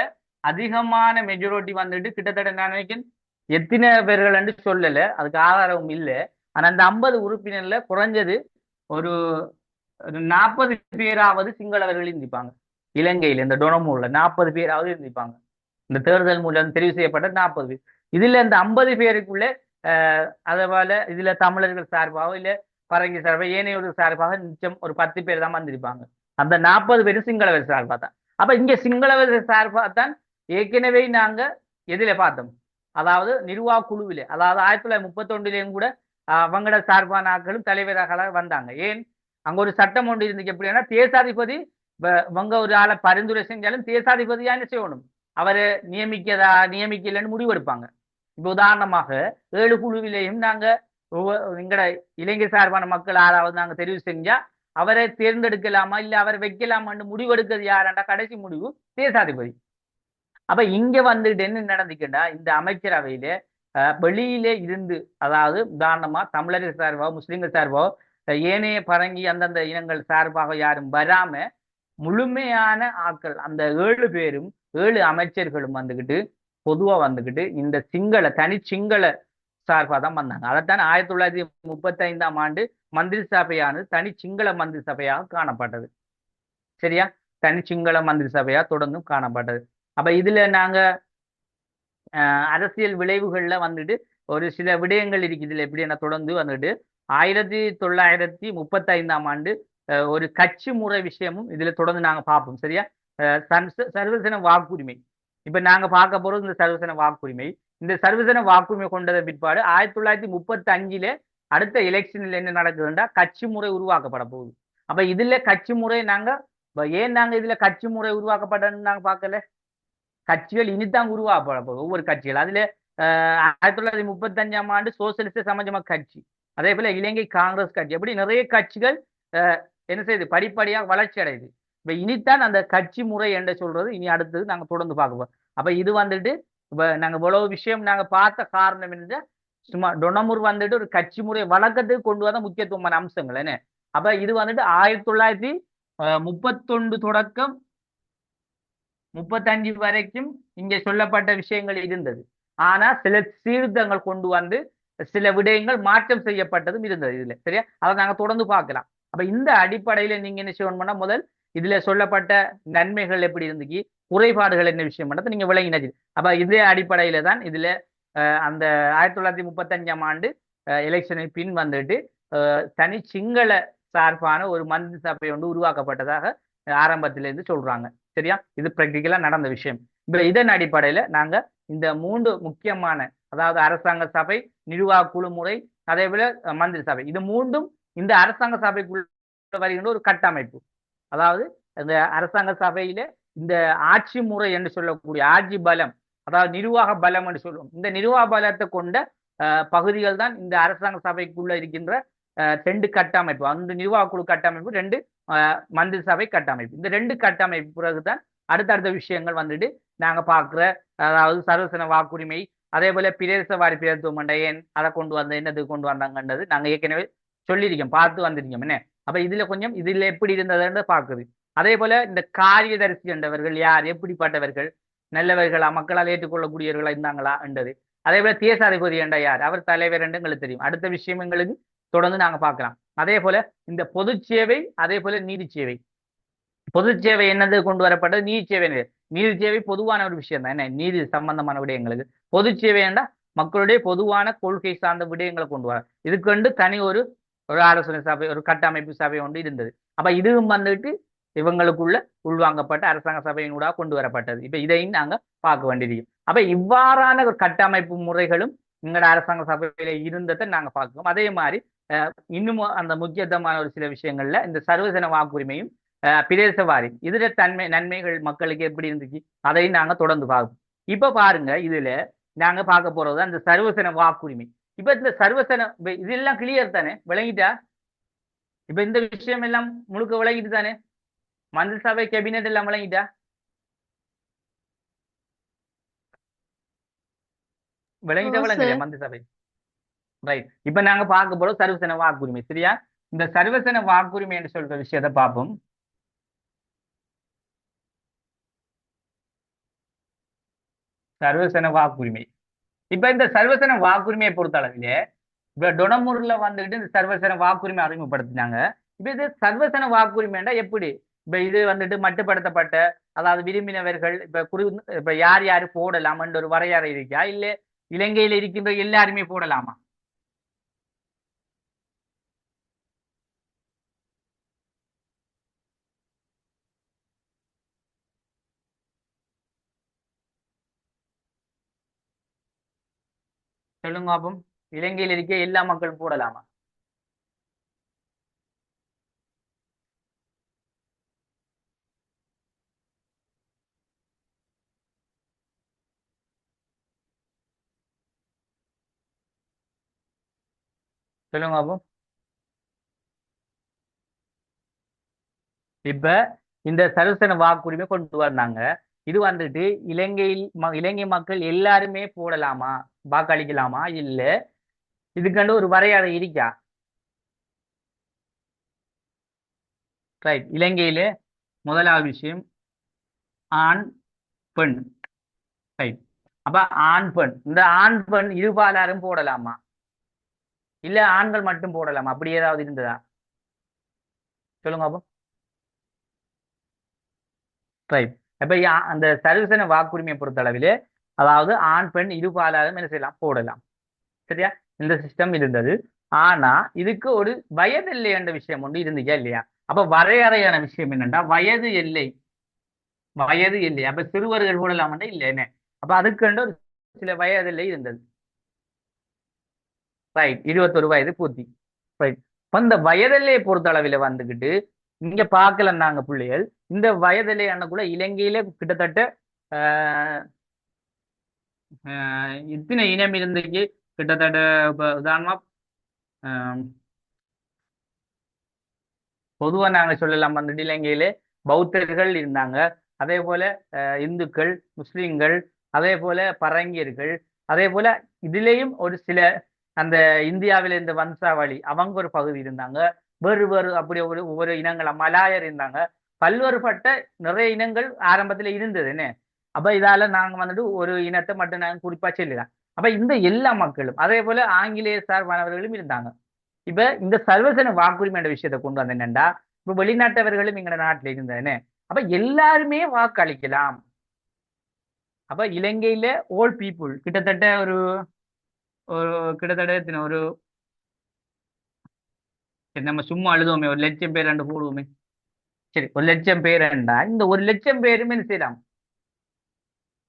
அதிகமான மெஜாரிட்டி வந்துட்டு கிட்டத்தட்ட நான் நினைக்கிறேன் எத்தனை பேர்கள் என்று சொல்லல, அதுக்கு ஆதாரமும் இல்லை. ஆனா அந்த 50 உறுப்பினர்ல குறைஞ்சது ஒரு 40 பேராவது சிங்களவர்கள் இருந்திருப்பாங்க. இலங்கையில் இந்த டொனமூர்ல 40 பேராவது இருந்திருப்பாங்க. இந்த தேர்தல் மூலம் தெரிவு செய்யப்பட்ட 40 பேர். இதுல இந்த 50 பேருக்குள்ள அதேபோல இதுல தமிழர்கள் சார்பாக இல்ல பரங்கி சார்பாக ஏனையோர் சார்பாக நிச்சயம் ஒரு 10 பேர் தான் வந்திருப்பாங்க. அந்த 40 பேரும் சிங்களவர் சார்பா தான். அப்ப இங்க சிங்களவர் சார்பா தான் ஏற்கனவே நாங்க எதில பார்த்தோம், அதாவது நிர்வாக குழுவிலே, அதாவது 1931 கூட அவங்களோட சார்பான ஆட்களும் தலைவராக வந்தாங்க. ஏன் அங்க ஒரு சட்டம் ஒன்று இருந்துச்சு, எப்படின்னா தேசாதிபதி இவங்க ஒரு ஆளை பரிந்துரை செஞ்சாலும் தேசாதிபதியா என்ன செய்யணும், அவரை நியமிக்கலன்னு முடிவெடுப்பாங்க. இப்ப உதாரணமாக 7 குழுவிலையும் நாங்க எங்கட இலங்கை சார்பான மக்கள் ஆளாவது நாங்க தெரிவு செஞ்சா அவரை தேர்ந்தெடுக்கலாமா இல்ல அவரை வைக்கலாமான்னு முடிவெடுக்கிறது யாருண்டா கடைசி முடிவு தேசாதிபதி. அப்ப இங்க வந்துட்டு என்ன நடந்துக்கிட்டா, இந்த அமைச்சரவையில வெளியிலே இருந்து, அதாவது உதாரணமா தமிழர்கள் சார்பாக முஸ்லிம்கள் சார்பாக ஏனைய பரங்கி அந்தந்த இனங்கள் சார்பாக யாரும் வராம முழுமையான ஆட்கள் அந்த 7 பேரும் 7 அமைச்சர்களும் வந்துகிட்டு பொதுவா வந்துகிட்டு இந்த தனி சிங்கள சார்பாக தான் வந்தாங்க. அதைத்தான் 1935ஆம் ஆண்டு மந்திரி சபையானது தனி சிங்கள மந்திரி சபையாக காணப்பட்டது. சரியா? தனி சிங்கள மந்திரி சபையா தொடர்ந்தும் காணப்பட்டது. அப்ப இதுல நாங்க அரசியல் விளைவுகள்ல வந்துட்டு ஒரு சில விடயங்கள் இருக்குது. இதுல எப்படி என்ன தொடர்ந்து வந்துட்டு 1935ஆம் ஆண்டு ஒரு கட்சி முறை விஷயமும் இதுல தொடர்ந்து நாங்க பார்ப்போம். சரியா? சர்வசன வாக்குரிமை. இப்ப நாங்க பார்க்க போறது இந்த சர்வசன வாக்குரிமை. இந்த சர்வசன வாக்குரிமை கொண்டதை பிற்பாடு 1935 அடுத்த எலெக்ஷன்ல என்ன நடக்குதுன்னா கட்சி முறை உருவாக்கப்பட போகுது. அப்ப இதுல கட்சி முறை நாங்க ஏன் நாங்க இதுல கட்சி முறை உருவாக்கப்பட்டன்னு நாங்க பார்க்கல. கட்சிகள் இனித்தான் உருவாக்கப்பட போகுது ஒவ்வொரு கட்சிகள். அதுல 1935ஆம் ஆண்டு சோசியலிச சமஜம கட்சி, அதே போல இலங்கை காங்கிரஸ் கட்சி, எப்படி நிறைய கட்சிகள் என்ன செய்யுது படிப்படியாக வளர்ச்சி அடையுது. இப்ப இனித்தான் அந்த கட்சி முறை என்று சொல்றது இனி அடுத்தது நாங்க தொடர்ந்து பார்க்க. அப்ப இது வந்துட்டு இப்ப நாங்க இவ்வளவு விஷயம் நாங்க பார்த்த காரணம் என்ன, சும்மா டொனமுர் வந்துட்டு ஒரு கட்சி முறை வழக்கத்துக்கு கொண்டு வந்த முக்கியத்துவமான அம்சங்கள் என்ன. அப்ப இது வந்துட்டு 1931 தொடக்கம் 35 வரைக்கும் இங்க சொல்லப்பட்ட விஷயங்கள் இருந்தது. ஆனா சில சீர்திருத்தங்கள் கொண்டு வந்து சில விடயங்கள் மாற்றம் செய்யப்பட்டதும் இருந்தது இதுல. சரியா? அதை நாங்க தொடர்ந்து பார்க்கலாம். அப்ப இந்த அடிப்படையில நீங்க என்ன செய்யணும்னா முதல் இதுல சொல்லப்பட்ட நன்மைகள் எப்படி இருந்துச்சு, குறைபாடுகள் என்ன விஷயம் பண்ணது நீங்க விளங்கினது. அப்ப இதே அடிப்படையில தான் இதுல அந்த 1935ஆம் ஆண்டு எலெக்ஷனுக்கு பின் வந்துட்டு தனி சிங்கள சார்பான ஒரு மந்திரி சபை ஒன்று உருவாக்கப்பட்டதாக ஆரம்பத்திலிருந்து சொல்றாங்க. சரியா? இது பிராக்டிக்கலா நடந்த விஷயம். இப்ப இதன் அடிப்படையில நாங்க இந்த 3 முக்கியமான, அதாவது அரசாங்க சபை, நிர்வாக குழு முறை, அதே போல மந்திரி சபை, இது 3ம் இந்த அரசாங்க சபைக்குள்ள வருகின்ற ஒரு கட்டமைப்பு. அதாவது இந்த அரசாங்க சபையில இந்த ஆட்சி முறை என்று சொல்லக்கூடிய ஆட்சி பலம், அதாவது நிர்வாக பலம் என்று சொல்லுவோம். இந்த நிர்வாக பலத்தை கொண்ட பகுதிகள் தான் இந்த அரசாங்க சபைக்குள்ள இருக்கின்ற 2 கட்டமைப்பு. அந்த நிர்வாக குழு கட்டமைப்பு, 2 மந்திரி சபை கட்டமைப்பு. இந்த 2 கட்டமைப்பு பிறகுதான் அடுத்தடுத்த விஷயங்கள் வந்துட்டு நாங்க பார்க்கிற, அதாவது சர்வசன வாக்குரிமை, அதே போல பிரதேச வாரி பிரதித்துவம் ஏன் அதை கொண்டு வந்த என்னதுக்கு கொண்டு வந்தாங்கன்றது நாங்க ஏற்கனவே சொல்லியிருக்கோம், பார்த்து வந்திருக்கோம். என்ன அப்ப இதுல கொஞ்சம் இதுல எப்படி இருந்ததுன்னு பார்க்குது. அதே போல இந்த காரியதரிசி என்றவர்கள் யார், எப்படிப்பட்டவர்கள், நல்லவர்களா, மக்களால் ஏற்றுக்கொள்ளக்கூடியவர்களா இருந்தாங்களா என்றது. அதே போல தேசாதிபதி என்ற யார், அவர் தலைவர் என்று எங்களுக்கு தெரியும். அடுத்த விஷயம் எங்களுக்கு தொடர்ந்து நாங்க பார்க்கலாம். அதே போல இந்த பொது சேவை, அதே போல நீதி சேவை. பொது சேவை என்னது கொண்டு வரப்பட்டது, நீதி சேவை. நீதி சேவை பொதுவான ஒரு விஷயம் தான், என்ன நீதி சம்பந்தமான விடயங்களுக்கு. பொது சேவை என்றா மக்களுடைய பொதுவான கொள்கை சார்ந்த விடயங்களை கொண்டு வர, இதுக்கு வந்து தனி ஒரு ஆலோசனை சபை, ஒரு கட்டமைப்பு சபை ஒன்று இருந்தது. அப்ப இதுவும் வந்துட்டு இவங்களுக்குள்ள உள்வாங்கப்பட்ட அரசாங்க சபையினூடாக கொண்டு வரப்பட்டது. இப்ப இதையும் நாங்க பார்க்க வேண்டியிருக்கும். அப்ப இவ்வாறான ஒரு கட்டமைப்பு முறைகளும் எங்களோட அரசாங்க சபையில இருந்ததை நாங்க பார்க்கிறோம். அதே மாதிரி இன்னும் அந்த முக்கியத்துவமான ஒரு சில விஷயங்கள்ல இந்த சர்வஜன வாக்குரிமையும் பிரதேசவாரி இதுல நன்மைகள் மக்களுக்கு எப்படி இருந்துச்சு அதையும் நாங்க தொடர்ந்து பார்ப்போம். இப்ப பாருங்க, இதுல நாங்க பார்க்க போறது அந்த சர்வசன வாக்குரிமை. இப்ப இந்த சர்வசன இதெல்லாம் கிளியர் தானே, விளங்கிட்டா? இப்ப இந்த விஷயம் எல்லாம் முழுக்க விளங்கிட்டு தானே, மந்திரி சபை கேபினெட் எல்லாம் விளங்கிட்டா? விளங்கிட்டா விளங்கலையா மந்திரி சபை? ரைட். இப்ப நாங்க பார்க்க போறோம் சர்வசன வாக்குரிமை. சரியா? இந்த சர்வசன வாக்குரிமை என்று சொல்ற விஷயத்தை பார்ப்போம். சர்வசன வாக்குரிமை. இப்ப இந்த சர்வசன வாக்குரிமையை பொறுத்த அளவிலே இப்ப டொனமுர்ல வந்துட்டு இந்த சர்வசன வாக்குரிமை அறிமுகப்படுத்தினாங்க. இப்ப இது சர்வசன வாக்குரிமைன்னா எப்படி? இப்ப இது வந்துட்டு மட்டுப்படுத்தப்பட்ட, அதாவது விரும்பினவர்கள் இப்ப யார் யாரு போடலாம் என்ற ஒரு வரையறை இருக்கா, இல்ல இலங்கையில் இருக்கின்ற எல்லாருமே போடலாமா? சொல்லுங்க பாப்போம். இலங்கையில் இருக்க எல்லா மக்களும் போடலாமா? சொல்லுங்க பாப்போம். இப்ப இந்த சர்வசன வாக்குரிமை கொண்டு வந்தாங்க. இது வந்துட்டு இலங்கை மக்கள் எல்லாருமே போடலாமா, வாக்களிக்கலாமா, இல்ல இதுக்கண்டு ஒரு வரையறை இருக்கா? ரைட். இலங்கையில முதலாவது விஷயம் ஆண் பெண். ரைட். அப்ப ஆண் பெண், இந்த ஆண் பெண் இருபாலாரும் போடலாமா, இல்ல ஆண்கள் மட்டும் போடலாமா, அப்படி ஏதாவது இருந்ததா? சொல்லுங்க அப்போ. ரைட். அப்ப அந்த சர்வசன வாக்குரிமையை பொறுத்தளவிலே அதாவது ஆண் பெண் இருபாலாரும் என்ன செய்யலாம், போடலாம். சரியா? இந்த சிஸ்டம் இருந்தது. ஆனா இதுக்கு ஒரு வயது எல்லை என்ற விஷயம் ஒன்று இருந்துச்சா இல்லையா? அப்ப வரையறையான விஷயம் என்னன்னா வயது எல்லை. வயது எல்லை அப்ப சிறுவர்கள் போடலாம்னா இல்லை என்ன? அப்ப அதுக்கு ஒரு சில வயது எல்லை இருந்தது. ரைட். 21 வயது பூர்த்தி. ரைட். இப்ப இந்த வயதெல்லையை பொறுத்த அளவில் வந்துகிட்டு இங்க பார்க்கலாம் நாங்க பிள்ளைகள் இந்த வயதெல்லை அண்ணக்குள்ள இலங்கையில கிட்டத்தட்ட ஆஹ் இத்தனை இனம் இருந்துச்சு. கிட்டத்தட்ட இப்ப உதாரணமா ஆஹ் பொதுவா நாங்க சொல்லலாம் வந்துட்டு இலங்கையில பௌத்தர்கள் இருந்தாங்க. அதே போல இந்துக்கள், முஸ்லிம்கள், அதே போல பரங்கியர்கள், அதே போல இதுலேயும் ஒரு சில அந்த இந்தியாவில இந்த வம்சாவளி அவங்க ஒரு பகுதி இருந்தாங்க. வேறு வேறு அப்படி ஒவ்வொரு இனங்கள் மலாயர் இருந்தாங்க. பல்வேறுபட்ட நிறைய இனங்கள் ஆரம்பத்துல இருந்தது என்ன. அப்ப இதால நாங்க வந்துட்டு ஒரு இனத்தை மட்டும் நாங்க குறிப்பா சொல்லலாம். அப்ப இந்த எல்லா மக்களும் அதே போல ஆங்கிலேய சார்பானவர்களும் இருந்தாங்க. இப்ப இந்த சர்வசன வாக்குரிமை என்ற விஷயத்தை கொண்டு வந்த என்னண்டா இப்ப வெளிநாட்டவர்களும் எங்க நாட்டில் இருந்தேன்னு அப்ப எல்லாருமே வாக்களிக்கலாம். அப்ப இலங்கையில ஓல் பீப்புள் கிட்டத்தட்ட ஒரு ஒரு கிட்டத்தட்ட ஒரு நம்ம சும்மா அழுதுவோமே 1,00,000 பேர் ரெண்டு போடுவோமே. சரி, 1,00,000 பேர் ரெண்டா இந்த 1,00,000 பேரும் என்ன செய்யலாம்,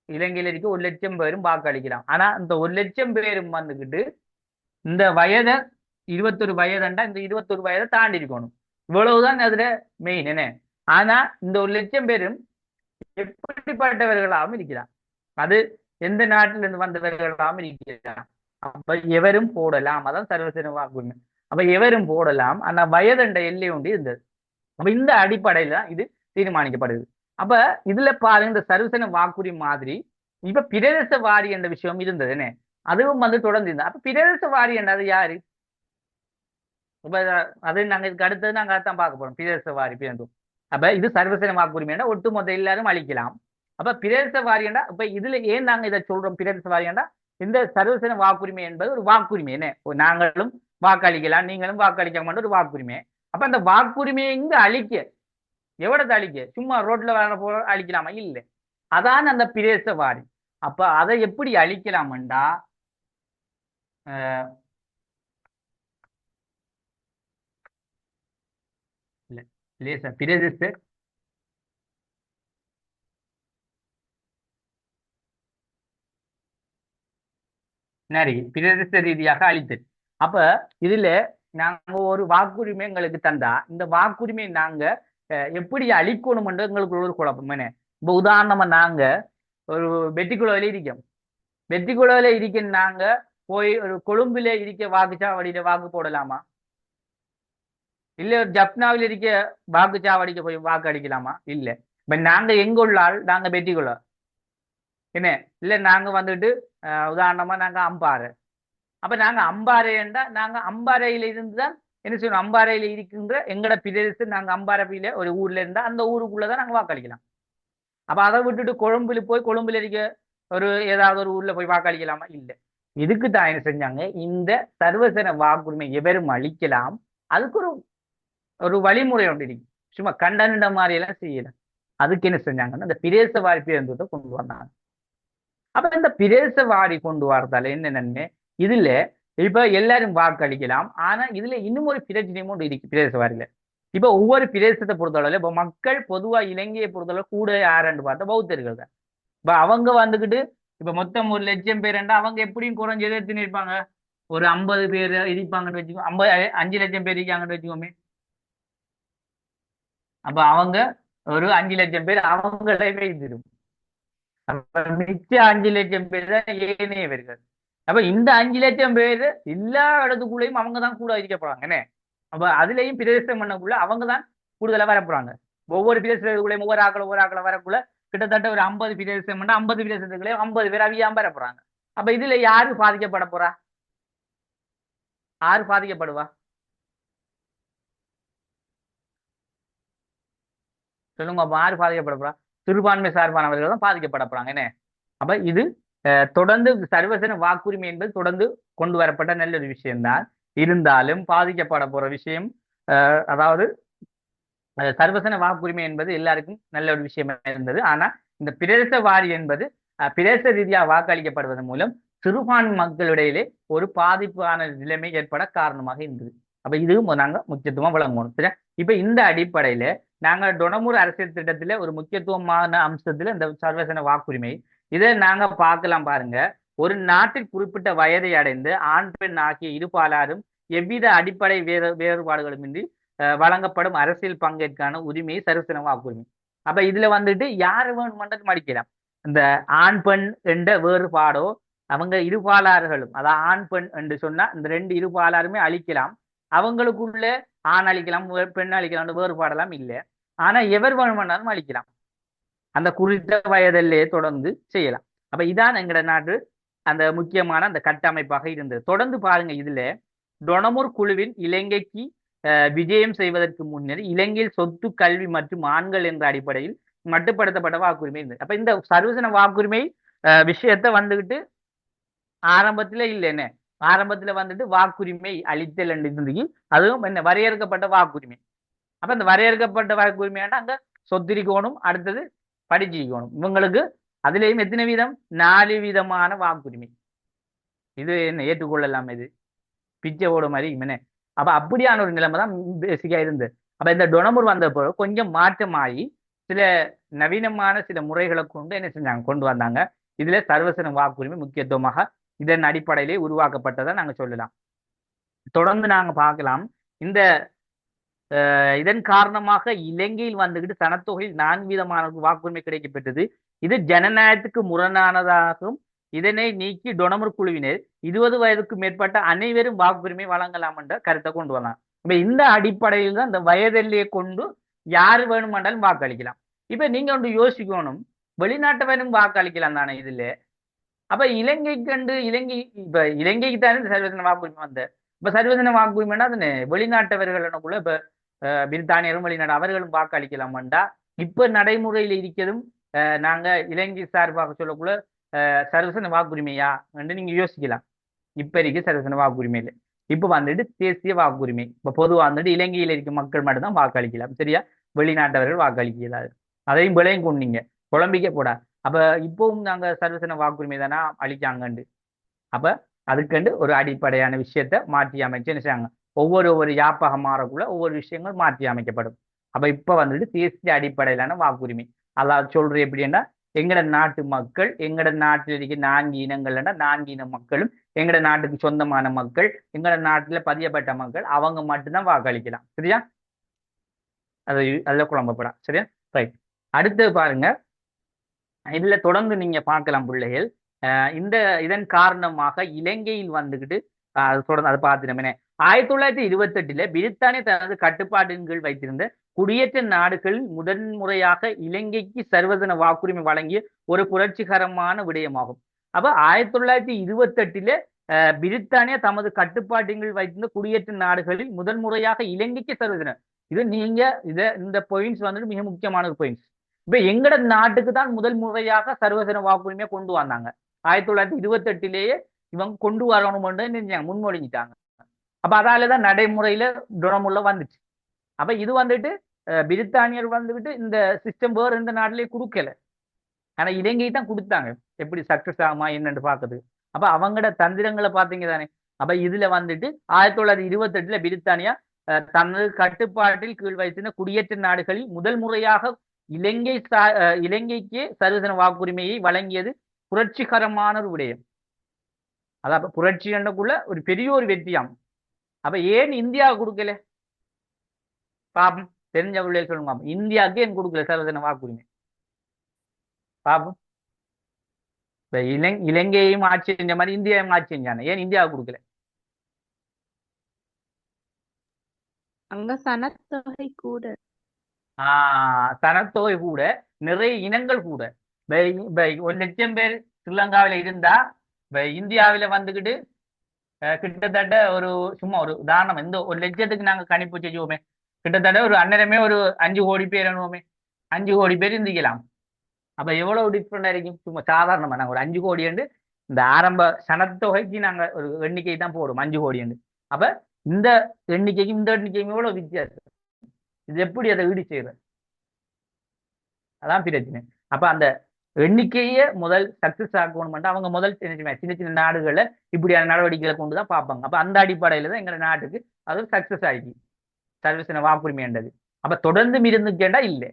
இலங்கையில இருக்க 1,00,000 பேரும் வாக்களிக்கலாம். ஆனா இந்த 1,00,000 பேரும் வந்துகிட்டு இந்த வயதை 21 வயதுண்டா இந்த 21 வயதை தாண்டி இருக்கணும். இவ்வளவுதான் அதுல மெயின் என்ன. ஆனா இந்த 1,00,000 பேரும் எப்படிப்பட்டவர்களாகவும் இருக்கிறார். அது எந்த நாட்டிலிருந்து வந்தவர்களாகவும் இருக்கிறார். அப்ப எவரும் போடலாம். அதான் சர்வசன வாக்குரிமை. அப்ப எவரும் போடலாம். ஆனா வயதண்ட எல்லை ஒன்று இருந்தது. அப்ப இந்த அடிப்படையில தான் இது தீர்மானிக்கப்படுது. அப்ப இதுல பாருங்க இந்த சர்வசன வாக்குரிமை மாதிரி இப்ப பிரதேச வாரி என்ற விஷயம் இருந்தது என்ன. அதுவும் வந்து தொடர்ந்து இருந்தது. அப்ப பிரதேச வாரி என்றது யாரு? இப்ப அது நாங்க இதுக்கு அடுத்தது நாங்க அதான் பார்க்க போறோம். பிரதேச வாரி பேருந்தும் அப்ப இது சர்வசன வாக்குரிமைன்னா ஒட்டுமொத்த எல்லாரும் அளிக்கலாம். அப்ப பிரதேச வாரியண்டா இப்ப இதுல ஏன் நாங்க இதை சொல்றோம் பிரதேச வாரியண்டா இந்த சர்வசன வாக்குரிமை என்பது ஒரு வாக்குரிமை என்ன. நாங்களும் வாக்களிக்கலாம், நீங்களும் வாக்களிக்க மாட்டோம், ஒரு வாக்குரிமை. அப்ப அந்த வாக்குரிமையை இங்க அழிக்க எவ்வளவு அழிக்க சும்மா ரோட்ல வர போல அழிக்கலாமா? இல்லை. அதான் அந்த பிரதேச வாரி. அப்ப அதை எப்படி அழிக்கலாம்டா இல்ல லேசா பிரதேச நரி பிரதேச ரீதியாக அளித்தது. அப்ப இதுல நாங்க ஒரு வாக்குரிமை எங்களுக்கு தந்தா இந்த வாக்குரிமை நாங்க எப்படி அளிக்கணும்ன்ற எங்களுக்கு ஒரு குழப்பம் என்ன. இப்ப உதாரணமா நாங்க ஒரு வெட்டிக்குளவில இருக்கோம். வெட்டிக்குளவில இருக்க நாங்க போய் ஒரு கொழும்புல இருக்க வாக்குச்சாவடியில வாக்கு போடலாமா, இல்ல ஒரு ஜப்னாவில் இருக்க வாக்குச்சாவடிக்கு போய் வாக்கு அடிக்கலாமா? இல்ல. இப்ப நாங்க எங்க உள்ள ஆள் நாங்க வெட்டிக்குளம் என்ன. இல்ல நாங்க வந்துட்டு உதாரணமா நாங்க அம்பாறை. அப்ப நாங்க அம்பாறைண்டா நாங்க அம்பாறையில இருந்து தான் என்ன செய்யணும், அம்பாறையில இருக்கின்ற எங்கட பிரதேசம் நாங்க அம்பாறையில ஒரு ஊர்ல இருந்தா அந்த ஊருக்குள்ளதான் நாங்க வாக்களிக்கலாம். அப்ப அதை விட்டுட்டு கொழும்புல போய் கொழும்புல இருக்க ஒரு ஏதாவது ஒரு ஊர்ல போய் வாக்களிக்கலாமா? இல்லை. இதுக்கு தான் என்ன செஞ்சாங்க, இந்த சர்வசன வாக்குரிமை எவரும் அளிக்கலாம். அதுக்கு ஒரு ஒரு வழிமுறை ஒன்று இருக்கு. சும்மா கண்டனிட மாதிரி எல்லாம் செய்யல. அதுக்கு என்ன செஞ்சாங்கன்னா இந்த பிரதேச வாரி பேருந்தத்தை கொண்டு வந்தாங்க. அப்ப இந்த பிரதேச வாரி கொண்டு வரதால என்ன நன்மை, இதுல இப்ப எல்லாரும் வாக்களிக்கலாம். ஆனா இதுல இன்னும் ஒரு பிரச்சனையும் ஒன்று இருக்கு பிரதேச வாரியில. இப்ப ஒவ்வொரு பிரதேசத்தை பொறுத்தளவுல இப்ப மக்கள் பொதுவா இலங்கையை பொறுத்தளவு கூட யாருன்னு பார்த்தா பௌத்தர்கள் தான். இப்ப அவங்க வந்துகிட்டு இப்ப மொத்தம் 1,00,000 பேருண்டா அவங்க எப்படியும் குறைஞ்சது எத்தனை இருப்பாங்க, ஒரு 50 பேர் இருப்பாங்கன்னு வச்சுக்கோ, 5 லட்சம் பேர் இருக்காங்கன்னு வச்சுக்கோமே. அப்ப அவங்க ஒரு 5 லட்சம் பேர் அவங்களே வைத்திரும். அப்ப மிச்ச 5 லட்சம் பேர் தான் ஏனையவர்கள். அப்ப இந்த 5 லட்சம் பேர் எல்லா இடத்துக்குள்ளேயும் அவங்க தான் கூட இருக்க போறாங்க என்ன. அப்ப அதுலயும் பிரதேசம் பண்ணக்குள்ள அவங்க தான் கூடுதலா வர போறாங்க. ஒவ்வொரு பிரதேசத்துக்குள்ளேயும் ஒவ்வொரு ஆக்களை வரக்குள்ள கிட்டத்தட்ட ஒரு 50 பிரதேசம் 50 பிரதேசத்துக்குள்ளே 50 பேர் அவியாம பெற போறாங்க. அப்ப இதுல யாரு பாதிக்கப்பட போறா? யாரு பாதிக்கப்படுவா? சொல்லுங்க அப்ப யாரு பாதிக்கப்பட போறா? சிறுபான்மை சார்பானவர்கள் தான் பாதிக்கப்பட போறாங்க என்ன. அப்ப இது தொடர்ந்து சர்வசன வாக்குரிமை என்பது தொடர்ந்து கொண்டு வரப்பட்ட நல்ல ஒரு விஷயம்தான். இருந்தாலும் பாதிக்கப்பட போற விஷயம் அதாவது சர்வசன வாக்குரிமை என்பது எல்லாருக்கும் நல்ல ஒரு விஷயமா இருந்தது. ஆனா இந்த பிரதேச வாரி என்பது பிரதேச ரீதியா வாக்களிக்கப்படுவதன் மூலம் சிறுபான்மை மக்களிடையிலே ஒரு பாதிப்பான நிலைமை ஏற்பட காரணமாக இருந்தது. அப்ப இதுவும் நாங்க முக்கியத்துவம் வழங்கணும் சரியா. இப்ப இந்த அடிப்படையில நாங்க டொனமூர் அரசியல் திட்டத்துல ஒரு முக்கியத்துவமான அம்சத்துல இந்த சர்வசன வாக்குரிமை இதை நாங்க பார்க்கலாம் பாருங்க. ஒரு நாட்டில் குறிப்பிட்ட வயதை அடைந்து ஆண் பெண் ஆகிய இருபாலாரும் எவ்வித அடிப்படை வேறுபாடுகளுமின்றி வழங்கப்படும் அரசியல் பங்கேற்கான உரிமை சர்வசன வாக்குரிமை. அப்ப இதுல வந்துட்டு யாரு வேணுமென்றது மடிக்கலாம். இந்த ஆண் பெண் என்ற வேறுபாடோ அவங்க இருபாலார்களும் அதாவது ஆண் பெண் என்று சொன்னா இந்த ரெண்டு இருபாலாருமே அழிக்கலாம். அவங்களுக்குள்ள ஆண் அழிக்கலாம் பெண் அழிக்கலாம் வேறுபாடெல்லாம் இல்லை. ஆனா எவர் வேணுமென்றாலும் அழிக்கலாம். அந்த குறித்த வயதிலே தொடர்ந்து செய்யலாம். அப்ப இதான் எங்கட நாட்டு அந்த முக்கியமான அந்த கட்டமைப்பாக இருந்தது. தொடர்ந்து பாருங்க இதுல டொனமூர் குழுவின் இலங்கைக்கு விஜயம் செய்வதற்கு முன்னர் இலங்கையில் சொத்து கல்வி மற்றும் ஆண்கள் என்ற அடிப்படையில் மட்டுப்படுத்தப்பட்ட வாக்குரிமை இருந்தது. அப்ப இந்த சர்வசன வாக்குரிமை விஷயத்த வந்துகிட்டு ஆரம்பத்துல இல்லைன்னு ஆரம்பத்துல வந்துட்டு வாக்குரிமை அளித்தல் என்று இருந்தது. அதுவும் என்ன வரையறுக்கப்பட்ட வாக்குரிமை. அப்ப இந்த வரையறுக்கப்பட்ட வாக்குரிமையான அங்க சொத்திரிக்கோணும் அடுத்தது படிச்சிக்கணும். இவங்களுக்கு அதுலயும் எத்தனை வீதம் 4 வீதமான வாக்குரிமை. இது என்ன ஏற்றுக்கொள்ளலாம்? இது பிச்சை ஓட மாதிரி என்ன. அப்ப அப்படியான ஒரு நிலைமை தான் பேசிக்கா இருந்து. அப்ப இந்த டொனமூர் வந்தப்போ கொஞ்சம் மாற்றமாகி சில நவீனமான சில முறைகளை கொண்டு என்ன செஞ்சாங்க கொண்டு வந்தாங்க. இதுல சர்வசன வாக்குரிமை முக்கியத்துவமாக இதன் அடிப்படையிலே உருவாக்கப்பட்டதை நாங்க சொல்லலாம். தொடர்ந்து நாங்க பார்க்கலாம். இந்த இதன் காரணமாக இலங்கையில் வந்துகிட்டு சனத்தொகையில் 4 வீதமான வாக்குரிமை கிடைக்கப்பெற்றது. இது ஜனநாயகத்துக்கு முரணானதாகவும் இதனை நீக்கி டொனமூர் குழுவினர் 20 வயதுக்கு மேற்பட்ட அனைவரும் வாக்குரிமை வழங்கலாம் என்ற கருத்தை கொண்டு வரலாம். இப்ப இந்த அடிப்படையில் தான் இந்த வயதெல்லையை கொண்டு யாரு வேணுமென்றாலும் வாக்களிக்கலாம். இப்ப நீங்க ஒன்று யோசிக்கணும், வெளிநாட்டவரும் வாக்களிக்கலாம் தானே இதுல. அப்ப இலங்கை கண்டு இப்ப இலங்கைக்கு தானே இந்த சர்வதேச வாக்குரிமை வந்த. இப்ப சர்வதேச வாக்குரிமைன்னா அதுன்னு வெளிநாட்டவர்களுக்குள்ள இப்ப பிரித்தானியரும் வெளிநாடு அவர்களும் வாக்களிக்கலாம்டா. இப்ப நடைமுறையில் இருக்கிறதும் நாங்க இலங்கை சார்பாக சொல்லக்குள்ள சர்வசன வாக்குரிமையா என்று நீங்க யோசிக்கலாம். இப்ப இருக்கு சர்வசன வாக்குரிமை இல்லை. இப்ப வந்துட்டு தேசிய வாக்குரிமை. இப்ப பொதுவா வந்துட்டு இலங்கையில் இருக்கும் மக்கள் மட்டும்தான் வாக்களிக்கலாம் சரியா. வெளிநாட்டவர்கள் வாக்களிக்கலாது. அதையும் விளையும் கொண்டீங்க குழம்பிக்க போடா. அப்ப இப்பவும் நாங்க சர்வசன வாக்குரிமை தானே அளிக்காங்கண்டு. அப்ப அதுக்கண்டு ஒரு அடிப்படையான விஷயத்த மாற்றி அமைச்சு என்ன செய்யாங்க. ஒவ்வொரு யாப்பகம் மாறக்குள்ள ஒவ்வொரு விஷயங்கள் மாற்றி அமைக்கப்படும். அப்ப இப்ப வந்துட்டு தேசிய அடிப்படையிலான வாக்குரிமை. அதாவது சொல்றது எப்படின்னா எங்கட நாட்டு மக்கள் எங்கட நாட்டில் இருக்க 4 இனங்கள்னா 4 இன மக்களும் எங்கட நாட்டுக்கு சொந்தமான மக்கள் எங்கட நாட்டுல பதியப்பட்ட மக்கள் அவங்க மட்டும்தான் வாக்களிக்கலாம் சரியா. அதுல குழம்பப்படா சரியா. ரைட். அடுத்து பாருங்க. இதுல தொடர்ந்து நீங்க பார்க்கலாம் பிள்ளைகள். இதன் காரணமாக இலங்கையில் வந்துகிட்டு தொடர்ந்து அதை பார்த்துட்டோமே. 1928 பிரித்தானிய தனது கட்டுப்பாட்டின் கீழ் வைத்திருந்த குடியேற்ற நாடுகளில் முதன்முறையாக இலங்கைக்கு சர்வதன வாக்குரிமை வழங்கிய ஒரு புரட்சிகரமான விடயமாகும். அப்ப 1928 பிரித்தானியா தமது கட்டுப்பாட்டின் கீழ் வைத்திருந்த குடியேற்ற நாடுகளில் முதன்முறையாக இலங்கைக்கு சர்வதன இது நீங்க இந்த பாயிண்ட்ஸ் வந்துட்டு மிக முக்கியமான ஒரு பாயிண்ட்ஸ். இப்ப எங்கட நாட்டுக்கு தான் முதல் முறையாக சர்வதன வாக்குரிமையை கொண்டு வந்தாங்க. 1928 இவங்க கொண்டு வரணும் முன்மொழிஞ்சிட்டாங்க. அப்ப அதாலதான் நடைமுறையில டொனமூர்ல வந்துச்சு. அப்ப இது வந்துட்டு பிரித்தானியர் வந்துகிட்டு இந்த சிஸ்டம் வேற எந்த நாட்டிலேயே கொடுக்கல. ஆனா இலங்கை தான் கொடுத்தாங்க. எப்படி சக்சஸ் ஆகுமா என்னன்னு பாக்குது. அப்ப அவங்களோட தந்திரங்களை பாத்தீங்க தானே. அப்ப இதுல வந்துட்டு 1928 பிரித்தானியா தனது கட்டுப்பாட்டில் கீழ் வைத்திருந்த குடியேற்ற நாடுகளில் முதல் முறையாக இலங்கைக்கு சர்வதன வாக்குரிமையை வழங்கியது புரட்சிகரமான ஒரு விடயம். அதான் புரட்சி என்றக்குள்ள ஒரு பெரிய ஒரு வெற்றியாம். அப்ப ஏன் இந்தியா கொடுக்கல பாப்போம். தெரிஞ்ச பிள்ளைகள் சொல்லுங்க. இந்தியாவுக்கு ஏன் கொடுக்கல சர்வதன வாக்குரிமை பாப்போம். இப்ப இலங்கையையும் ஆட்சி செஞ்ச மாதிரி இந்தியாவையும் ஆட்சி செஞ்சானே ஏன் இந்தியாவுக்கு கொடுக்கல? அங்க சனத்தொகை கூட. சனத்தொகை கூட, நிறைய இனங்கள் கூட. இப்ப 1 லட்சம் பேர் ஸ்ரீலங்காவில இருந்தா, இப்ப இந்தியாவில வந்துகிட்டு கிட்டத்தட்ட ஒரு, சும்மா ஒரு உதாரணம், இந்த 1 லட்சத்துக்கு நாங்க கணிப்பு செய்வோமே, கிட்டத்தட்ட ஒரு அந்நேரமே ஒரு 5 கோடி பேர் என்னவோமே, 5 கோடி பேர் இருந்திக்கலாம். அப்ப எவ்வளவு டிஃப்ரெண்டா இருக்கும். சும்மா சாதாரணமா நாங்க ஒரு 5 கோடி இந்த ஆரம்ப சனத்தொகைக்கு நாங்க ஒரு எண்ணிக்கை தான் போடுவோம், 5 கோடி. அப்ப இந்த எண்ணிக்கைக்கும் இந்த எண்ணிக்கைக்கும் எவ்வளவு வித்தியாசம். இது எப்படி அதை ஈடு செய்யறது? அதான் பிரச்சனை. அப்ப அந்த எண்ணிக்கையை முதல் சக்சஸ் ஆக்கணும். அவங்க முதல் சின்ன சின்ன நாடுகள்ல இப்படியான நடவடிக்கைகளை கொண்டுதான் பார்ப்பாங்க. அப்ப அந்த அடிப்படையில தான் எங்க நாட்டுக்கு அது சக்சஸ் ஆகி சர்வீஸ் வாக்குரிமை என்றது. அப்ப தொடர்ந்து இருந்துக்கேண்டா இல்லை.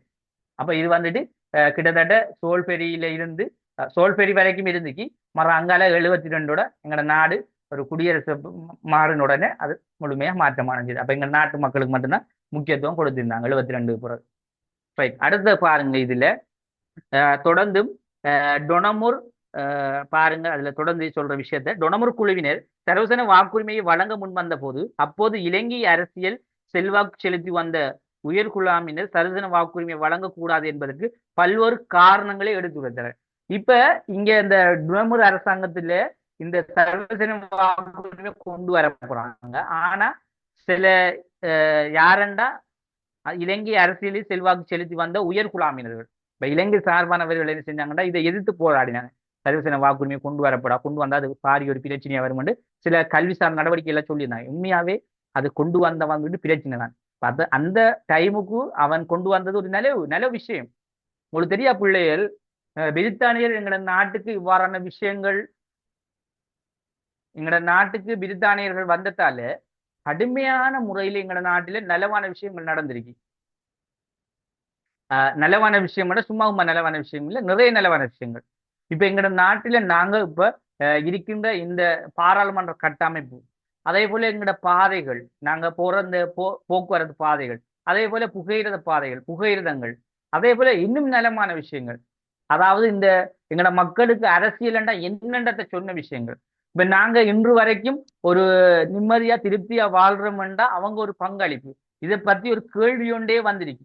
அப்ப இது வந்துட்டு கிட்டத்தட்ட சோல்பெரியில இருந்து சோல்பெரி வரைக்கும் இருந்துச்சு. அங்கால 72 எங்களோட நாடு ஒரு குடியரசு மாறின உடனே அது முழுமையா மாற்றம் அடைஞ்சது. அப்ப எங்க நாட்டு மக்களுக்கு மட்டும்தான் முக்கியத்துவம் கொடுத்திருந்தாங்க 72 பிறகு. ரைட், அடுத்த பாருங்க. இதுல தொடர்ந்தும் டொனமுர் பாருங்க, அதுல தொடர்ந்து சொல்ற விஷயத்த, டொனமுர் குழுவினர் சர்வசன வாக்குரிமையை வழங்க முன்வந்த போது அப்போது இலங்கை அரசியல் செல்வாக்கு செலுத்தி வந்த உயர்குழாமினர் சர்வசன வாக்குரிமையை வழங்கக்கூடாது என்பதற்கு பல்வேறு காரணங்களை எடுத்துரைத்தனர். இப்ப இங்க இந்த டொனமுர் அரசாங்கத்துல இந்த சர்வசன வாக்குரிமை கொண்டு வர போறாங்க. ஆனா சில யாரண்டா இலங்கை அரசியலில் செல்வாக்கு செலுத்தி வந்த உயர்குழாமினர்கள், இப்ப இலங்கை சார்பானவர்கள் என்ன செஞ்சாங்கன்னா இதை எதிர்த்து போராடினாங்க. சர்வசன வாக்குரிமையை கொண்டு வந்தா அது பாரிய ஒரு பிரச்சனையா வரும் என்று சில கல்விசார் நடவடிக்கை எல்லாம் சொல்லியிருந்தாங்க. உண்மையாவே அது கொண்டு வந்தவங்க பிரச்சனை தான். அந்த டைமுக்கு அவன் கொண்டு வந்தது ஒரு நல்ல நல்ல விஷயம். உங்களுக்கு தெரியா பிள்ளைகள், பிரித்தானியர் எங்களோட நாட்டுக்கு இவ்வாறான விஷயங்கள், எங்களோட நாட்டுக்கு பிரித்தானியர்கள் வந்ததால கடுமையான முறையில் எங்களோட நாட்டில நலவான விஷயங்கள் நடந்திருக்கு. நலவான விஷயம் சும்மா நலவான விஷயம் இல்லை, நிறைய நலவான விஷயங்கள். இப்ப எங்களோட நாட்டில நாங்க இப்ப இருக்கின்ற இந்த பாராளுமன்ற கட்டமைப்பு, அதே போல எங்களோட பாதைகள், நாங்க போற இந்த போக்குவரத்து பாதைகள், அதே போல புகையிரத பாதைகள், புகையிரதங்கள், அதே போல இன்னும் நலமான விஷயங்கள். அதாவது இந்த எங்களோட மக்களுக்கு அரசியல் என்னன்றத சொன்ன விஷயங்கள். இப்ப நாங்க இன்று வரைக்கும் ஒரு நிம்மதியா திருப்தியா வாழ்றோம்டா அவங்க ஒரு பங்களிப்பு. இதை பத்தி ஒரு கேள்வி ஒன்றே வந்திருக்கு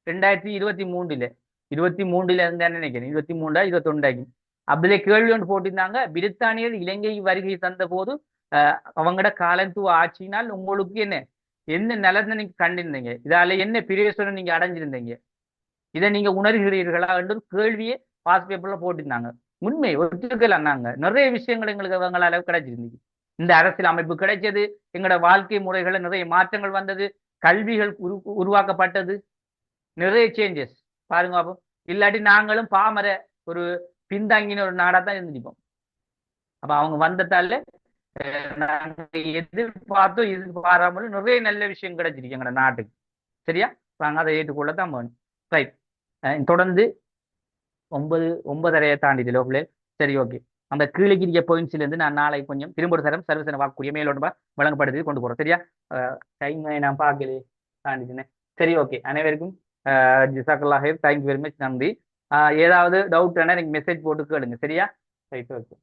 2023 23 இருந்தா நினைக்கிறேன், 23 21. அதுல கேள்வி ஒன்று போட்டிருந்தாங்க, பிரித்தானியர் இலங்கை வருகை தந்த போது அவங்களோட காலத்துவ ஆட்சியினால் உங்களுக்கு என்ன என்ன நிலத்தை நீங்க கண்டிருந்தீங்க, இதால என்ன பிரயோசனம் நீங்க அடைஞ்சிருந்தீங்க, இதை நீங்க உணர்கிறீர்களா என்று கேள்வியே பாஸ் பேப்பர்ல போட்டிருந்தாங்க. உண்மை ஒத்துக்கலாம். நாங்க நிறைய விஷயங்கள் எங்களுக்கு அவங்களால கிடைச்சிருந்தது. இந்த அரசியல் அமைப்பு கிடைச்சது, எங்களோட வாழ்க்கை முறைகளை நிறைய மாற்றங்கள் வந்தது, கல்விகள் உருவாக்கப்பட்டது, நிறைய சேஞ்சஸ் பாருங்க. அப்போ இல்லாட்டி நாங்களும் பாமர ஒரு பின்தாங்கின ஒரு நாடா தான் இருந்துப்போம். அப்ப அவங்க வந்ததால நாங்க எதிர்பார்த்தோம் எதிர்பாராமலும் நிறைய நல்ல விஷயம் கிடைச்சிருக்கு எங்களோட நாட்டுக்கு. சரியா, நாங்க அதை ஏற்றுக்கொள்ளத்தான் வேணும். ரைட், தொடர்ந்து 9:30 தாண்டிட்டு லோக்கலே. சரி, ஓகே. அந்த கீழக்கிரிய பாயிண்ட்ஸ்ல இருந்து நான் நாளை கொஞ்சம் திரும்ப ஒரு தரம் சர்வசன வாக்குரிய மேலோட வழங்கப்படுத்தி கொண்டு போறோம். சரியா, டைம் நான் பார்க்கல தாண்டிட்டேன். சரி, ஓகே. அனைவருக்கும் ஜிசாக்கல்லாஹ், தேங்க்யூ வெரி மச், நன்றி. ஏதாவது டவுட் எனக்கு மெசேஜ் போட்டு கேளுங்க. சரியா, ரைட், ஓகே.